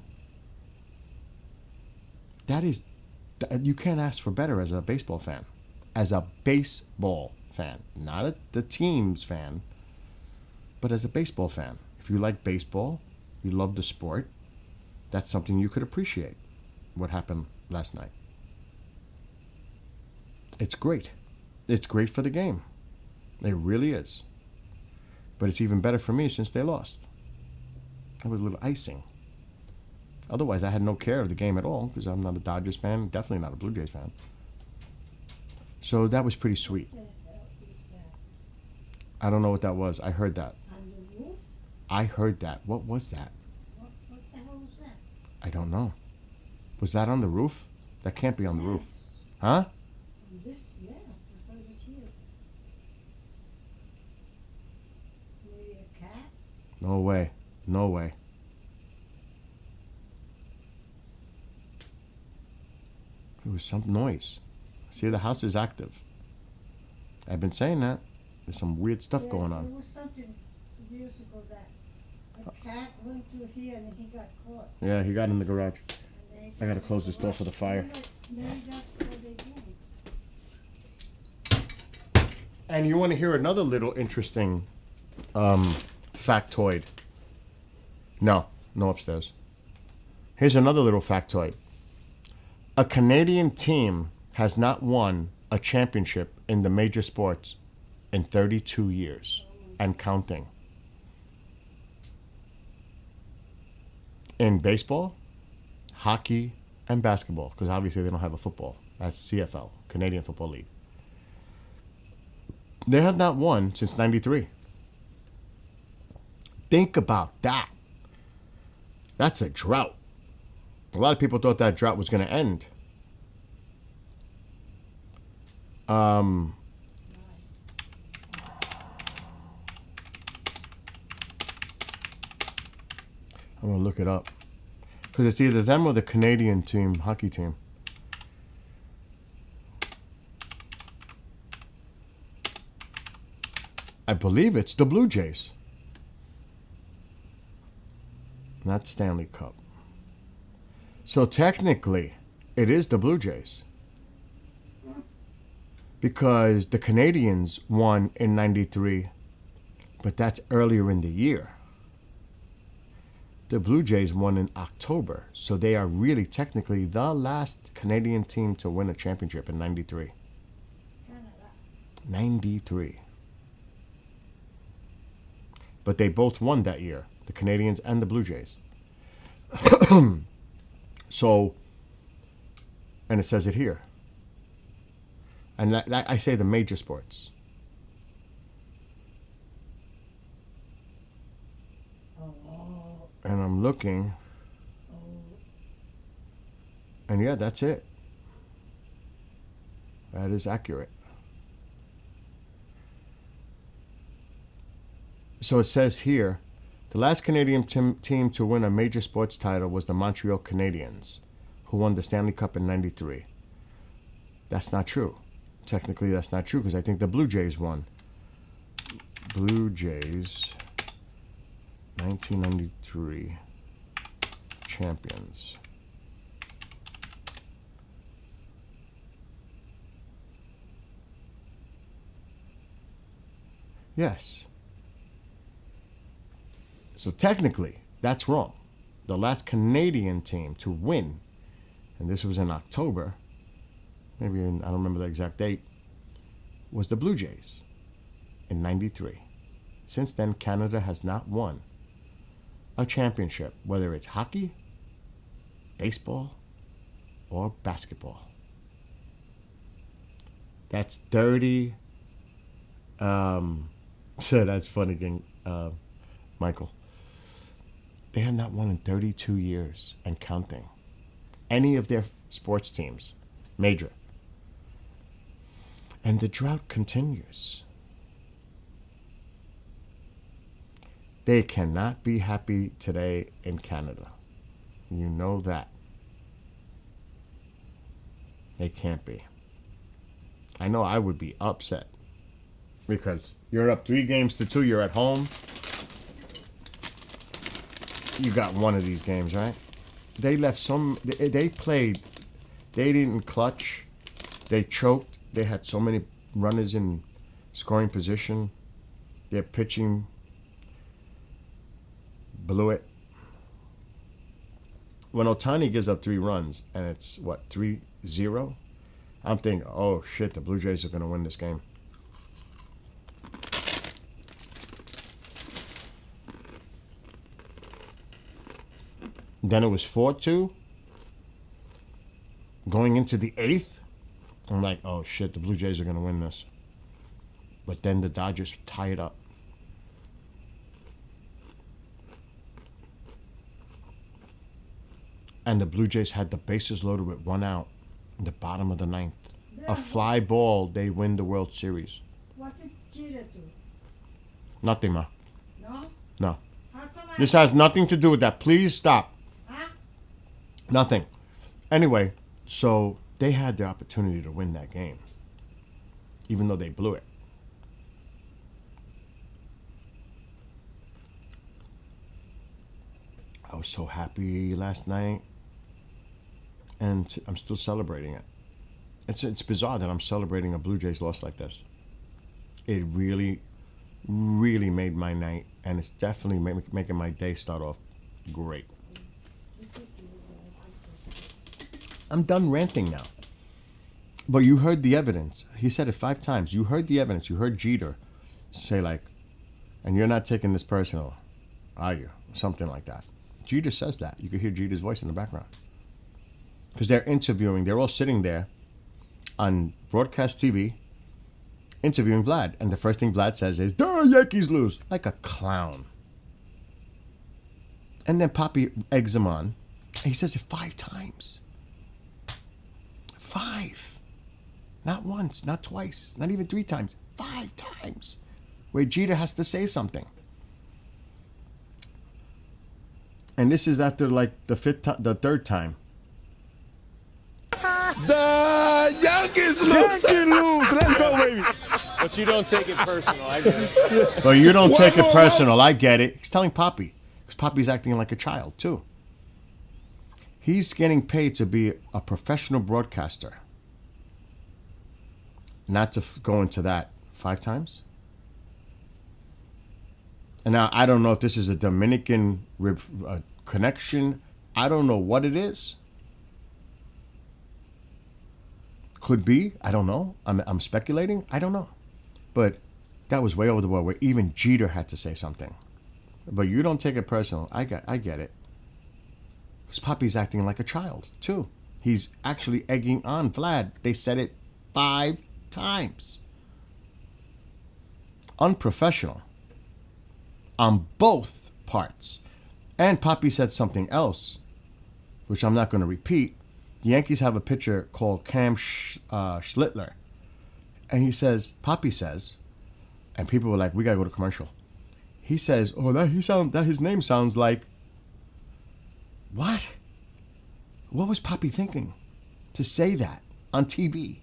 You can't ask for better as a baseball fan. As a baseball fan. Not the team's fan, but as a baseball fan. If you like baseball, you love the sport, that's something you could appreciate, what happened last night. It's great. It's great for the game. It really is. But it's even better for me since they lost. That was a little icing. Otherwise, I had no care of the game at all because I'm not a Dodgers fan, definitely not a Blue Jays fan. So that was pretty sweet. What the hell is that? I don't know what that was. I heard that. On the roof? I heard that. What was that? What the hell was that? I don't know. Was that on the roof? That can't be on the roof. Yes. Huh? This, yeah, I heard it here. Maybe a cat? No way. No way. There was some noise. See, the house is active. I've been saying that. There's some weird stuff Yeah, going There on. was something years ago that a cat went through here and he got caught. Yeah, he got in the garage. And I gotta close this door for the fire. Maybe that's what they do. And you want to hear another little interesting factoid? No upstairs. Here's another little factoid. A Canadian team has not won a championship in the major sports in 32 years and counting. In baseball, hockey, and basketball, because obviously they don't have a football. That's CFL, Canadian Football League. They have not won since 93. Think about that. That's a drought. A lot of people thought that drought was going to end. I'm going to look it up. Because it's either them or the Canadian team, hockey team. I believe it's the Blue Jays. Not Stanley Cup. So technically, it is the Blue Jays. Because the Canadians won in 93, but that's earlier in the year. The Blue Jays won in October, so they are really technically the last Canadian team to win a championship in 93. 93. But they both won that year, the Canadians and the Blue Jays. So, and it says it here. And that I say the major sports. And I'm looking. And yeah, that's it. That is accurate. So it says here, the last Canadian team to win a major sports title was the Montreal Canadiens, who won the Stanley Cup in 93. That's not true. Technically, that's not true because I think the Blue Jays won. Blue Jays, 1993 champions. Yes. So technically, that's wrong. The last Canadian team to win, and this was in October, maybe I don't remember the exact date, was the Blue Jays in 93. Since then, Canada has not won a championship, whether it's hockey, baseball, or basketball. That's 30. So that's funny, Michael. They have not won in 32 years and counting. Any of their sports teams, major. And the drought continues. They cannot be happy today in Canada. You know that. They can't be. I know I would be upset because you're up 3-2. You're at home. You got one of these games, right? They left some. They played. They didn't clutch. They choked. They had so many runners in scoring position. Their pitching blew it. When Ohtani gives up 3 runs and it's what, 3-0, I'm thinking, oh shit, the Blue Jays are going to win this game. Then it was 4-2. Going into the 8th, I'm like, oh shit, the Blue Jays are going to win this. But then the Dodgers tie it up. And the Blue Jays had the bases loaded with 1 out in the bottom of the 9th. A fly ball, they win the World Series. What did Jeter do? Nothing, Ma. No? No. How come This has nothing to do with that. Please stop. Huh? Nothing. Anyway, so they had the opportunity to win that game, even though they blew it. I was so happy last night, and I'm still celebrating it. It's bizarre that I'm celebrating a Blue Jays loss like this. It really, really made my night, and it's definitely making my day start off great. I'm done ranting now. But you heard the evidence. He said it 5 times. You heard the evidence. You heard Jeter say like, and you're not taking this personal, are you? Something like that. Jeter says that. You could hear Jeter's voice in the background. Because they're interviewing. They're all sitting there on broadcast TV interviewing Vlad. And the first thing Vlad says is, the Yankees lose. Like a clown. And then Papi eggs him on. And he says it 5 times. 5. Not once, not twice, not even 3 times. 5 times. Where Jeter has to say something. And this is after like the 3rd time. The Yankees lose. Yankees lose. Let's go, baby. But you don't take it personal. I get it. Well, you don't One take it more personal. I get it. He's telling Papi. Because Papi's acting like a child, too. He's getting paid to be a professional broadcaster. Not to go into that 5 times. And now, I don't know if this is a Dominican connection. I don't know what it is. Could be. I don't know. I'm speculating. I don't know. But that was way over the board where even Jeter had to say something. But you don't take it personal. I get it. Because Papi's acting like a child, too. He's actually egging on Vlad. They said it 5 times. Unprofessional. On both parts. And Papi said something else, which I'm not going to repeat. The Yankees have a pitcher called Cam Schlittler. And he says, Papi says, and people were like, we got to go to commercial. He says, oh, that his name sounds like, what? What was Papi thinking to say that on TV?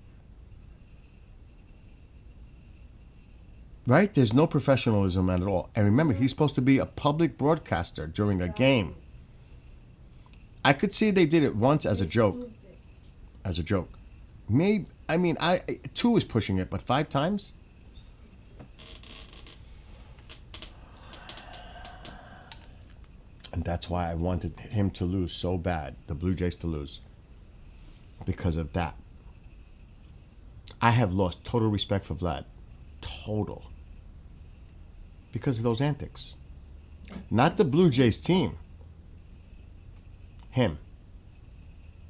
Right? There's no professionalism at all. And remember, he's supposed to be a public broadcaster during a game. I could see they did it once as a joke. As a joke. Maybe, 2 is pushing it, but 5 times? And that's why I wanted him to lose so bad, the Blue Jays to lose. Because of that. I have lost total respect for Vlad. Total. Because of those antics. Not the Blue Jays team. Him.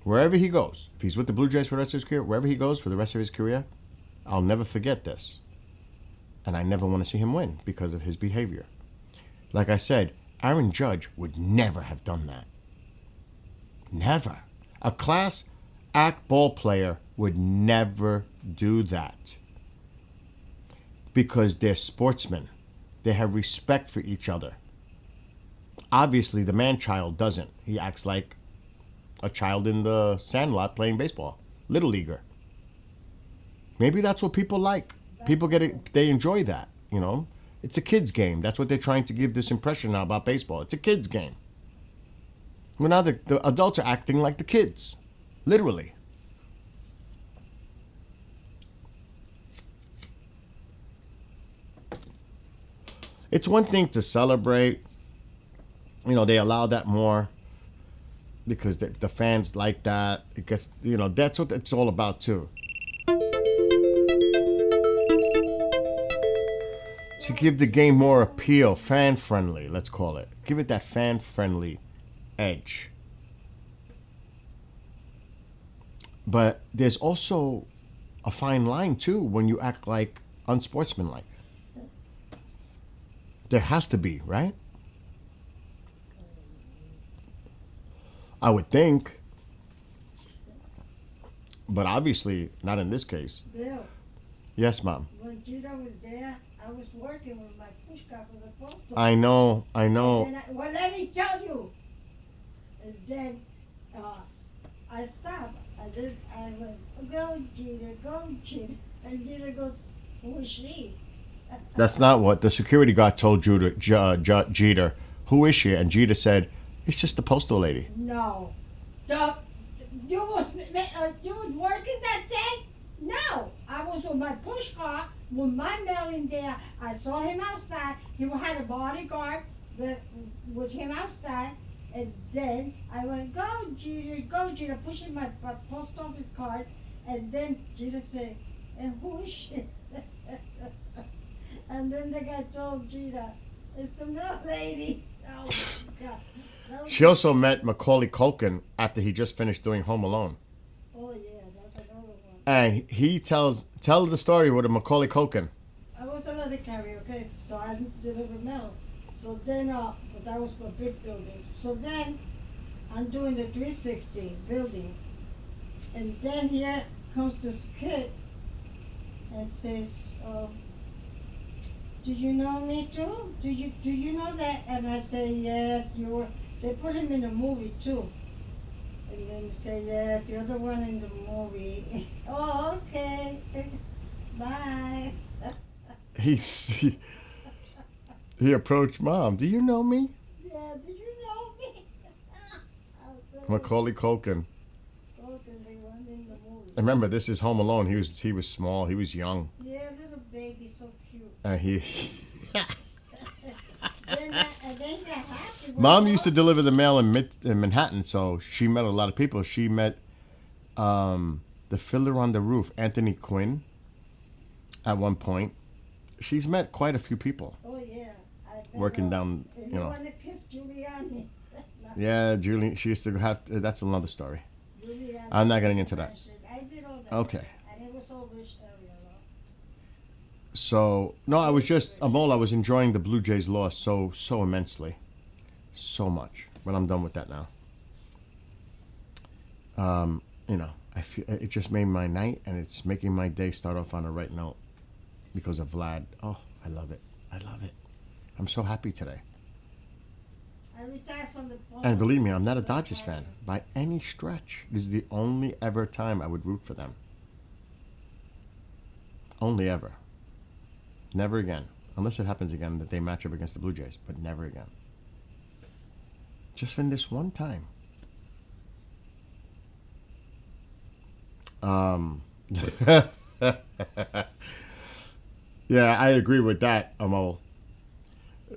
Wherever he goes. If he's with the Blue Jays for the rest of his career, wherever he goes for the rest of his career, I'll never forget this. And I never want to see him win because of his behavior. Like I said, Aaron Judge would never have done that. Never. A class act ball player would never do that because they're sportsmen. They have respect for each other. Obviously, the man-child doesn't. He acts like a child in the sandlot playing baseball. Little leaguer. Maybe that's what people like. People get it. They enjoy that, you know. It's a kid's game. That's what they're trying to give this impression now about baseball. It's a kid's game. Well, now the adults are acting like the kids. Literally. It's one thing to celebrate. You know, they allow that more because the fans like that. Because, you know, that's what it's all about, too. To give the game more appeal, fan-friendly, let's call it. Give it that fan-friendly edge. But there's also a fine line, too, when you act like unsportsmanlike. There has to be, right? I would think. But obviously, not in this case. Bill, Yes, Mom. when Gita was there, I was working with my push car for the post office. I know. Well, let me tell you. And then I stopped. I went, go, Gita, go, Gita. And Gita goes, who is she? That's not what the security guard told Jeter. Who is she? And Jeter said, it's just the postal lady. No. You was working that day? No. I was with my push car with my mail in there. I saw him outside. He had a bodyguard with him outside. And then I went, go, Jeter, pushing my post office card. And then Jeter said, and who is she? And then the guy told Jeter, it's the mail lady. Oh, my God. She also met Macaulay Culkin after he just finished doing Home Alone. Oh, yeah, that's another one. And he tell the story with a Macaulay Culkin. I was a letter carrier, okay, so I delivered mail. So then, but that was a big building. So then, I'm doing the 360 building. And then here comes this kid and says, did you know me too? Do you know that? And I say, yes, you were. They put him in the movie too. And then they say, yes, you're the one in the movie. Oh, okay. Bye. He approached Mom. Do you know me? Yeah, did you know me? Macaulay Culkin. They went in the movie. And remember, this is Home Alone. He was small. He was young. Yeah, little baby, so cute. And he. And then got happy. Mom used to deliver the mail in Manhattan, so she met a lot of people. She met the Fiddler on the Roof, Anthony Quinn, at one point. She's met quite a few people. Oh, yeah. Working down, If you know. want to kiss Giuliani. Yeah, Julie. She used to have. That's another story. Giuliani. I'm not getting into that. I did all that. Okay. And it was all rich area, though. So no, I was just Amol. I was enjoying the Blue Jays loss so immensely, so much. But I'm done with that now. You know, I feel it just made my night, and it's making my day start off on a right note because of Vlad. Oh, I love it. I love it. I'm so happy today. I retired from the post And believe me, I'm office not a for Dodgers retiring. fan by any stretch. This is the only ever time I would root for them. Only ever. Never again. Unless it happens again that they match up against the Blue Jays, but never again. Just in this one time. Yeah, I agree with that, Amol.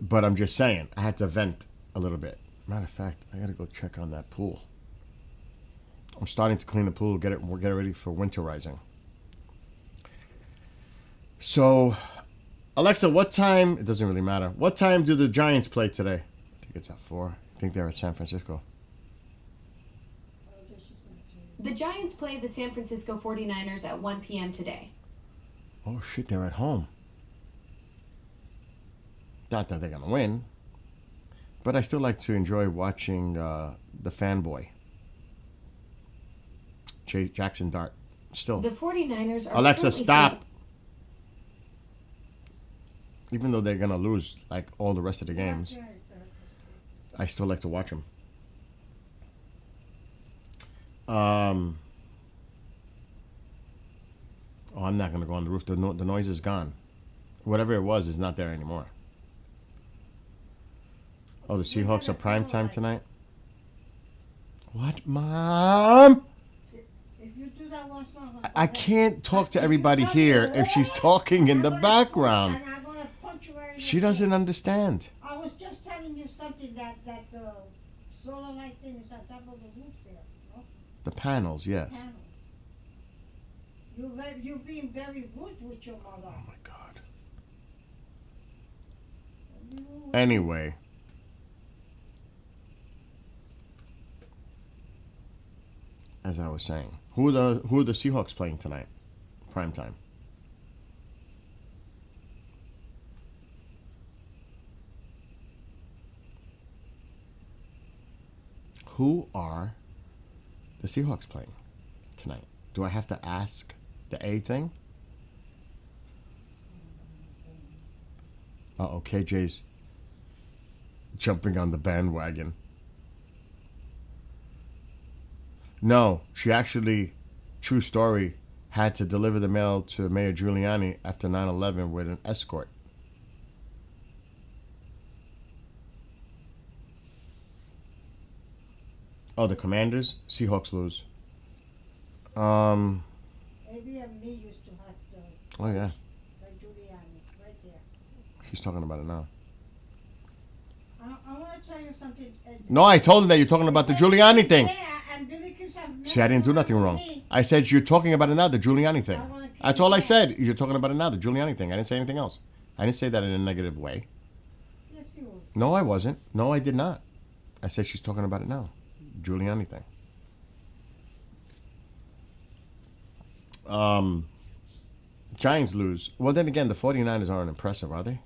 But I'm just saying, I had to vent a little bit. Matter of fact, I gotta go check on that pool. I'm starting to clean the pool, get it ready for winterizing. So, Alexa, what time? It doesn't really matter. What time do the Giants play today? I think it's at 4. I think they're at San Francisco. The Giants play the San Francisco 49ers at 1 p.m. today. Oh shit, they're at home. Not that they're gonna win, but I still like to enjoy watching the fanboy Jackson Dart. Still. The 49ers are Alexa, currently stop. Even though they're going to lose like all the rest of the games, I still like to watch them. Oh, I'm not going to go on the roof. The noise is gone. Whatever it was is not there anymore. Oh, the Seahawks are primetime tonight? What, Mom? If you do that once more, I can't talk to everybody here if she's talking in the background. And I'm gonna punch you right in the She doesn't understand. I was just telling you something that solar light thing is on top of the roof there, no? The panels, yes. Panel. You're being very rude with your mother. Oh my God. Anyway. As I was saying, who are the Seahawks playing tonight? Prime time. Who are the Seahawks playing tonight? Do I have to ask the A thing? Uh-oh, KJ's jumping on the bandwagon. No, she actually, true story, had to deliver the mail to Mayor Giuliani after 9/11 with an escort. Oh, the Commanders? Seahawks lose. Maybe and me used to have to, Oh, yeah. like Giuliani, right there. She's talking about it now. I want to tell you something. No, I told her that you're talking about the Giuliani thing. Yeah, and Billy keeps on See, I didn't do nothing wrong. me. I said you're talking about it now, the Giuliani thing. I wanna keep That's all I it. said. You're talking about it now, the Giuliani thing. I didn't say anything else. I didn't say that in a negative way. Yes, you will. No, I wasn't. No, I did not. I said she's talking about it now. Giuliani thing. Giants lose. Well, then again, the 49ers aren't impressive, are they?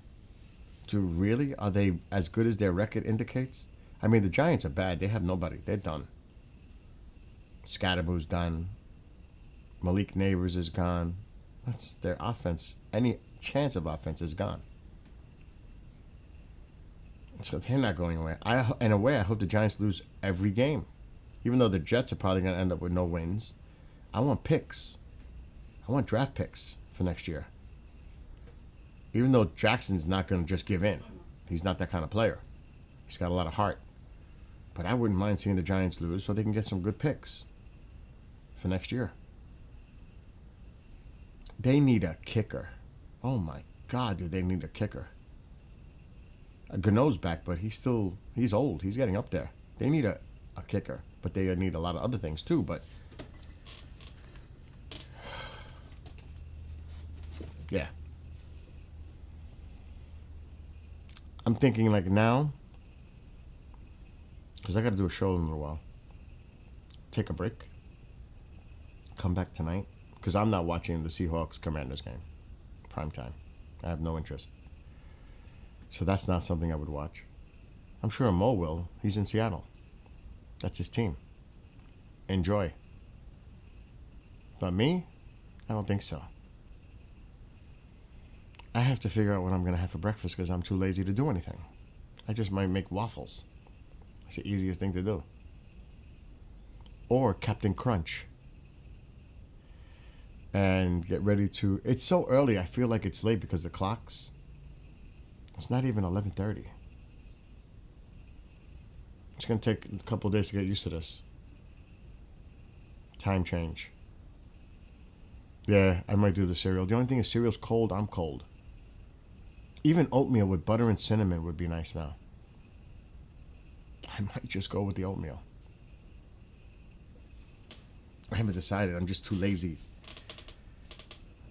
Really? Are they as good as their record indicates? I mean, the Giants are bad. They have nobody. They're done. Scatterboo's done. Malik Neighbors is gone. That's their offense. Any chance of offense is gone. So they're not going away. In a way, I hope the Giants lose every game. Even though the Jets are probably going to end up with no wins. I want picks. I want draft picks for next year. Even though Jackson's not going to just give in. He's not that kind of player. He's got a lot of heart. But I wouldn't mind seeing the Giants lose so they can get some good picks for next year. They need a kicker. Oh my God, do they need a kicker? Gano's back, but he's old. He's getting up there. They need a kicker, but they need a lot of other things too. But yeah, I'm thinking like now, because I got to do a show in a little while. Take a break. Come back tonight, because I'm not watching the Seahawks Commanders game, prime time. I have no interest. So that's not something I would watch. I'm sure Mo will. He's in Seattle. That's his team. Enjoy. But me? I don't think so. I have to figure out what I'm going to have for breakfast because I'm too lazy to do anything. I just might make waffles. It's the easiest thing to do. Or Captain Crunch. And get ready to... It's so early, I feel like it's late because the clocks... It's not even 11:30. It's going to take a couple of days to get used to this. Time change. Yeah, I might do the cereal. The only thing is cereal's cold, I'm cold. Even oatmeal with butter and cinnamon would be nice now. I might just go with the oatmeal. I haven't decided. I'm just too lazy.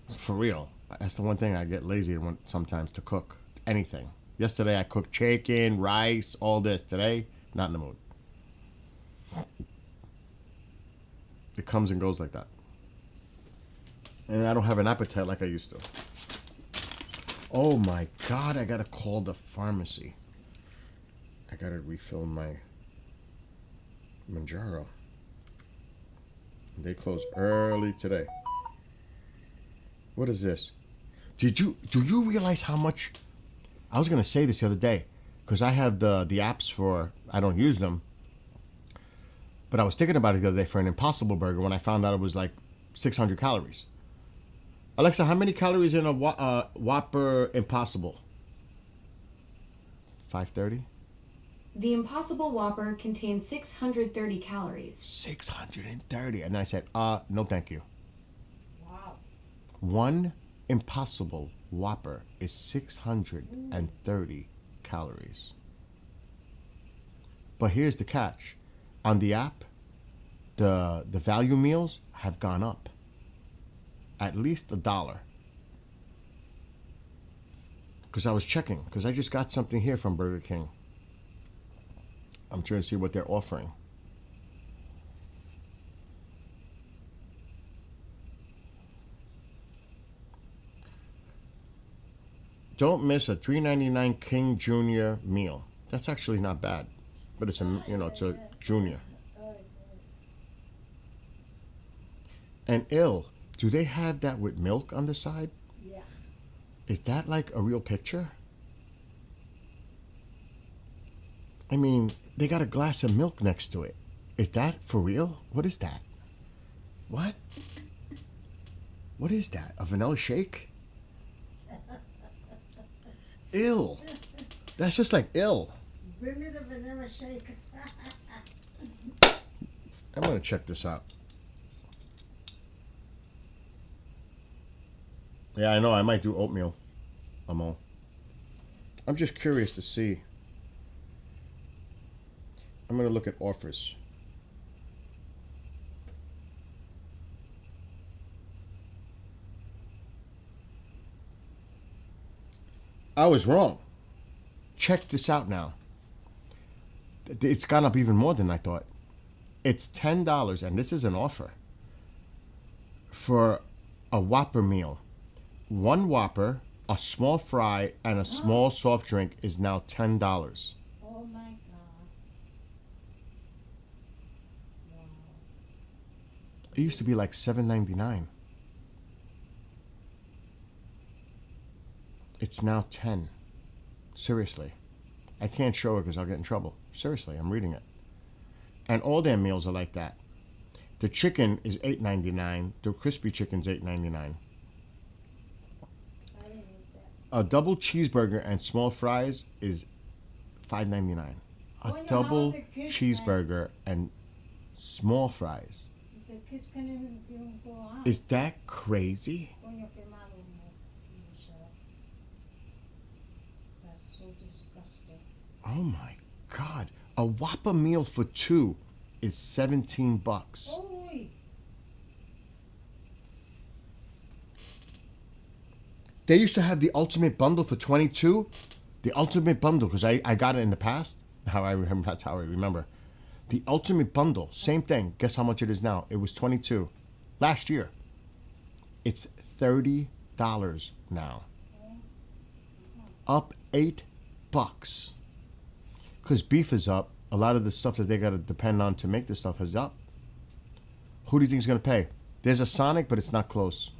For real. That's the one thing I get lazy sometimes to cook. Anything. Yesterday I cooked chicken, rice, all this. Today, not in the mood. It comes and goes like that. And I don't have an appetite like I used to. Oh my God, I gotta call the pharmacy. I gotta refill my Manjaro. They close early today. What is this? Do you realize how much? I was gonna say this the other day because I have the apps for. I don't use them, but I was thinking about it the other day for an Impossible Burger when I found out it was like 600 calories. Alexa, how many calories in a Whopper Impossible? 530. The Impossible Whopper contains 630 calories. 630, and then I said, no, thank you. Wow. One Impossible Whopper is 630 calories. But here's the catch. On the app, the value meals have gone up. At least $1. Because I was checking, because I just got something here from Burger King. I'm trying to see what they're offering. Don't miss a $3.99 King Junior meal. That's actually not bad, but it's it's a junior. And do they have that with milk on the side? Yeah. Is that like a real picture? I mean, they got a glass of milk next to it. Is that for real? What is that? What? What is that? A vanilla shake? Ill. That's just like ill. Bring me the vanilla shake. I'm gonna check this out. Yeah, I know. I might do oatmeal. I'm just curious to see. I'm gonna look at offers. I was wrong. Check this out now. It's gone up even more than I thought. It's $10, and this is an offer for a Whopper meal. One Whopper, a small fry, and a small soft drink is now $10. Oh my God. Wow. It used to be like $7.99. It's now 10. Seriously. I can't show it because I'll get in trouble. Seriously, I'm reading it. And all their meals are like that. The chicken is $8.99. The crispy chicken's $8.99. I didn't eat that. A double cheeseburger and small fries is $5.99. A Oh, yeah, double how the kids cheeseburger and small fries. The kids can't even go out. Is that crazy? Coño, qué malo, Michelle. That's so disgusting. Oh my God. A Whopper meal for two is $17. Oy. They used to have the ultimate bundle for $22. The ultimate bundle, because I got it in the past. That's how I remember. The ultimate bundle, same thing. Guess how much it is now? It was $22 last year. It's $30 now. Up $8. Because beef is up. A lot of the stuff that they got to depend on to make this stuff is up. Who do you think is going to pay? There's a Sonic, but it's not close.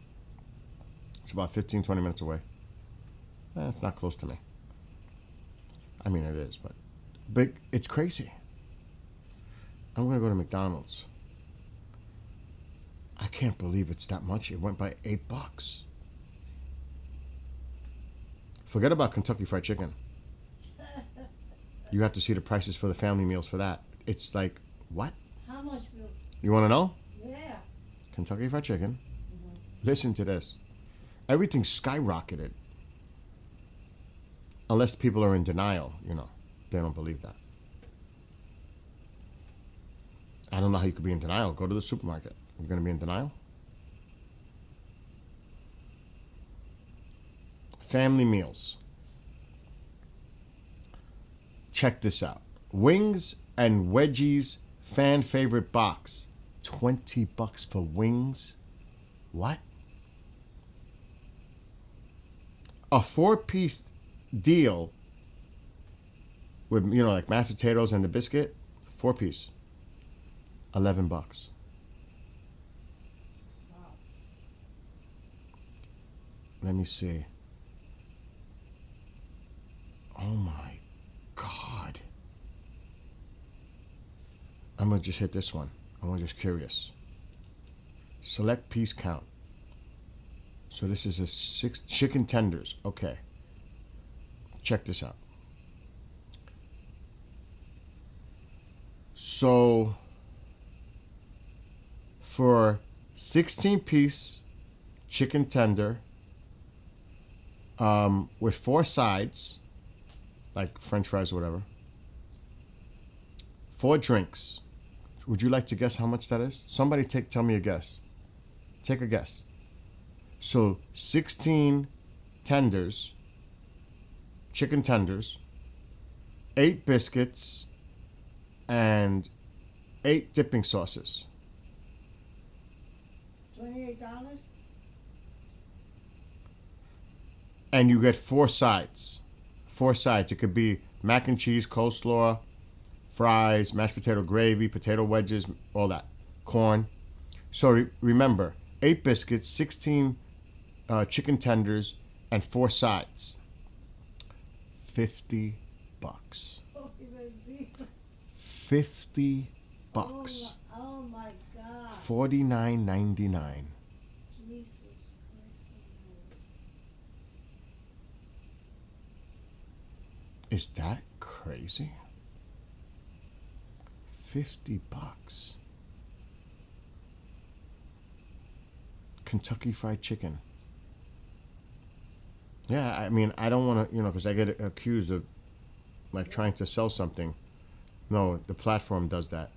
It's about 15, 20 minutes away. It's not close to me. I mean, it is, but it's crazy. I'm going to go to McDonald's. I can't believe it's that much. It went by $8. Forget about Kentucky Fried Chicken. You have to see the prices for the family meals for that. It's like, what? How much will? You want to know? Yeah. Kentucky Fried Chicken. Listen to this. Everything skyrocketed. Unless people are in denial, they don't believe that. I don't know how you could be in denial. Go to the supermarket. You're going to be in denial? Family meals. Check this out. Wings and wedgies fan favorite box. $20 for wings? What? A 4-piece deal with, like mashed potatoes and the biscuit. 4-piece. $11. Let me see. Oh my God. I'm going to just hit this one. I'm just curious. Select piece count. So this is a 6 chicken tenders. Okay. Check this out. So for 16-piece chicken tender with 4 sides, like French fries or whatever, 4 drinks. Would you like to guess how much that is? Somebody tell me a guess. Take a guess. So 16 tenders, chicken tenders, 8 biscuits, and 8 dipping sauces. $28. And you get 4 sides. 4 sides. It could be mac and cheese, coleslaw, fries, mashed potato gravy, potato wedges, all that. Corn. So remember, 8 biscuits, 16 chicken tenders, and 4 sides. $50. Oh, baby. $50. Oh my God. $49.99. Jesus Christ. Is that crazy? $50. Kentucky Fried Chicken. Yeah, I mean, I don't want to, because I get accused of like trying to sell something. No, the platform does that.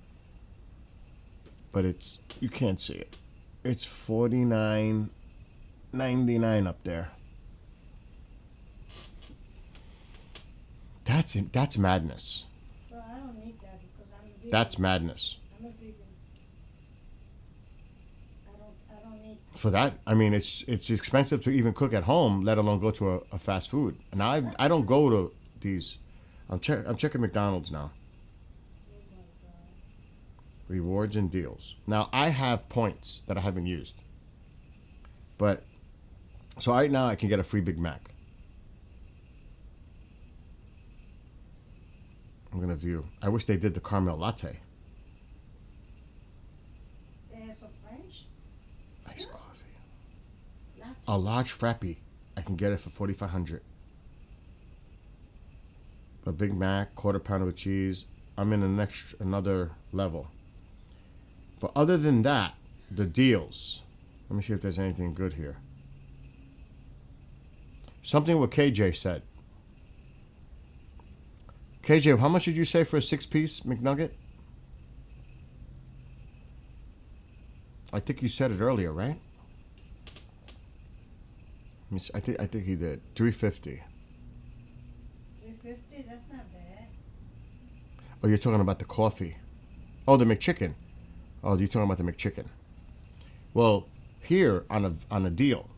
But you can't see it. It's $49.99 up there. That's madness. Well, I don't need that because I'm a vegan. That's madness. I'm a vegan. I don't need. For that, I mean, it's expensive to even cook at home, let alone go to a fast food. And I don't go to these. I'm checking McDonald's now. Rewards and deals. Now I have points that I haven't used. But so right now I can get a free Big Mac. I'm gonna view. I wish they did the caramel latte. There's a French. Iced coffee. Latte. A large frappy. I can get it for $4,500. A Big Mac, quarter pounder with cheese. I'm in another level. But other than that, the deals. Let me see if there's anything good here. Something what KJ said. KJ, how much did you say for a 6-piece McNugget? I think you said it earlier, right? I think he did. $3.50. $3.50. That's not bad. Oh, you're talking about the coffee. Oh, the McChicken. Oh, you're talking about the McChicken. Well, here on a deal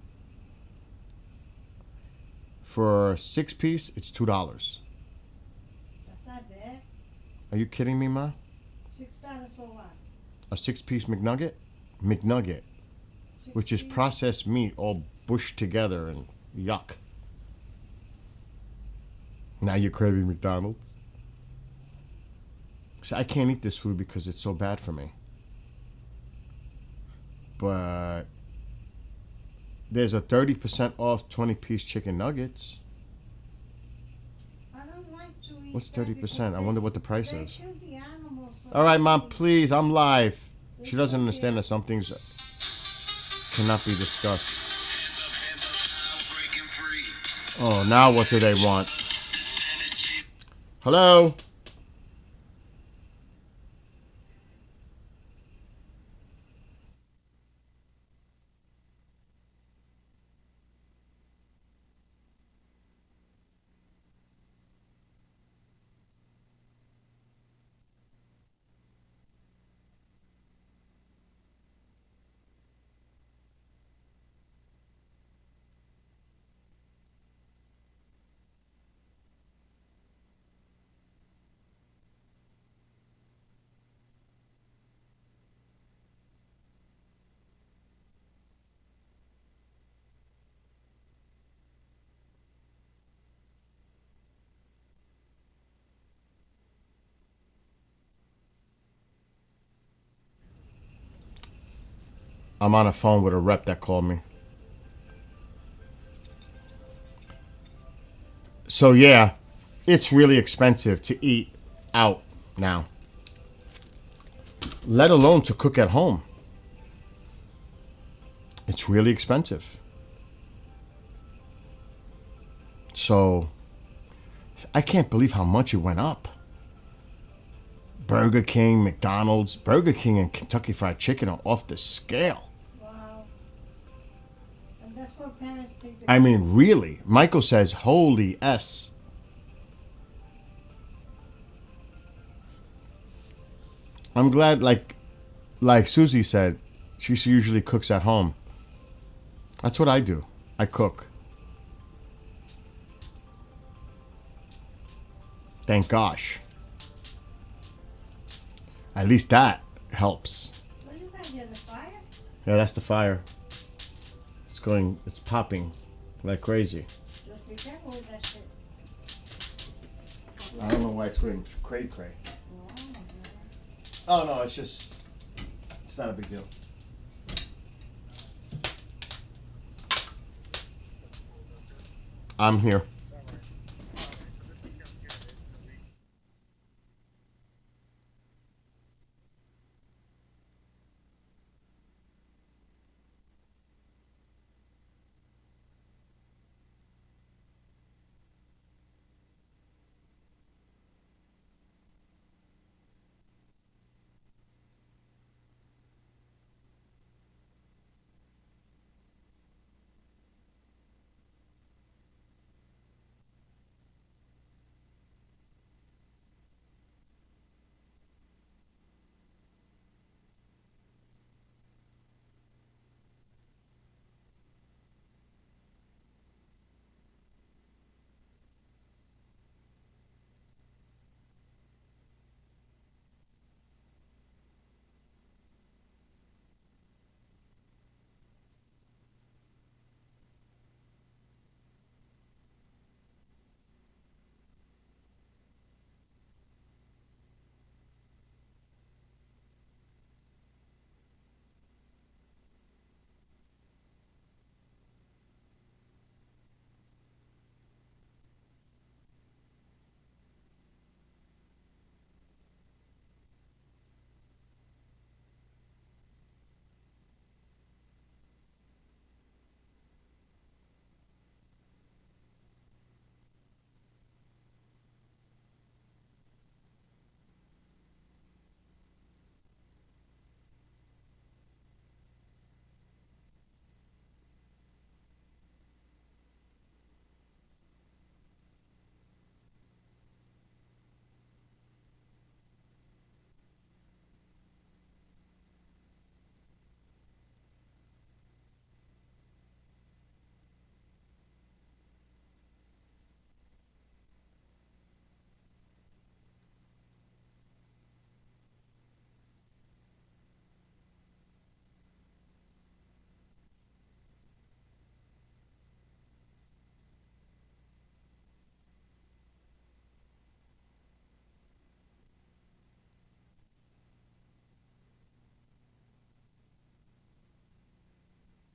for 6-piece, it's $2. That's not bad. Are you kidding me, Ma? $6 for what? A 6-piece McNugget, which is 16? processed meat all bushed together and yuck. Now you're craving McDonald's. So I can't eat this food because it's so bad for me. But there's a 30% off 20-piece chicken nuggets. I don't like to eat What's that 30%? because I wonder what the price they is. kill the animals for All right, the Mom, food. please. I'm live. She They doesn't kill understand the- that some things cannot be discussed. Oh, now what do they want? Hello? I'm on a phone with a rep that called me. So yeah, it's really expensive to eat out now. Let alone to cook at home. It's really expensive. So I can't believe how much it went up. Burger King, McDonald's, Burger King and Kentucky Fried Chicken are off the scale. Wow. And that's what parents think. I mean, really. Michael says, holy S. I'm glad, like Susie said, she usually cooks at home. That's what I do. I cook. Thank gosh. At least that helps. What do you got here, the fire? Yeah, that's the fire. It's popping like crazy. Just be careful with that shit. I don't know why it's going cray. Oh no, it's not a big deal. I'm here.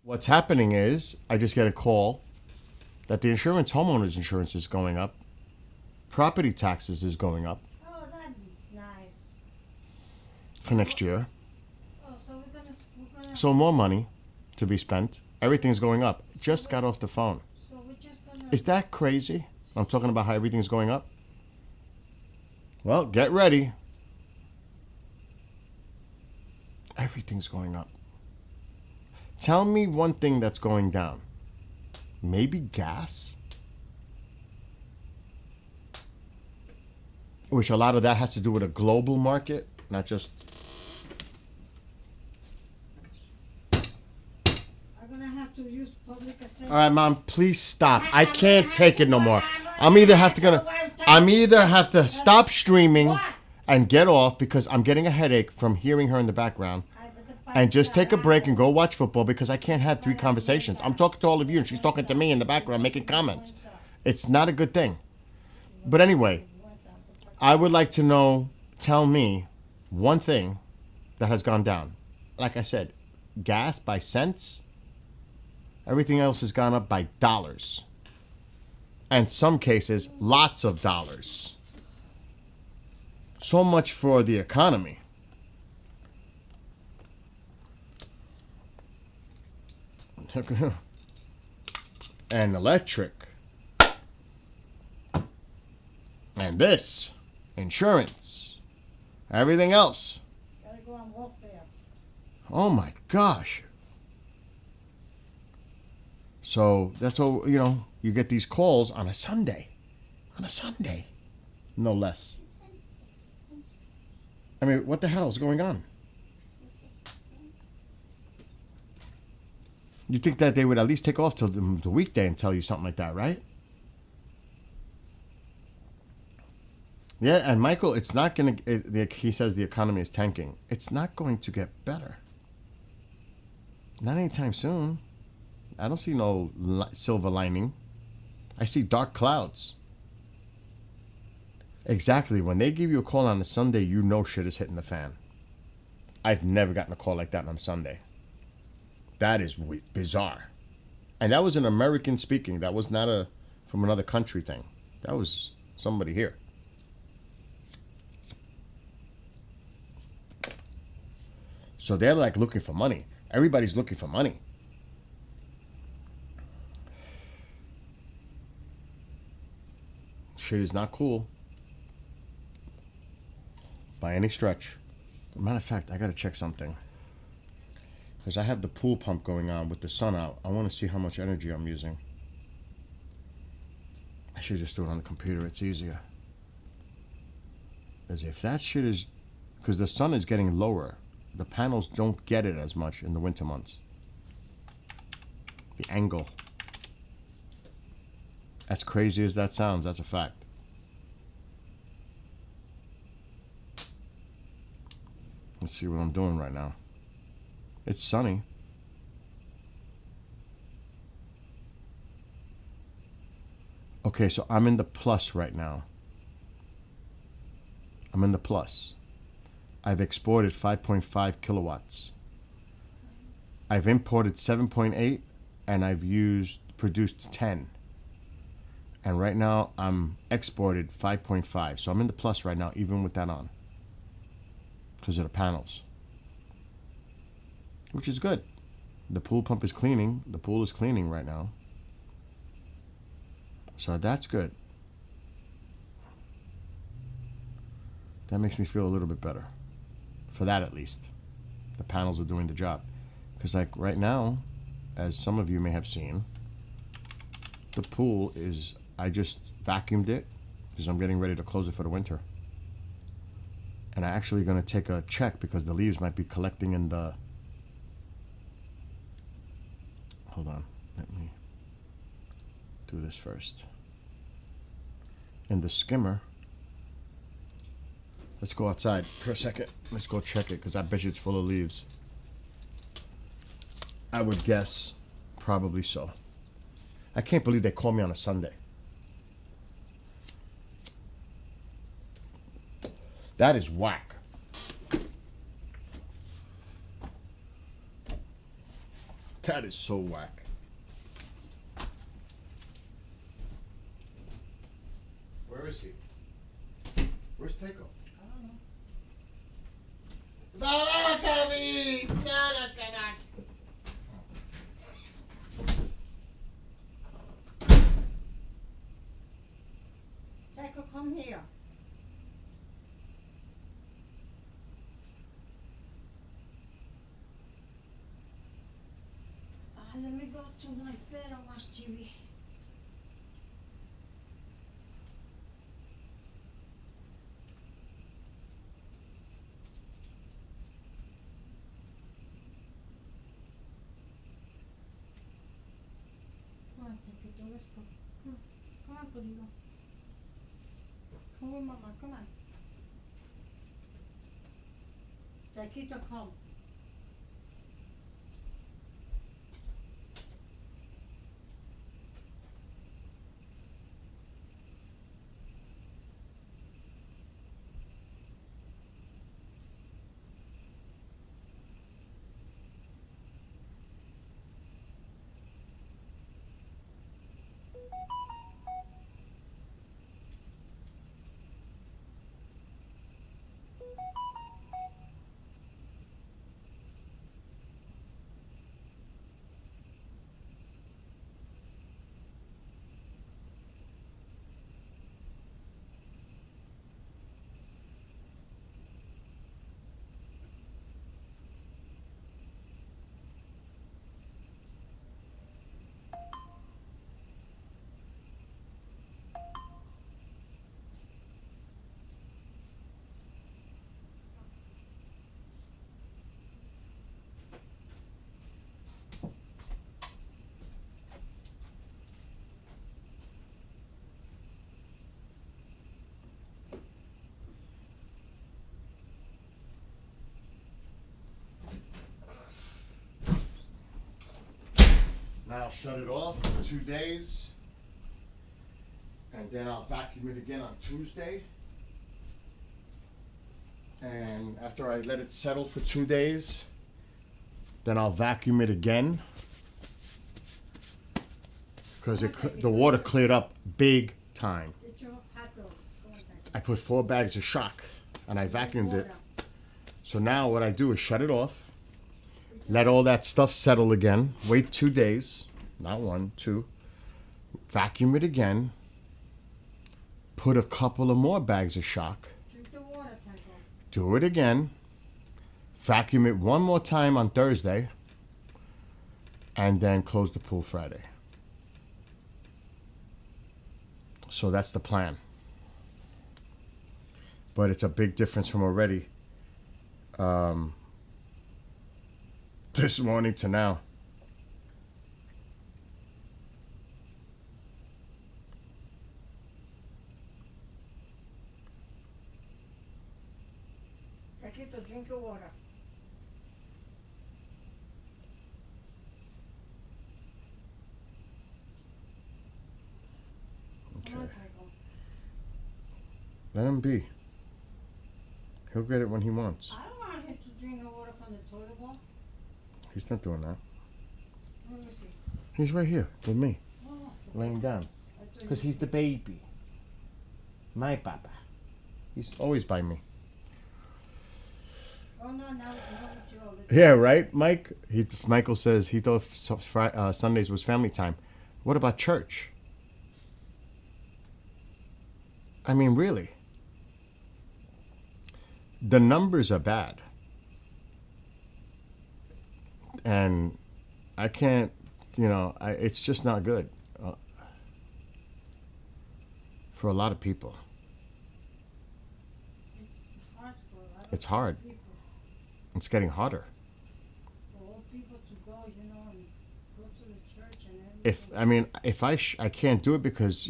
What's happening is I just get a call that the homeowners insurance is going up. Property taxes is going up Oh, that'd be nice. for next year. Oh, so we're gonna. So more money to be spent. Everything's going up. Just got off the phone. So we're just gonna. Is that crazy? I'm talking about how everything's going up. Well, get ready. Everything's going up. Tell me one thing that's going down. Maybe gas? Which a lot of that has to do with a global market, not just... I'm gonna have to use public assistance. All right, Mom, please stop. I can't take it no more. I'm either have to stop streaming and get off because I'm getting a headache from hearing her in the background, and just take a break and go watch football because I can't have three conversations. I'm talking to all of you and she's talking to me in the background making comments. It's not a good thing. But anyway, I would like to tell me one thing that has gone down. Like I said, gas by cents. Everything else has gone up by dollars. And some cases, lots of dollars. So much for the economy. And electric. And this. Insurance. Everything else. Gotta go on welfare. Oh my gosh. So that's all, you get these calls on a Sunday. On a Sunday. No less. I mean, what the hell is going on? You think that they would at least take off till the weekday and tell you something like that, right? Yeah, and Michael, it's not going to, he says the economy is tanking. It's not going to get better. Not anytime soon. I don't see no silver lining. I see dark clouds. Exactly. When they give you a call on a Sunday, you know shit is hitting the fan. I've never gotten a call like that on Sunday. That is bizarre. And that was an American speaking. That was not from another country thing. That was somebody here. So they're like looking for money. Everybody's looking for money. Shit is not cool. By any stretch. Matter of fact, I gotta check something. Because I have the pool pump going on with the sun out. I want to see how much energy I'm using. I should just do it on the computer. It's easier. Because if that shit is... Because the sun is getting lower. The panels don't get it as much in the winter months. The angle. As crazy as that sounds, that's a fact. Let's see what I'm doing right now. It's sunny. Okay, so I'm in the plus right now. I'm in the plus. I've exported 5.5 kilowatts. I've imported 7.8 and I've produced 10. And right now I'm exported 5.5. So I'm in the plus right now, even with that on. Because of the panels. Which is good. The pool pump is cleaning. The pool is cleaning right now. So that's good. That makes me feel a little bit better. For that at least. The panels are doing the job. Because like right now, as some of you may have seen, the pool is, I just vacuumed it because I'm getting ready to close it for the winter. And I'm actually going to take a check because the leaves might be collecting in the... Hold on. Let me do this first. In the skimmer. Let's go outside for a second. Let's go check it because I bet you it's full of leaves. I would guess probably so. I can't believe they called me on a Sunday. That is whack. That is so whack. Where is he? Where's Teco? I don't know. Teco, come here. Let me go to my bed and watch TV. Come on, Tequito, let's go. Come on, Purito. Come with Mama, come on. Tequito, come. shut it off for 2 days. And then I'll vacuum it again on Tuesday. And after I let it settle for 2 days, then I'll vacuum it again. Because the water cleared up big time. Get your hot dog. Go inside. I put 4 bags of shock and I vacuumed it. So now what I do is shut it off, let all that stuff settle again, wait 2 days, not 1, 2, vacuum it again, put a couple of more bags of shock, Drink the water, Taco. do it again, vacuum it one more time on Thursday, and then close the pool Friday. So that's the plan. But it's a big difference from already. This morning to now. Taquito, drink your water. Come on, Okay. Taco. Let him be. He'll get it when he wants. I don't want him to drink the water from the toilet bowl. He's not doing that. Let me see. He's right here with me, Oh, laying down. I thought Because you- he's the baby. My papa. He's always by me. Oh, no, now with you all the time. Yeah, right, Mike? Michael says he thought Sundays was family time. What about church? I mean, really? The numbers are bad. And I can't, it's just not good for a lot of people. It's hard for a lot of It's hard. people, It's getting harder. for all people to go, and go to the church and everything. If I can't do it because,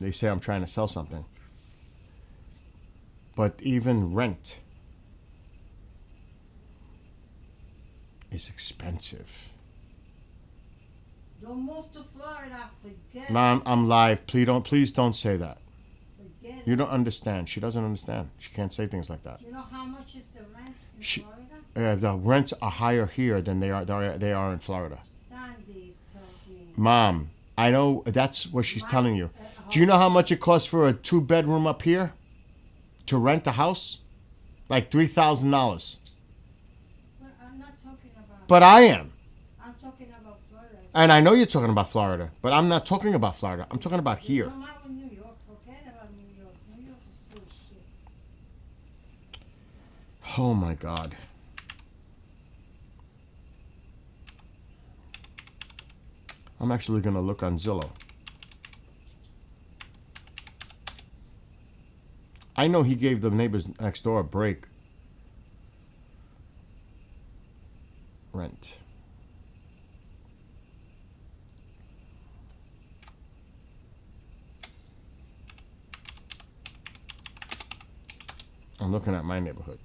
they say I'm trying to sell something. But even rent is expensive. Don't move to Florida. Forget Mom, I'm live. Please don't say that. Forget You it. don't understand. She doesn't understand. She can't say things like that. You know how much is the rent in She- Florida? The rents are higher here than they are in Florida. Sandy tells me. Mom, I know that's what she's telling you. Do you know how much it costs for a 2-bedroom up here to rent a house? Like $3,000. But I'm not talking about. But I am. I'm talking about Florida. And I know you're talking about Florida, but I'm not talking about Florida. I'm talking about here. Come out with New York. Forget about New York. New York is full of shit. Oh my God. I'm actually going to look on Zillow. I know he gave the neighbors next door a break. Rent. I'm looking at my neighborhood.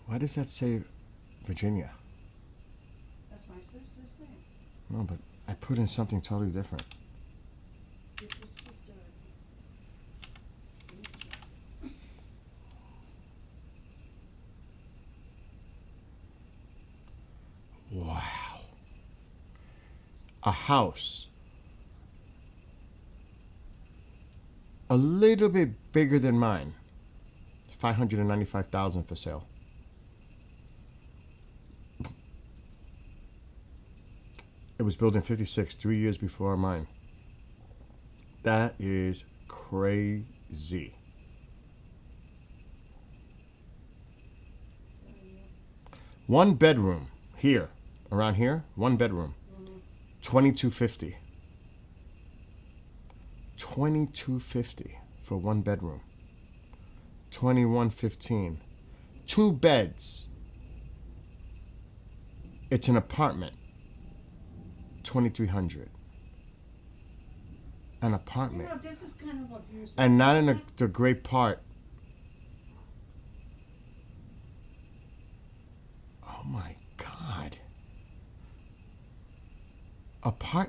Why does that say Virginia? That's my sister's name. No, but I put in something totally different. You put sister. Wow. A house. A little bit bigger than mine. $595,000 for sale. It was built in 56, 3 years before mine. That is crazy. One bedroom here, around here, one bedroom, $2,250. $2,250 for one bedroom. $2,115. 2 beds. It's an apartment. $2,300. An apartment. This is kind of abusive. And not in the great part. Oh my God.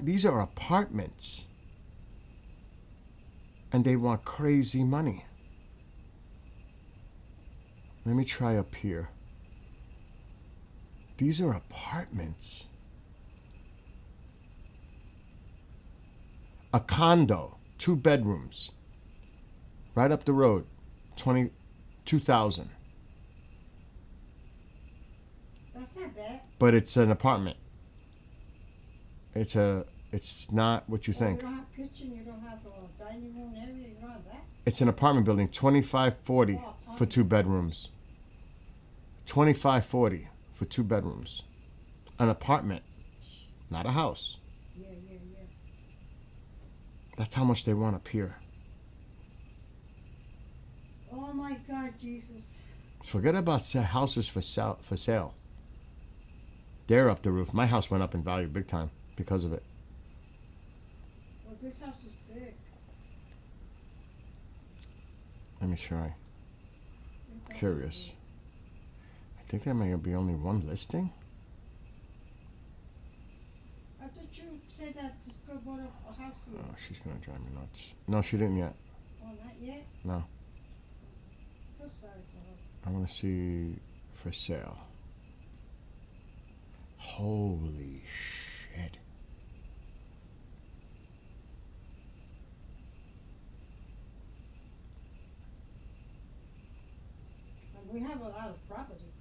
These are apartments. And they want crazy money. Let me try up here. These are apartments. A condo, 2 bedrooms, right up the road, 22,000. That's not bad. But it's an apartment. It's not what you You think. don't have kitchen, you don't have a dining room area, you don't have that. It's an apartment building, 2540 for 2 bedrooms. 2540 for 2 bedrooms. An apartment, not a house. Yeah. That's how much they want up here. Oh my God, Jesus. Forget about houses for sale. They're up the roof. My house went up in value big time because of it. Well, this house is big. Let me try. This house Curious. is big. I think there may be only one listing. I thought you said that this girl bought a house here. Oh, she's gonna drive me nuts. No, she didn't yet. Oh, not yet? No. I'm sorry for her. I want to see for sale. Holy shit. And we have a lot of property.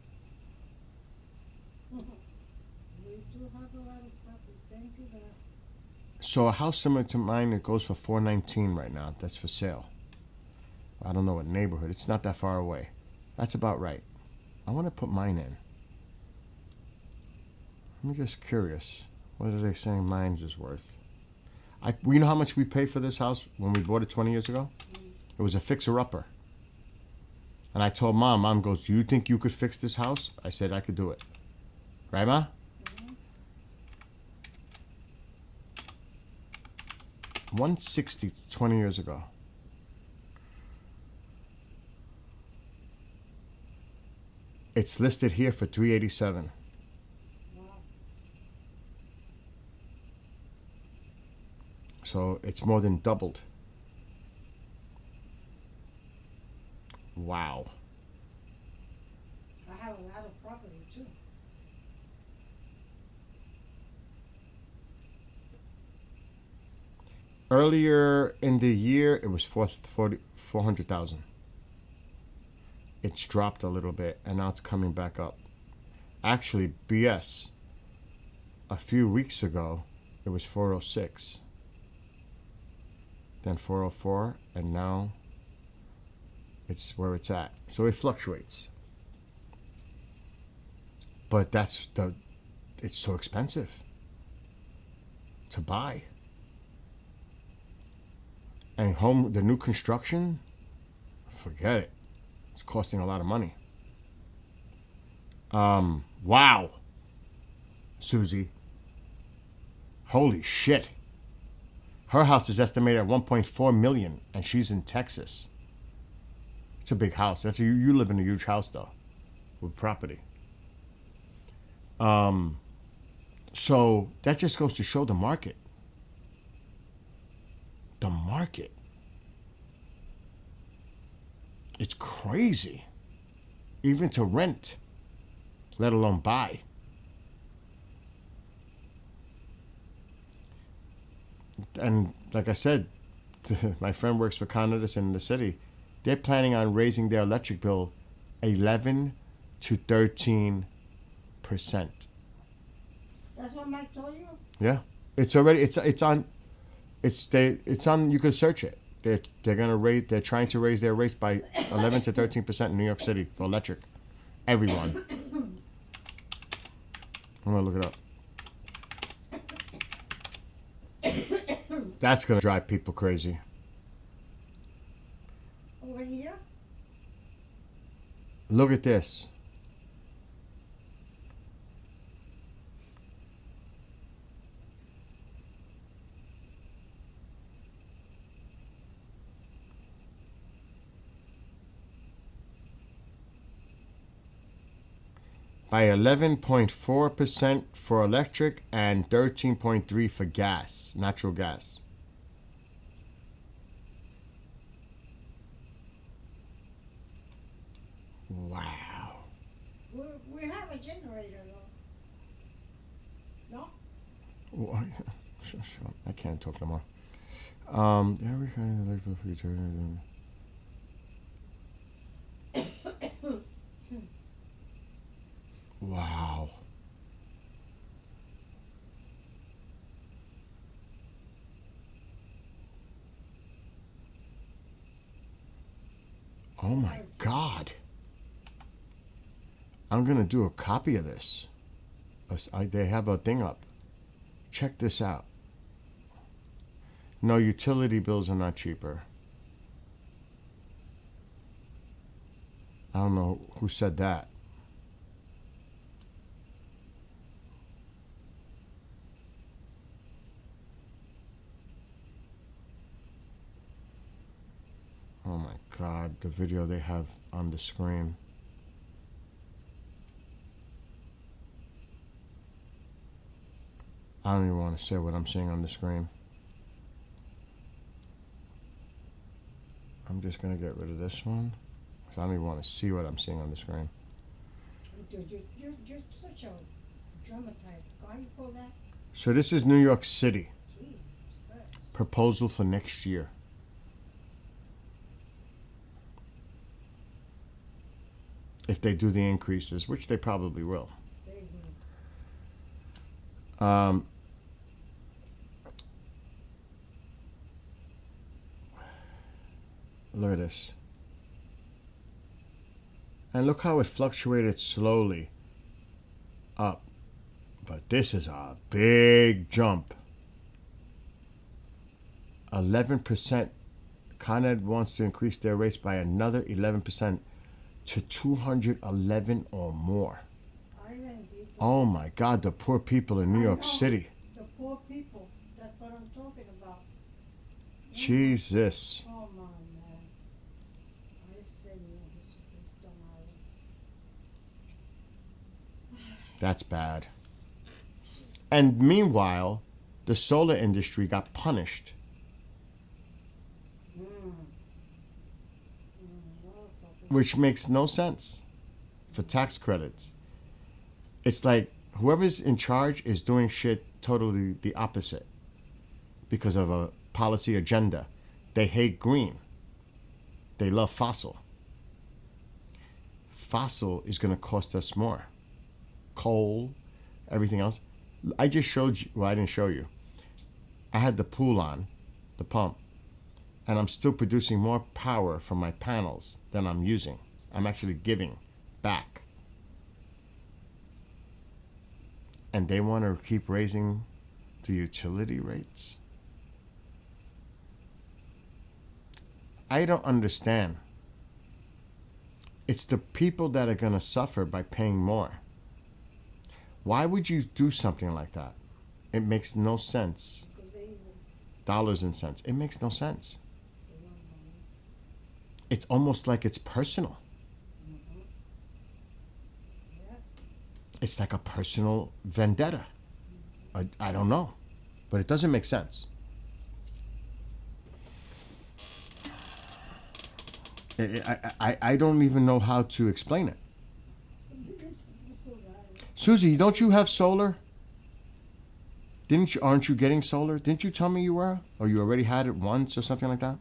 We do have a lot of property. Thank you, God. So a house similar to mine, it goes for $419 right now. That's for sale. I don't know what neighborhood. It's not that far away. That's about right. I want to put mine in. I'm just curious. What are they saying mine's is worth? You know how much we paid for this house when we bought it 20 years ago? It was a fixer-upper. And I told Mom goes, do you think you could fix this house? I said I could do it. Right, Ma? 160 20 years ago. It's listed here for $387. So it's more than doubled. Wow. I have a lot of property too. Earlier in the year, it was 400,000. It's dropped a little bit, and now it's coming back up. Actually, BS. A few weeks ago, it was 406. Then 404, and now it's where it's at. So it fluctuates. But it's so expensive to buy. And the new construction, forget it. It's costing a lot of money. Wow. Susie. Holy shit. Her house is estimated at 1.4 million, and she's in Texas. It's a big house. You live in a huge house though, with property. So that just goes to show the market. The market. It's crazy. Even to rent, let alone buy. And like I said, my friend works for Con Edison in the city. They're planning on raising their electric bill 11 to 13%. That's what Mike told you? Yeah, it's already it's on. It's on. You can search it. They're trying to raise their rates by 11 to 13% in New York City for electric. Everyone. I'm gonna look it up. That's gonna drive people crazy. Over here? Look at this. by 11.4% for electric and 13.3% for gas, natural gas. Wow. We have a generator though. No? Well, I can't talk no more. Every kind of electrical feature. Wow. Oh my God. I'm going to do a copy of this. They have a thing up. Check this out. No, utility bills are not cheaper. I don't know who said that. Oh my God, the video they have on the screen. I don't even want to say what I'm seeing on the screen. I'm just going to get rid of this one. So I don't even want to see what I'm seeing on the screen. You're such a dramatized guy. You call that? So this is New York City. Jesus Christ. Proposal for next year. If they do the increases, which they probably will. Look at this. And look how it fluctuated slowly up. But this is a big jump. 11%. Con Ed wants to increase their rates by another 11% to 211 or more. Oh my God, the poor people in New York City. The poor people. That's what I'm talking about. Jesus. Oh my man. I say this dumb island. That's bad. And meanwhile, the solar industry got punished. Which makes no sense for tax credits. It's like whoever's in charge is doing shit totally the opposite because of a policy agenda. They hate green. They love fossil. Fossil is going to cost us more. Coal, everything else. I just showed you, well, I didn't show you. I had the pool on, the pump, and I'm still producing more power from my panels than I'm using. I'm actually giving back. And they want to keep raising the utility rates? I don't understand. It's the people that are going to suffer by paying more. Why would you do something like that? It makes no sense. Dollars and cents. It makes no sense. It's almost like it's personal. It's like a personal vendetta. I don't know. But it doesn't make sense. I don't even know how to explain it. Susie, don't you have solar? Aren't you getting solar? Didn't you tell me you were? Or you already had it once or something like that?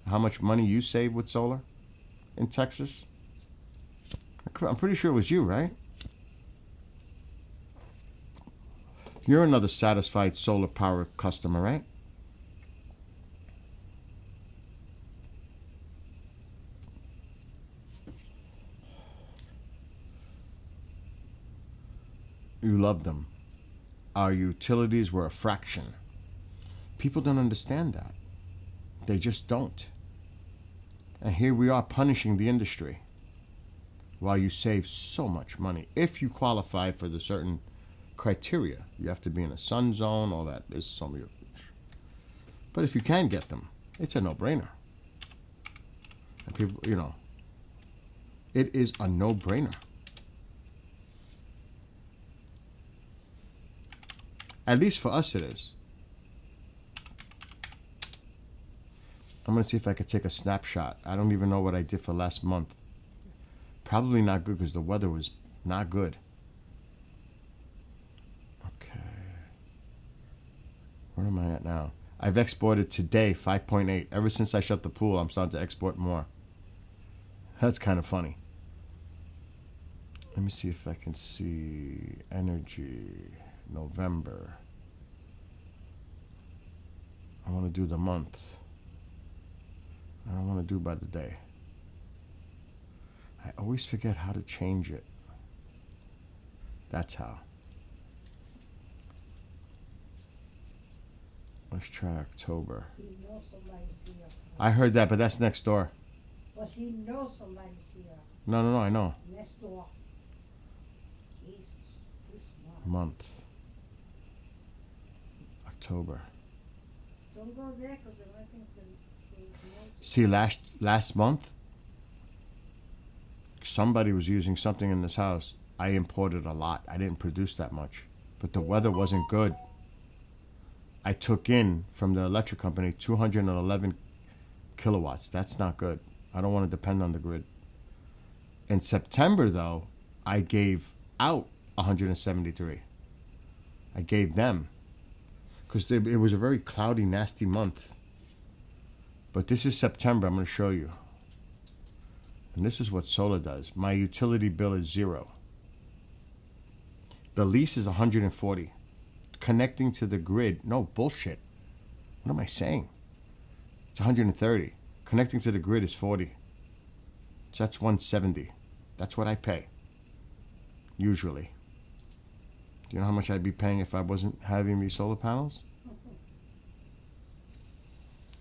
How much money you save with solar in Texas? I'm pretty sure it was you, right? You're another satisfied solar power customer, right? You love them. Our utilities were a fraction. People don't understand that. They just don't. And here we are punishing the industry while you save so much money. If you qualify for the certain criteria, you have to be in a sun zone, all that. There's some of you. But if you can get them, it's a no-brainer. And people, it is a no-brainer. At least for us it is. I'm going to see if I could take a snapshot. I don't even know what I did for last month. Probably not good because the weather was not good. Okay. Where am I at now? I've exported today 5.8. Ever since I shut the pool, I'm starting to export more. That's kind of funny. Let me see if I can see energy. November. I want to do the month. I don't want to do by the day. I always forget how to change it. That's how. Let's try October. He knows somebody's here. I heard that, but that's next door. But he knows somebody's here. No, I know. Next door. Jesus. He's smart. Month. October. Don't go there because the can See, last month, somebody was using something in this house. I imported a lot. I didn't produce that much. But the weather wasn't good. I took in from the electric company 211 kilowatts. That's not good. I don't want to depend on the grid. In September, though, I gave out 173. I gave them. Because it was a very cloudy, nasty month. But this is September. I'm going to show you. And this is what solar does. My utility bill is 0. The lease is 140. Connecting to the grid. No, bullshit. What am I saying? It's 130. Connecting to the grid is 40. So that's 170. That's what I pay. Usually. Do you know how much I'd be paying if I wasn't having these solar panels?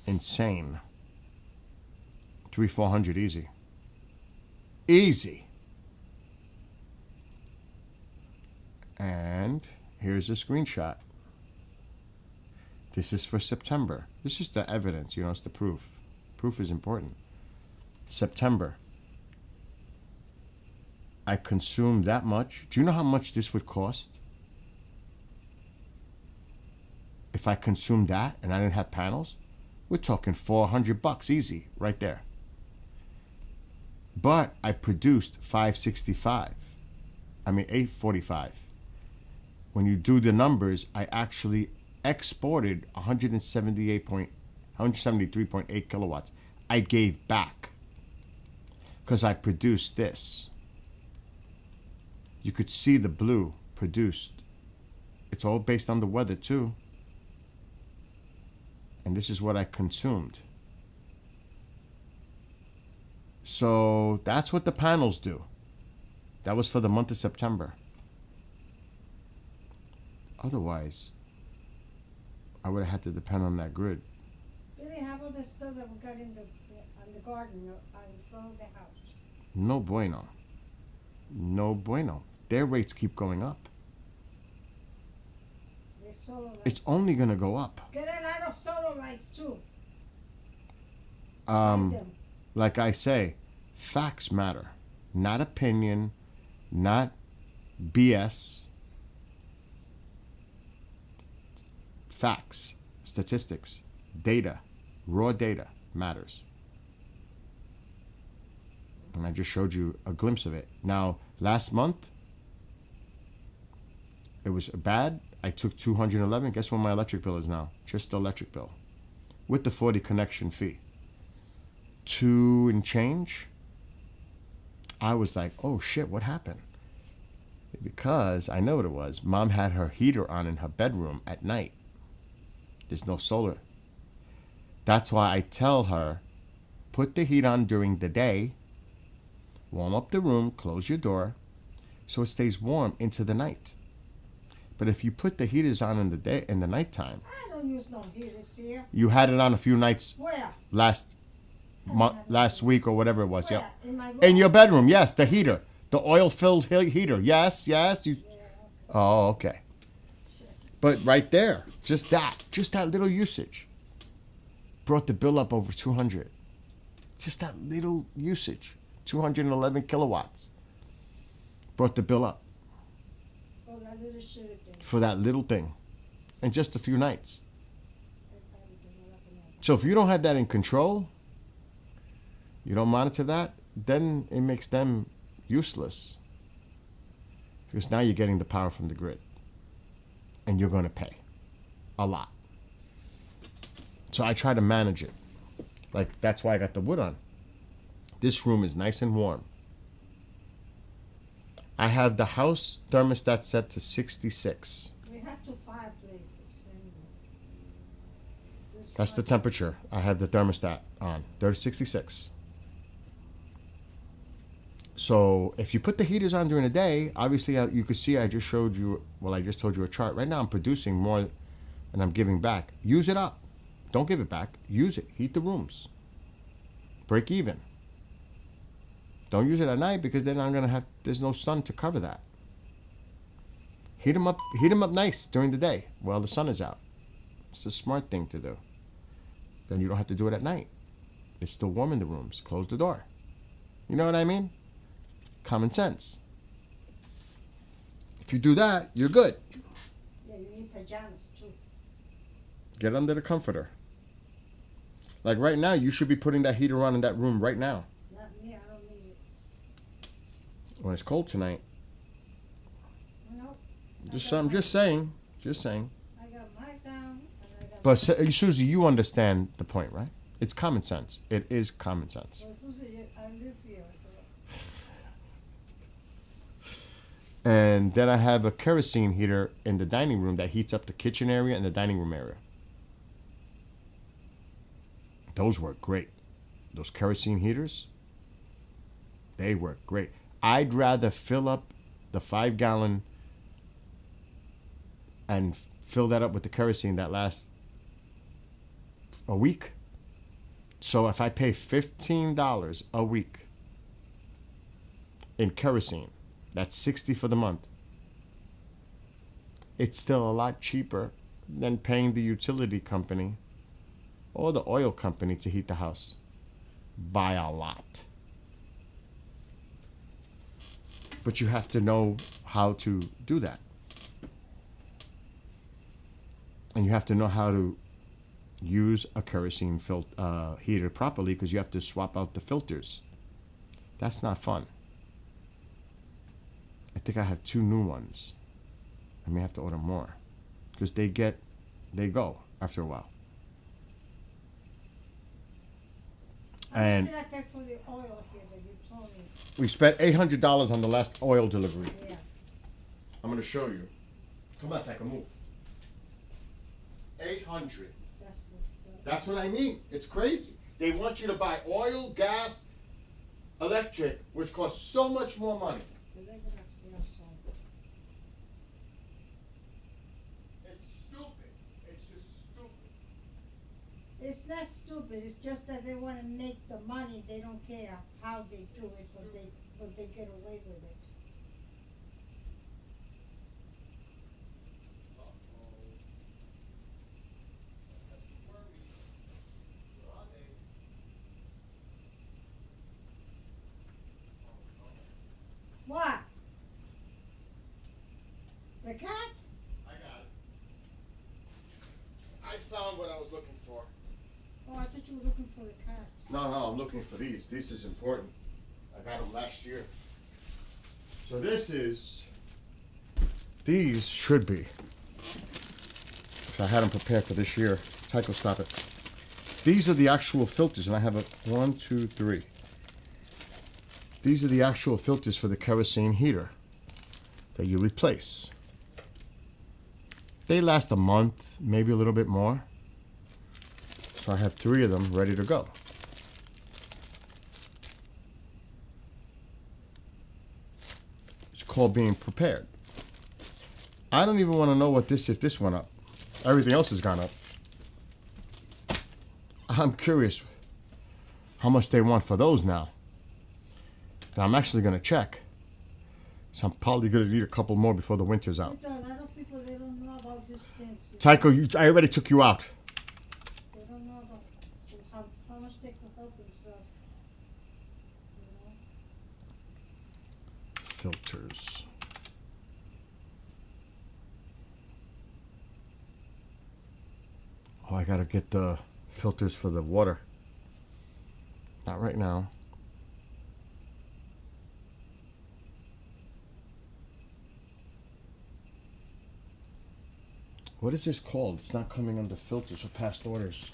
Insane. 300-400 easy. Easy. And here's a screenshot. This is for September. This is the evidence, it's the proof. Proof is important. September. I consumed that much. Do you know how much this would cost? If I consumed that and I didn't have panels, we're talking $400 easy right there. But I produced 845. When you do the numbers, I actually exported 173.8 kilowatts. I gave back because I produced this. You could see the blue produced. It's all based on the weather too. And this is what I consumed. So that's what the panels do. That was for the month of September. Otherwise, I would have had to depend on that grid. Billy, how about the stuff that we got in the garden in front of the house? No bueno. No bueno. Their rates keep going up. The solar lights. It's only going to go up. Get a lot of solar lights too. Like I say, facts matter. Not opinion, not BS. Facts, statistics, data, raw data matters. And I just showed you a glimpse of it. Now, last month, it was bad. I took 211. Guess what my electric bill is now? Just the electric bill. With the 40 connection fee. 2 and change. I was like, oh shit, what happened? Because I know what it was. Mom had her heater on in her bedroom at night. There's no solar. That's why I tell her, put the heat on during the day, warm up the room, close your door, so it stays warm into the night. But if you put the heaters on in the nighttime, I don't use no heaters here. you had it on a few nights Where? last week or whatever it was. Where? Yep. In my room? In your bedroom, yes, the heater, the oil-filled heater. Yes. You. Oh, okay. But right there, just that little usage brought the bill up over 200. Just that little usage, 211 kilowatts, brought the bill up Oh, that little shit thing. for that little thing. in just a few nights. So if you don't have that in control, you don't monitor that, then it makes them useless. Because now you're getting the power from the grid. And you're going to pay a lot. So I try to manage it. Like, that's why I got the wood on. This room is nice and warm. I have the house thermostat set to 66. We have to fireplaces anyway. That's the temperature. I have the thermostat on. They're 66. So if you put the heaters on during the day, obviously you could see I just showed you, well, I just told you a chart. Right now I'm producing more and I'm giving back. Use it up. Don't give it back. Use it. Heat the rooms. Break even. Don't use it at night because then there's no sun to cover that. Heat them up nice during the day while the sun is out. It's a smart thing to do. Then you don't have to do it at night. It's still warm in the rooms. Close the door. You know what I mean? Common sense. If you do that, you're good. Yeah, you need pajamas too. Get under the comforter. Like right now, you should be putting that heater on in that room right now. Not me, I don't need it. When it's cold tonight. No. I'm just saying. I got my gown and I got. But Susie, you understand the point, right? It's common sense. It is common sense. Well, Susie, I live here. And then I have a kerosene heater in the dining room that heats up the kitchen area and the dining room area. Those work great. Those kerosene heaters, they work great. I'd rather fill up the 5-gallon and fill that up with the kerosene that lasts a week. So if I pay $15 a week in kerosene, that's $60 for the month. It's still a lot cheaper than paying the utility company or the oil company to heat the house by a lot. But you have to know how to do that. And you have to know how to use a kerosene heater properly because you have to swap out the filters. That's not fun. I think I have 2 new ones. I may have to order more because they go after a while. How much did I pay for the oil here that you told me? We spent $800 on the last oil delivery. Yeah. I'm going to show you. Come on, take a move. 800. That's what I mean. It's crazy. They want you to buy oil, gas, electric, which costs so much more money. It's stupid. It's just stupid. It's not stupid. It's just that they want to make the money. They don't care how they do it, but they get away with it. What? The cats? I got it. I found what I was looking for. Oh, I thought you were looking for the cats. No, I'm looking for these. This is important. I got them last year. So these should be. So I had them prepared for this year. Tycho, stop it. These are the actual filters, and I have 1, 2, 3. These are the actual filters for the kerosene heater that you replace. They last a month, maybe a little bit more. So I have 3 of them ready to go. It's called being prepared. I don't even want to know if this went up. Everything else has gone up. I'm curious how much they want for those now. And I'm actually going to check. So I'm probably going to need a couple more before the winter's out. A lot of people, they don't know about these things. Tycho, I already took you out. They don't know about how much they can help themselves. You know? Filters. Oh, I gotta get the filters for the water. Not right now. What is this called? It's not coming under filters or past orders.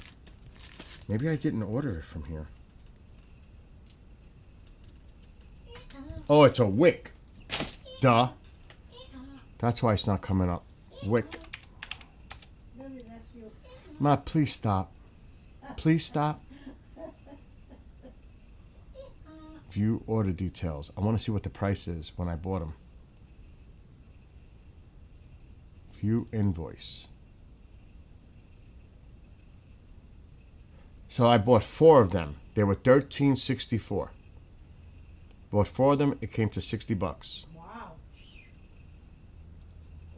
Maybe I didn't order it from here. Oh, it's a wick. Duh. That's why it's not coming up. Wick. Really, that's you. Ma, please stop. Please stop. View order details. I want to see what the price is when I bought them. View invoice. So I bought 4 of them. They were $13.64. Bought 4 of them. It came to $60. Wow.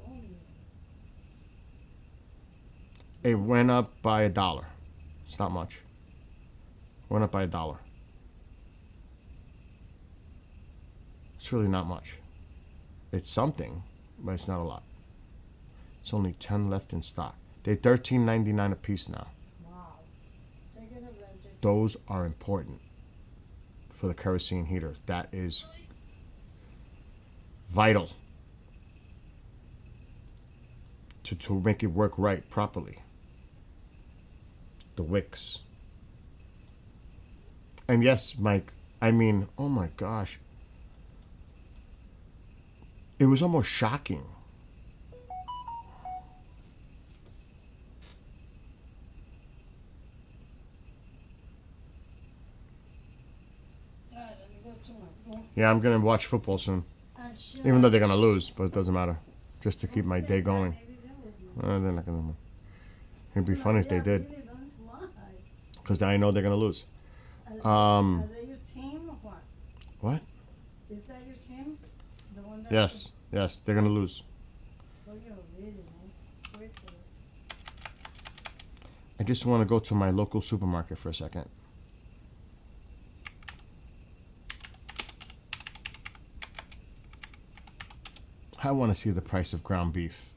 Oh, It went up by $1. It's not much. Went up by $1. It's really not much. It's something, but it's not a lot. It's only 10 left in stock. They're $13.99 a piece now. wow. Take it a rented. Those are important for the kerosene heater. That is vital to make it work right properly. The wicks. And yes, Mike, I mean, oh my gosh. It was almost shocking. All right, let me go to my room. Yeah, I'm going to watch football soon. And shut Even though up. they're going to lose, but it doesn't matter. Just to keep my day going. Maybe they will lose. They're not going to. It'd be funny if they Yeah, did. really, don't lie. Because I know they're going to lose. Are they your team or what? What? Is that your team? The one that Yes. Yes, they're going to lose. Oh, you're really, man. Wait for it. I just want to go to my local supermarket for a second. I want to see the price of ground beef.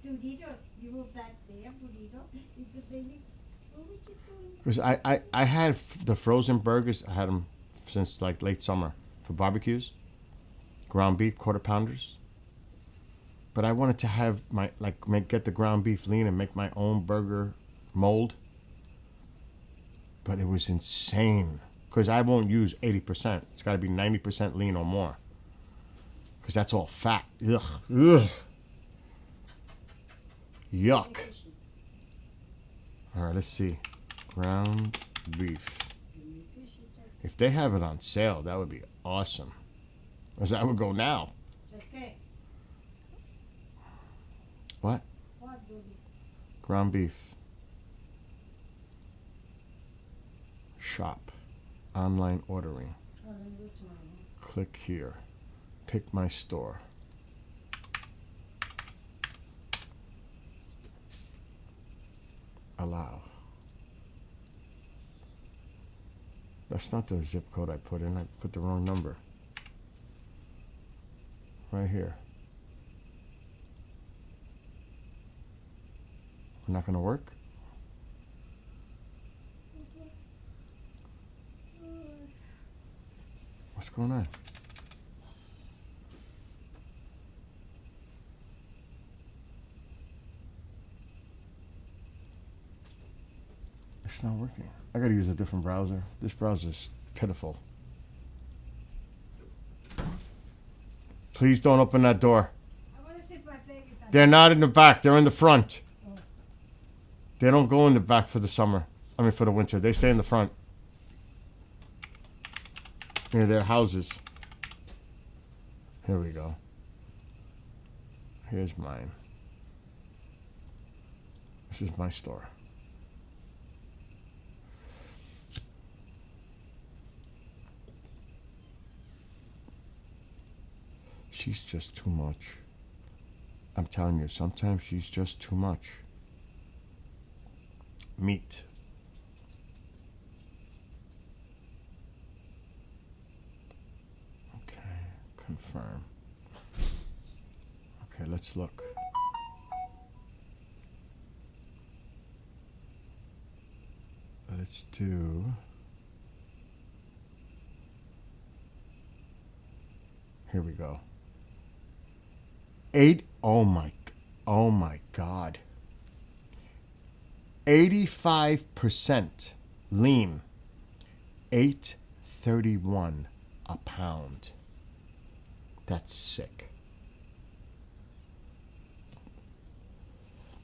Dudito, you were back there, Dudito. Is the baby? What were you doing? Because I had the frozen burgers. I had them since like late summer for barbecues. Ground beef, quarter pounders. But I wanted to have get the ground beef lean and make my own burger mold. But it was insane. Because I won't use 80%. It's got to be 90% lean or more. Because that's all fat. Ugh. Ugh. Yuck. All right, let's see. Ground beef. If they have it on sale, that would be awesome. Because I would go now. Okay. What? What, Dudito? Ground beef. Shop. Online ordering. Oh, let me go to my room. Click here. Pick my store. Allow. That's not the zip code I put in. I put the wrong number. Right here. Not gonna work? What's going on? It's not working. I gotta use a different browser. This browser's pitiful. Please don't open that door. I want to see if my baby's on. They're not in the back. They're in the front. They don't go in the back for the summer. I mean, for the winter. They stay in the front. Near their houses. Here we go. Here's mine. This is my store. She's just too much. I'm telling you, sometimes she's just too much. Meat. Okay, confirm. Okay, let's look. Let's do. Here we go. Oh my God. 85% lean. $8.31 a pound. That's sick.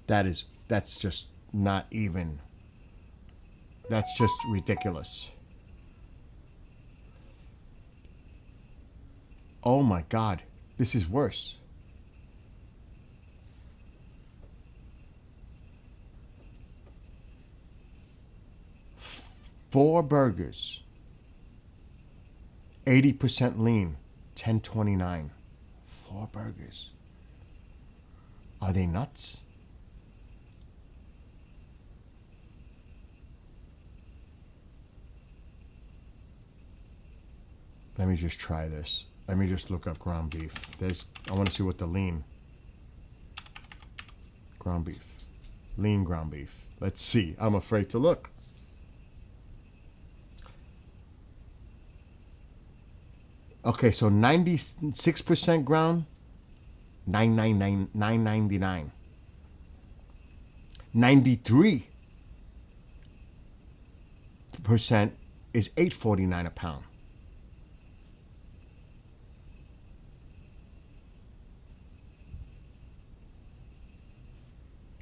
That's just not even. That's just ridiculous. Oh my God, this is worse. Four burgers, 80% lean, $10.29. 4 burgers. Are they nuts? Let me just try this. Let me just look up ground beef. I want to see what the lean. Ground beef. Lean ground beef. Let's see. I'm afraid to look. Okay, so 96% ground, $9.99. 93% is $8.49 a pound.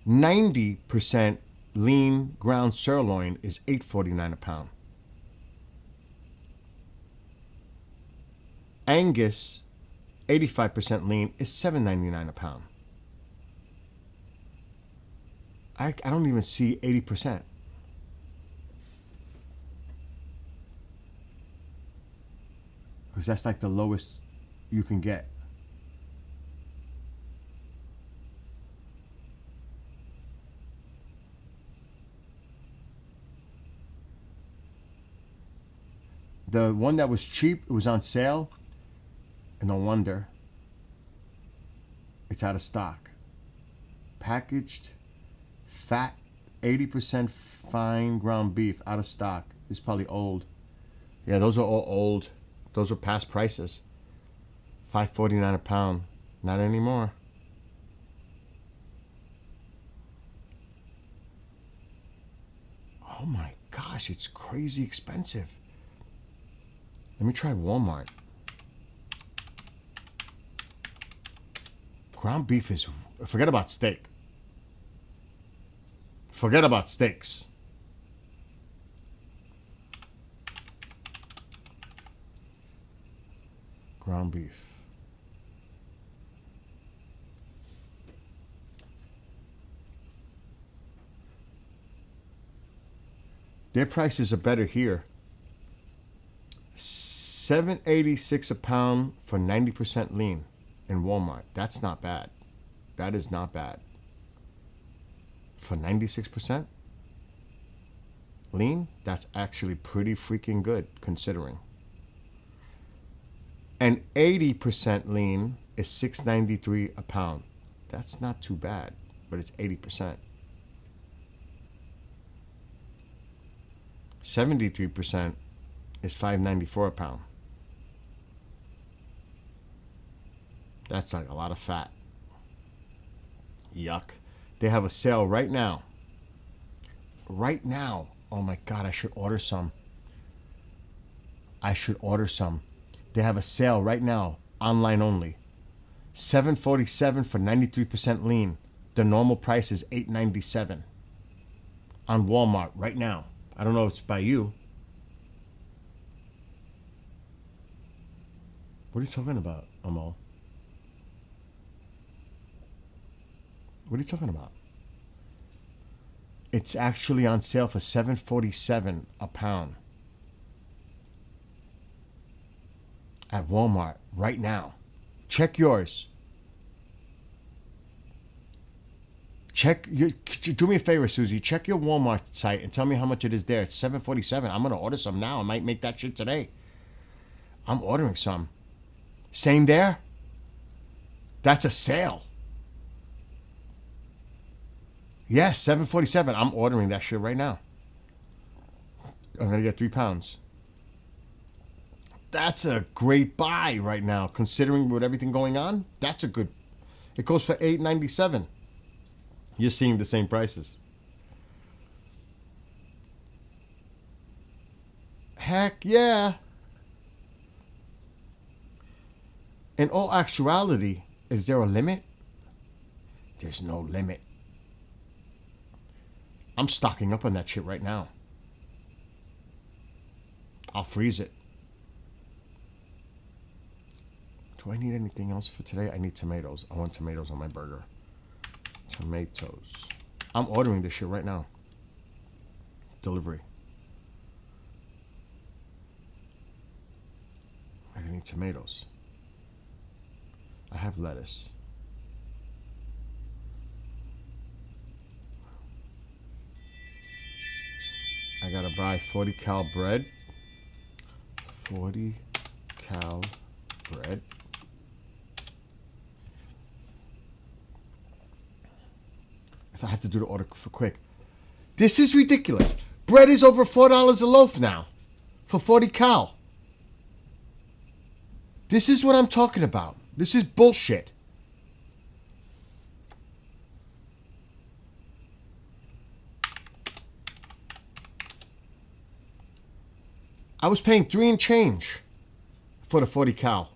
%, lean ground sirloin is $8.49 a pound. Angus, 85% lean, is $7.99 a pound. I don't even see 80%. Because that's like the lowest you can get. The one that was cheap, it was on sale. And no wonder it's out of stock. Packaged, fat, 80% fine ground beef, out of stock. It's probably old. Yeah, those are all old. Those are past prices. $5.49 a pound. Not anymore. Oh my gosh, it's crazy expensive. Let me try Walmart. Ground beef is... Forget about steak. Forget about steaks. Ground beef. Their prices are better here. $7.86 a pound for 90% lean in Walmart. That's not bad. That is not bad. For 96% lean, that's actually pretty freaking good considering. And 80% lean is $6.93 a pound. That's not too bad, but it's 80%. 73% is $5.94 a pound. That's like a lot of fat. Yuck. They have a sale right now. Right now. Oh my God, I should order some. I should order some. They have a sale right now, online only. $7.47 for 93% lean. The normal price is $8.97 on Walmart right now. I don't know if it's by you. What are you talking about, Amal? What are you talking about? It's actually on sale for $7.47 a pound at Walmart right now. Check yours. Do me a favor, Susie. Check your Walmart site and tell me how much it is there. It's $7.47. I'm gonna order some now. I might make that shit today. I'm ordering some. Same there? That's a sale. Yes, $7.47. I'm ordering that shit right now. I'm going to get 3 pounds. That's a great buy right now, considering with everything going on. That's a good. It goes for $8.97. You're seeing the same prices. Heck yeah. In all actuality, is there a limit? There's no limit. I'm stocking up on that shit right now. I'll freeze it. Do I need anything else for today? I need tomatoes. I want tomatoes on my burger. Tomatoes. I'm ordering this shit right now. Delivery. I need tomatoes. I have lettuce. I gotta buy 40 cal bread. 40 cal bread. If I have to do the order for quick. This is ridiculous. Bread is over $4 a loaf now. For 40 cal. This is what I'm talking about. This is bullshit. I was paying 3 and change for the 40 cal.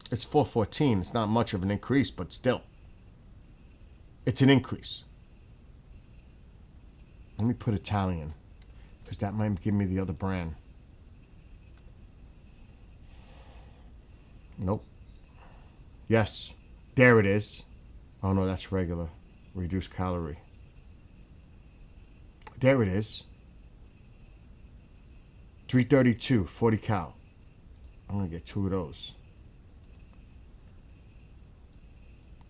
It's $4.14. It's not much of an increase, but still. It's an increase. Let me put Italian, because that might give me the other brand. Nope. Yes. There it is. Oh no, that's regular. Reduced calorie. There it is. 332, 40 cal. I'm going to get 2 of those.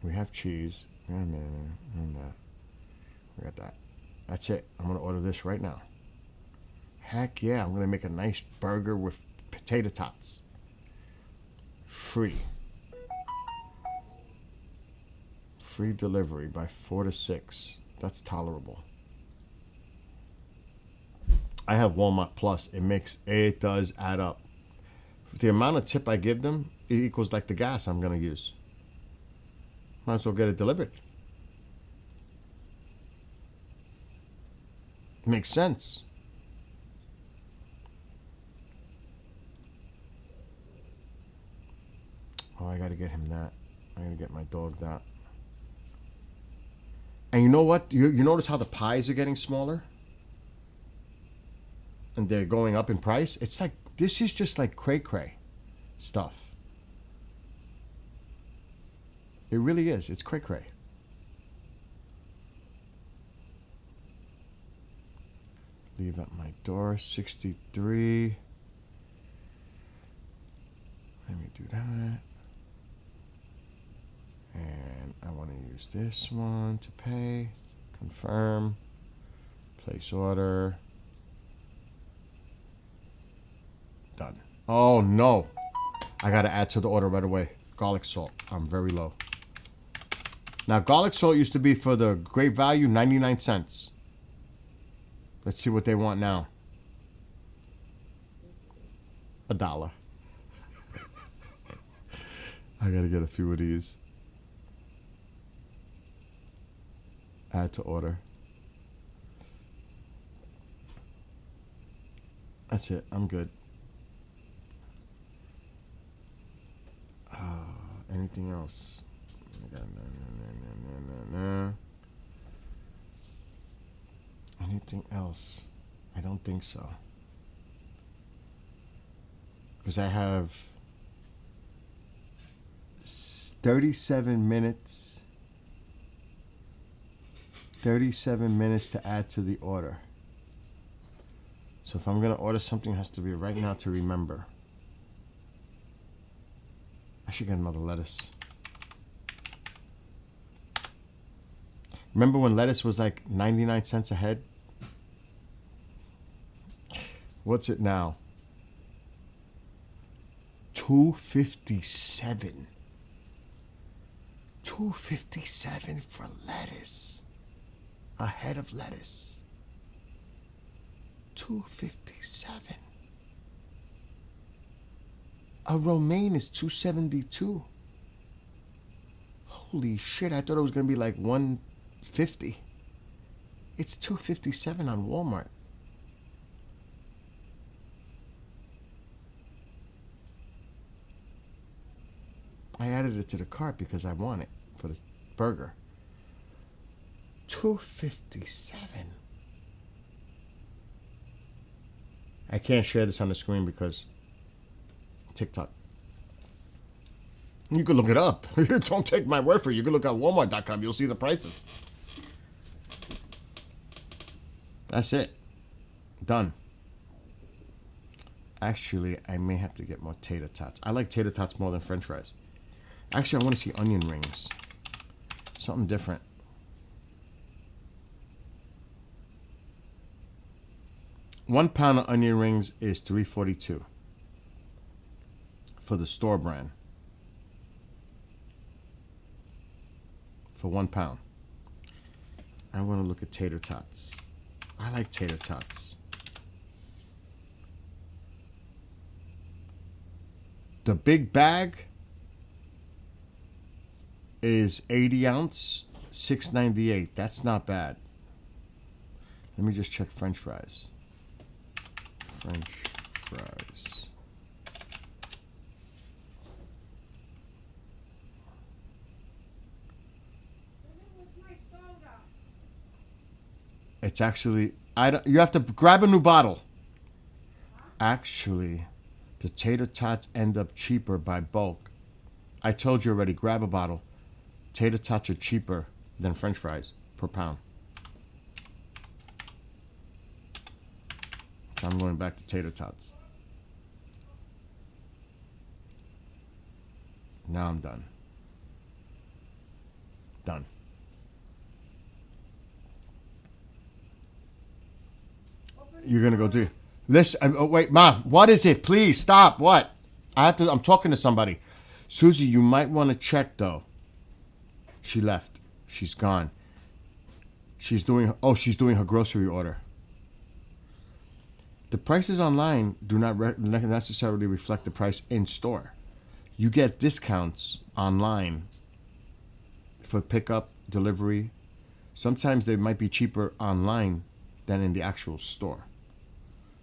We have cheese. And that. We got that. That's it. I'm going to order this right now. Heck yeah. I'm going to make a nice burger with potato tots. Free. Free delivery by 4 to 6. That's tolerable. I have Walmart Plus. It does add up. The amount of tip I give them, it equals like the gas I'm going to use. Might as well get it delivered. Makes sense. Oh, I got to get him that. I got to get my dog that. And you know what? You notice how the pies are getting smaller? And they're going up in price? It's like, this is just like cray-cray stuff. It really is. It's cray-cray. Leave at my door, 63. Let me do that. And I want to use this one to pay. Confirm. Place order. Done. Oh, no. I got to add to the order right away. Garlic salt. I'm very low. Now, garlic salt used to be for the great value, 99 cents. Let's see what they want now. $1. I gotta get a few of these. Add to order. That's it. I'm good. Anything else? Anything else? I don't think so. Because I have 37 minutes. 37 minutes to add to the order. So if I'm going to order something, it has to be right now to remember. I should get another lettuce. Remember when lettuce was like 99 cents a head? What's it now? $2.57. $2.57 for lettuce. A head of lettuce. $2.57. A romaine is $2.72. Holy shit, I thought it was gonna be like $1.50. It's $2.57 on Walmart. I added it to the cart because I want it for this burger. $2.57. I can't share this on the screen because TikTok. You can look it up. Don't take my word for it. You can look at Walmart.com. You'll see the prices. That's it. Done. Actually, I may have to get more tater tots. I like tater tots more than French fries. Actually, I want to see onion rings. Something different. One pound of onion rings is $3.42 for the store brand. For 1 pound. I want to look at tater tots. I like tater tots. The big bag is 80 ounce, $6.98. That's not bad. Let me just check French fries. French fries. It's actually, you have to grab a new bottle. Actually, the tater tots end up cheaper by bulk. I told you already, grab a bottle. Tater tots are cheaper than French fries per pound. So I'm going back to tater tots. Now I'm done. Done. You're gonna go do. Listen. Oh wait, Mom. What is it? Please stop. What? I'm talking to somebody. Susie, you might want to check though. She left. She's gone. She's doing her grocery order. The prices online do not necessarily reflect the price in store. You get discounts online for pickup, delivery. Sometimes they might be cheaper online than in the actual store.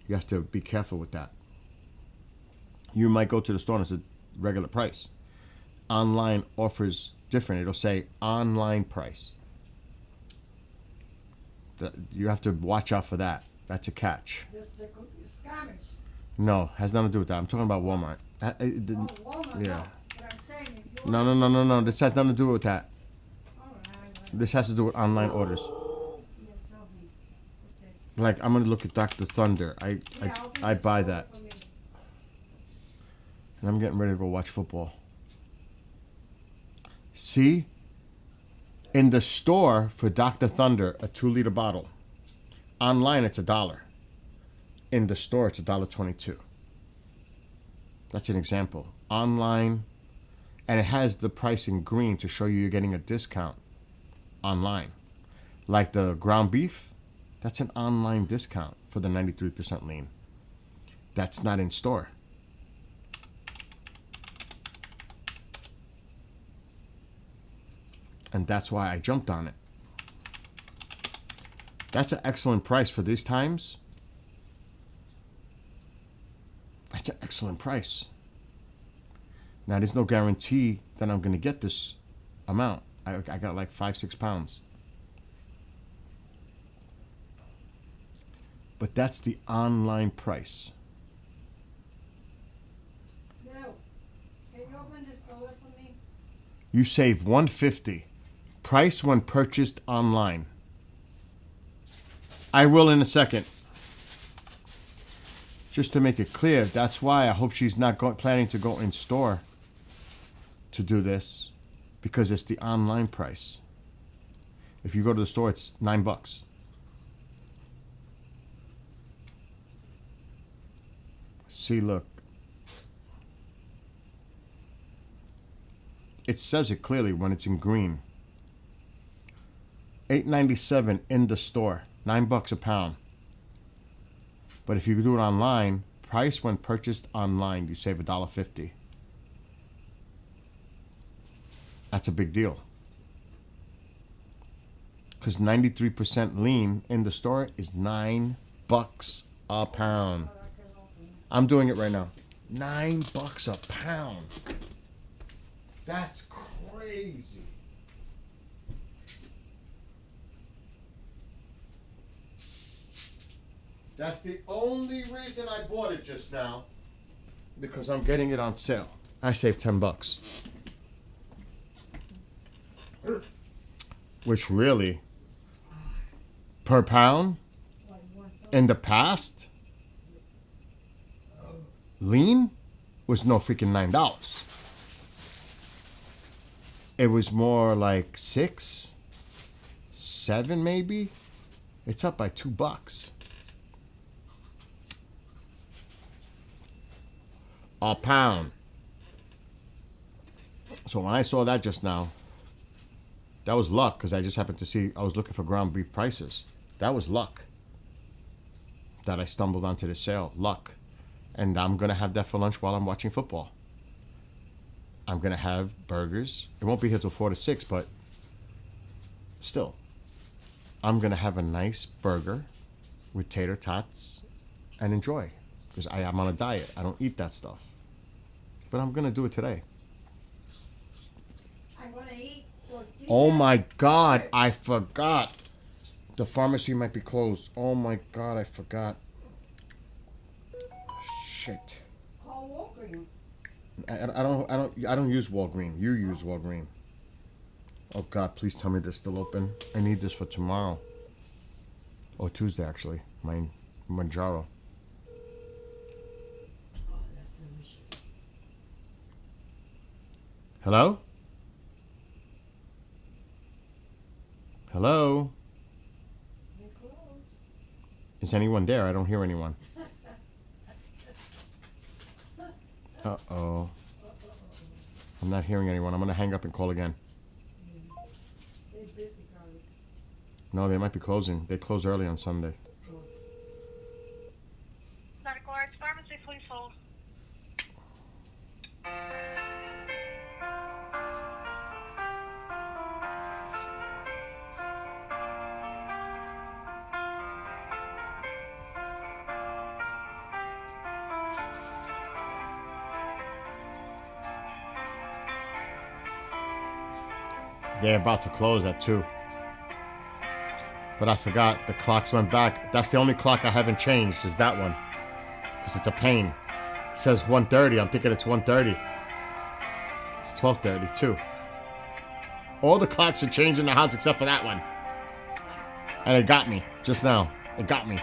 You have to be careful with that. You might go to the store and it's a regular price. Online offers different. It'll say online price. You have to watch out for that. That's a catch. The scammers. No, has nothing to do with that. I'm talking about Walmart. Walmart. Yeah. But I'm saying if you're No. This has nothing to do with that. all right. This has to do with online orders. Yeah, tell me. Okay. Like, I'm gonna look at Dr. Thunder. Yeah, I'll be I buy just that. for me. And I'm getting ready to go watch football. See? In the store for Dr. Thunder, a 2-liter bottle. Online, it's $1. In the store, it's $1.22. That's an example. Online, and it has the price in green to show you you're getting a discount online. Like the ground beef, that's an online discount for the 93% lean. That's not in store. And that's why I jumped on it. That's an excellent price for these times. That's an excellent price. Now, there's no guarantee that I'm going to get this amount. I got like 5-6 pounds. But that's the online price. No. Can you open the soda for me? You save $1.50. Price when purchased online. I will in a second. Just to make it clear, that's why I hope she's not planning to go in store to do this, because it's the online price. If you go to the store, it's $9. See, look. It says it clearly when it's in green. $8.97 in the store. $9 a pound. But if you do it online, price when purchased online, you save $1.50. That's a big deal. Because 93% lean in the store is $9 a pound. I'm doing it right now. $9 a pound. That's crazy. That's the only reason I bought it just now. Because I'm getting it on sale. I saved $10. Which really, per pound, in the past, lean was no freaking $9. It was more like 6, 7 maybe. It's up by $2. A pound. So when I saw that just now, that was luck, because I just happened to see, I was looking for ground beef prices. That was luck that I stumbled onto this sale. Luck. And I'm going to have that for lunch while I'm watching football. I'm going to have burgers. It won't be here till 4 to 6, but still. I'm going to have a nice burger with tater tots and enjoy. Because I'm on a diet. I don't eat that stuff. But I'm going to do it today. I want to eat tortillas. Oh my God, I forgot. The pharmacy might be closed. Oh my God, I forgot. Shit. Call Walgreens. I don't use Walgreens. You use Walgreens. Oh God, please tell me they're still open. I need this for tomorrow. Or Tuesday, actually. My Manjaro. Oh, that's delicious. Hello? Hello? They're closed. Is anyone there? I don't hear anyone. Uh-oh. I'm not hearing anyone. I'm going to hang up and call again. They're busy, Carly. No, they might be closing. They close early on Sunday. Medical Arts Pharmacy, please hold. They're about to close at 2. But I forgot the clocks went back. That's the only clock I haven't changed is that one. Because it's a pain. It says 1:30. I'm thinking it's 1:30. It's 12:30 too. All the clocks are changed in the house except for that one. And it got me just now. It got me.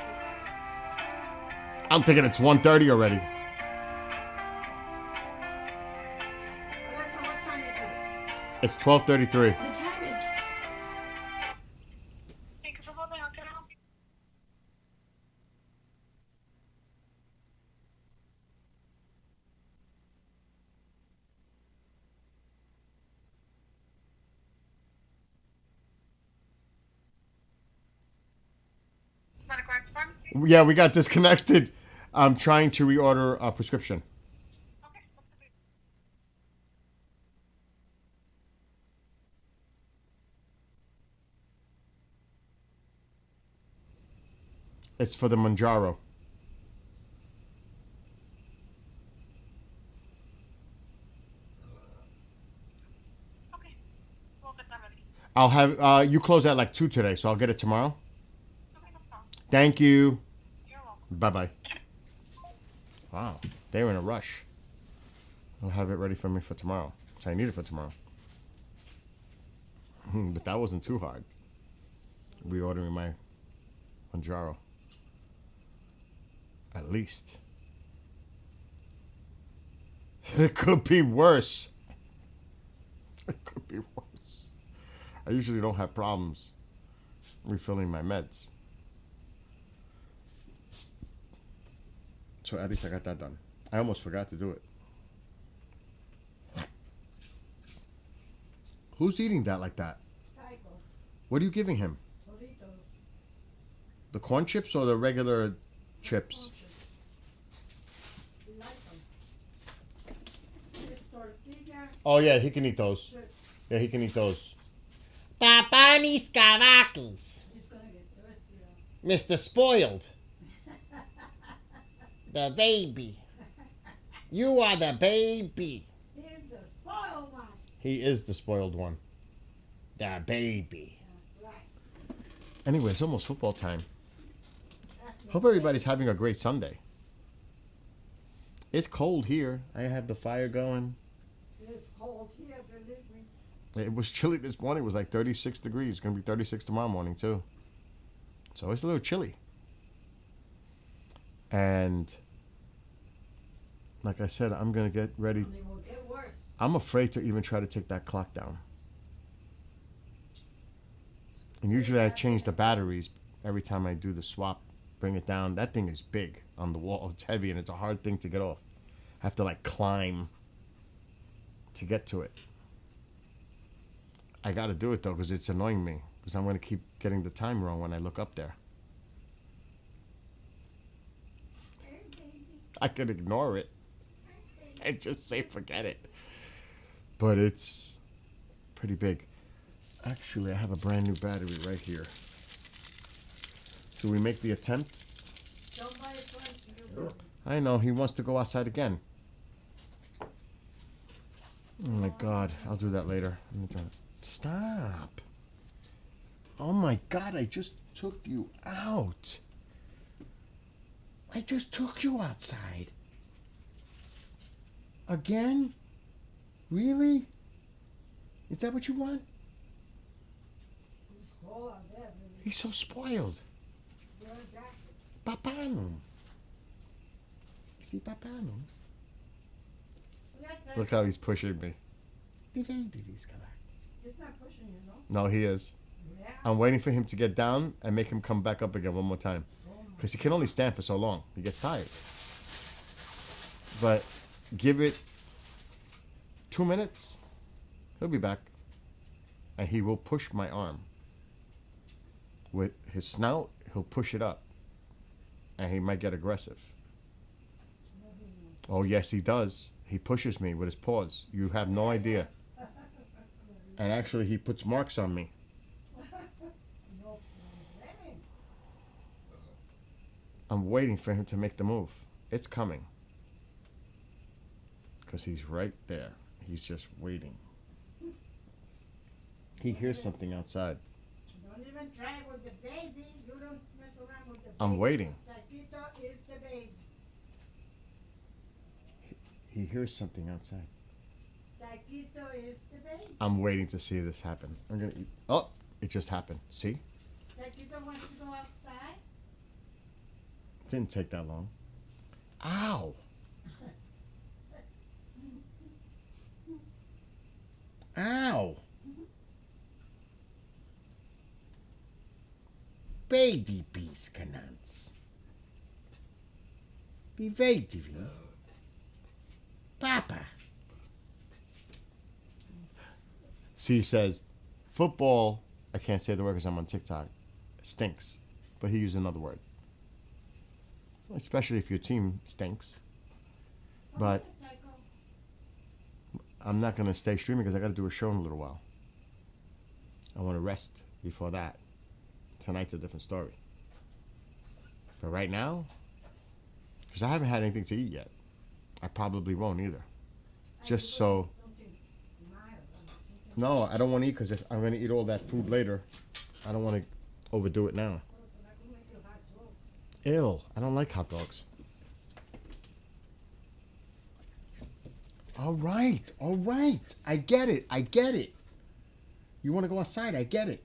I'm thinking it's 1:30 already. Alexa, what time is it? It's 12:33. The time is Thank you for holding. How can I help you? Medical Arts Pharmacy? Yeah, we got disconnected. I'm trying to reorder a prescription. Okay. What's the date? It's for the Manjaro. Okay. We'll get that ready. I'll have you close at like 2 today, so I'll get it tomorrow. Okay, no problem. Thank you. You're welcome. Bye-bye. Wow, they were in a rush. I'll have it ready for me for tomorrow. So I need it for tomorrow. But that wasn't too hard. Reordering my Manjaro. At least. It could be worse. It could be worse. I usually don't have problems refilling my meds. So at least I got that done. I almost forgot to do it. Who's eating that like that? Tycho, What are you giving him? Doritos. The corn chips or the regular chips? You like them? This tortilla Oh yeah, he can eat those. chips. Yeah, he can eat those. Papanis Cavakis. He's gonna get thirsty. Mr. Spoiled. The baby. You are the baby. He's the spoiled one. He is the spoiled one. The baby. Right. Anyway, it's almost football time. That's Hope everybody's having a great Sunday. It's cold here. I have the fire going. It's cold here, believe me. It was chilly this morning. It was like 36 degrees. It's going to be 36 tomorrow morning, too. So it's a little chilly. And like I said, I'm going to get ready. I mean, will get worse. I'm afraid to even try to take that clock down. And usually I change the batteries every time I do the swap, bring it down. That thing is big on the wall. It's heavy and it's a hard thing to get off. I have to like climb to get to it. I got to do it though because it's annoying me because I'm going to keep getting the time wrong when I look up there. I could ignore it and just say forget it. But it's pretty big. Actually, I have a brand new battery right here. Should we make the attempt? Don't buy it twice, you go. I know, he wants to go outside again. Oh my God, I'll do that later. Let me try it. Stop. Oh my God, I just took you out. I just took you outside. Again? Really? Is that what you want? It's cold out there, baby. He's so spoiled. Wear a jacket. Papano. Is he papano? Yeah, Look how he's pushing me. He's not pushing you, no? No, he is. Yeah. I'm waiting for him to get down and make him come back up again one more time. Because he can only stand for so long. He gets tired. But give it 2 minutes. He'll be back. And he will push my arm. With his snout, he'll push it up. And he might get aggressive. Oh, yes, he does. He pushes me with his paws. You have no idea. And actually, he puts marks on me. No, really? I'm waiting for him to make the move. It's coming. Because he's right there. He's just waiting. He hears something outside. Don't even try it with the baby. You don't mess around with the baby. I'm waiting. Taquito is the baby. He hears something outside. Taquito is the baby. I'm waiting to see this happen. I'm gonna eat. Oh, it just happened. See? Taquito wants to go outside. Didn't take that long. Ow! Ow! Baby bees canans. Die baby. Papa. See, he says, football, I can't say the word because I'm on TikTok, stinks. But he used another word. Especially if your team stinks. But I'm not going to stay streaming because I got to do a show in a little while. I want to rest before that. Tonight's a different story. But right now, because I haven't had anything to eat yet. I probably won't either. Just so... No, I don't want to eat because if I'm going to eat all that food later, I don't want to overdo it now. Ew, I don't like hot dogs. All right. I get it. You want to go outside? I get it.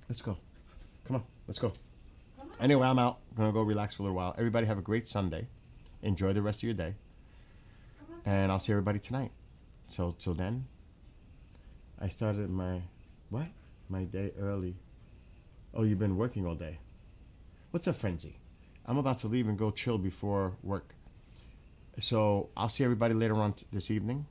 Let's go. Come on, let's go. Anyway, I'm out. I'm going to go relax for a little while. Everybody have a great Sunday. Enjoy the rest of your day. And I'll see everybody tonight. So, till then, I started my day early. Oh, you've been working all day. What's a frenzy? I'm about to leave and go chill before work. So, I'll see everybody later on this evening.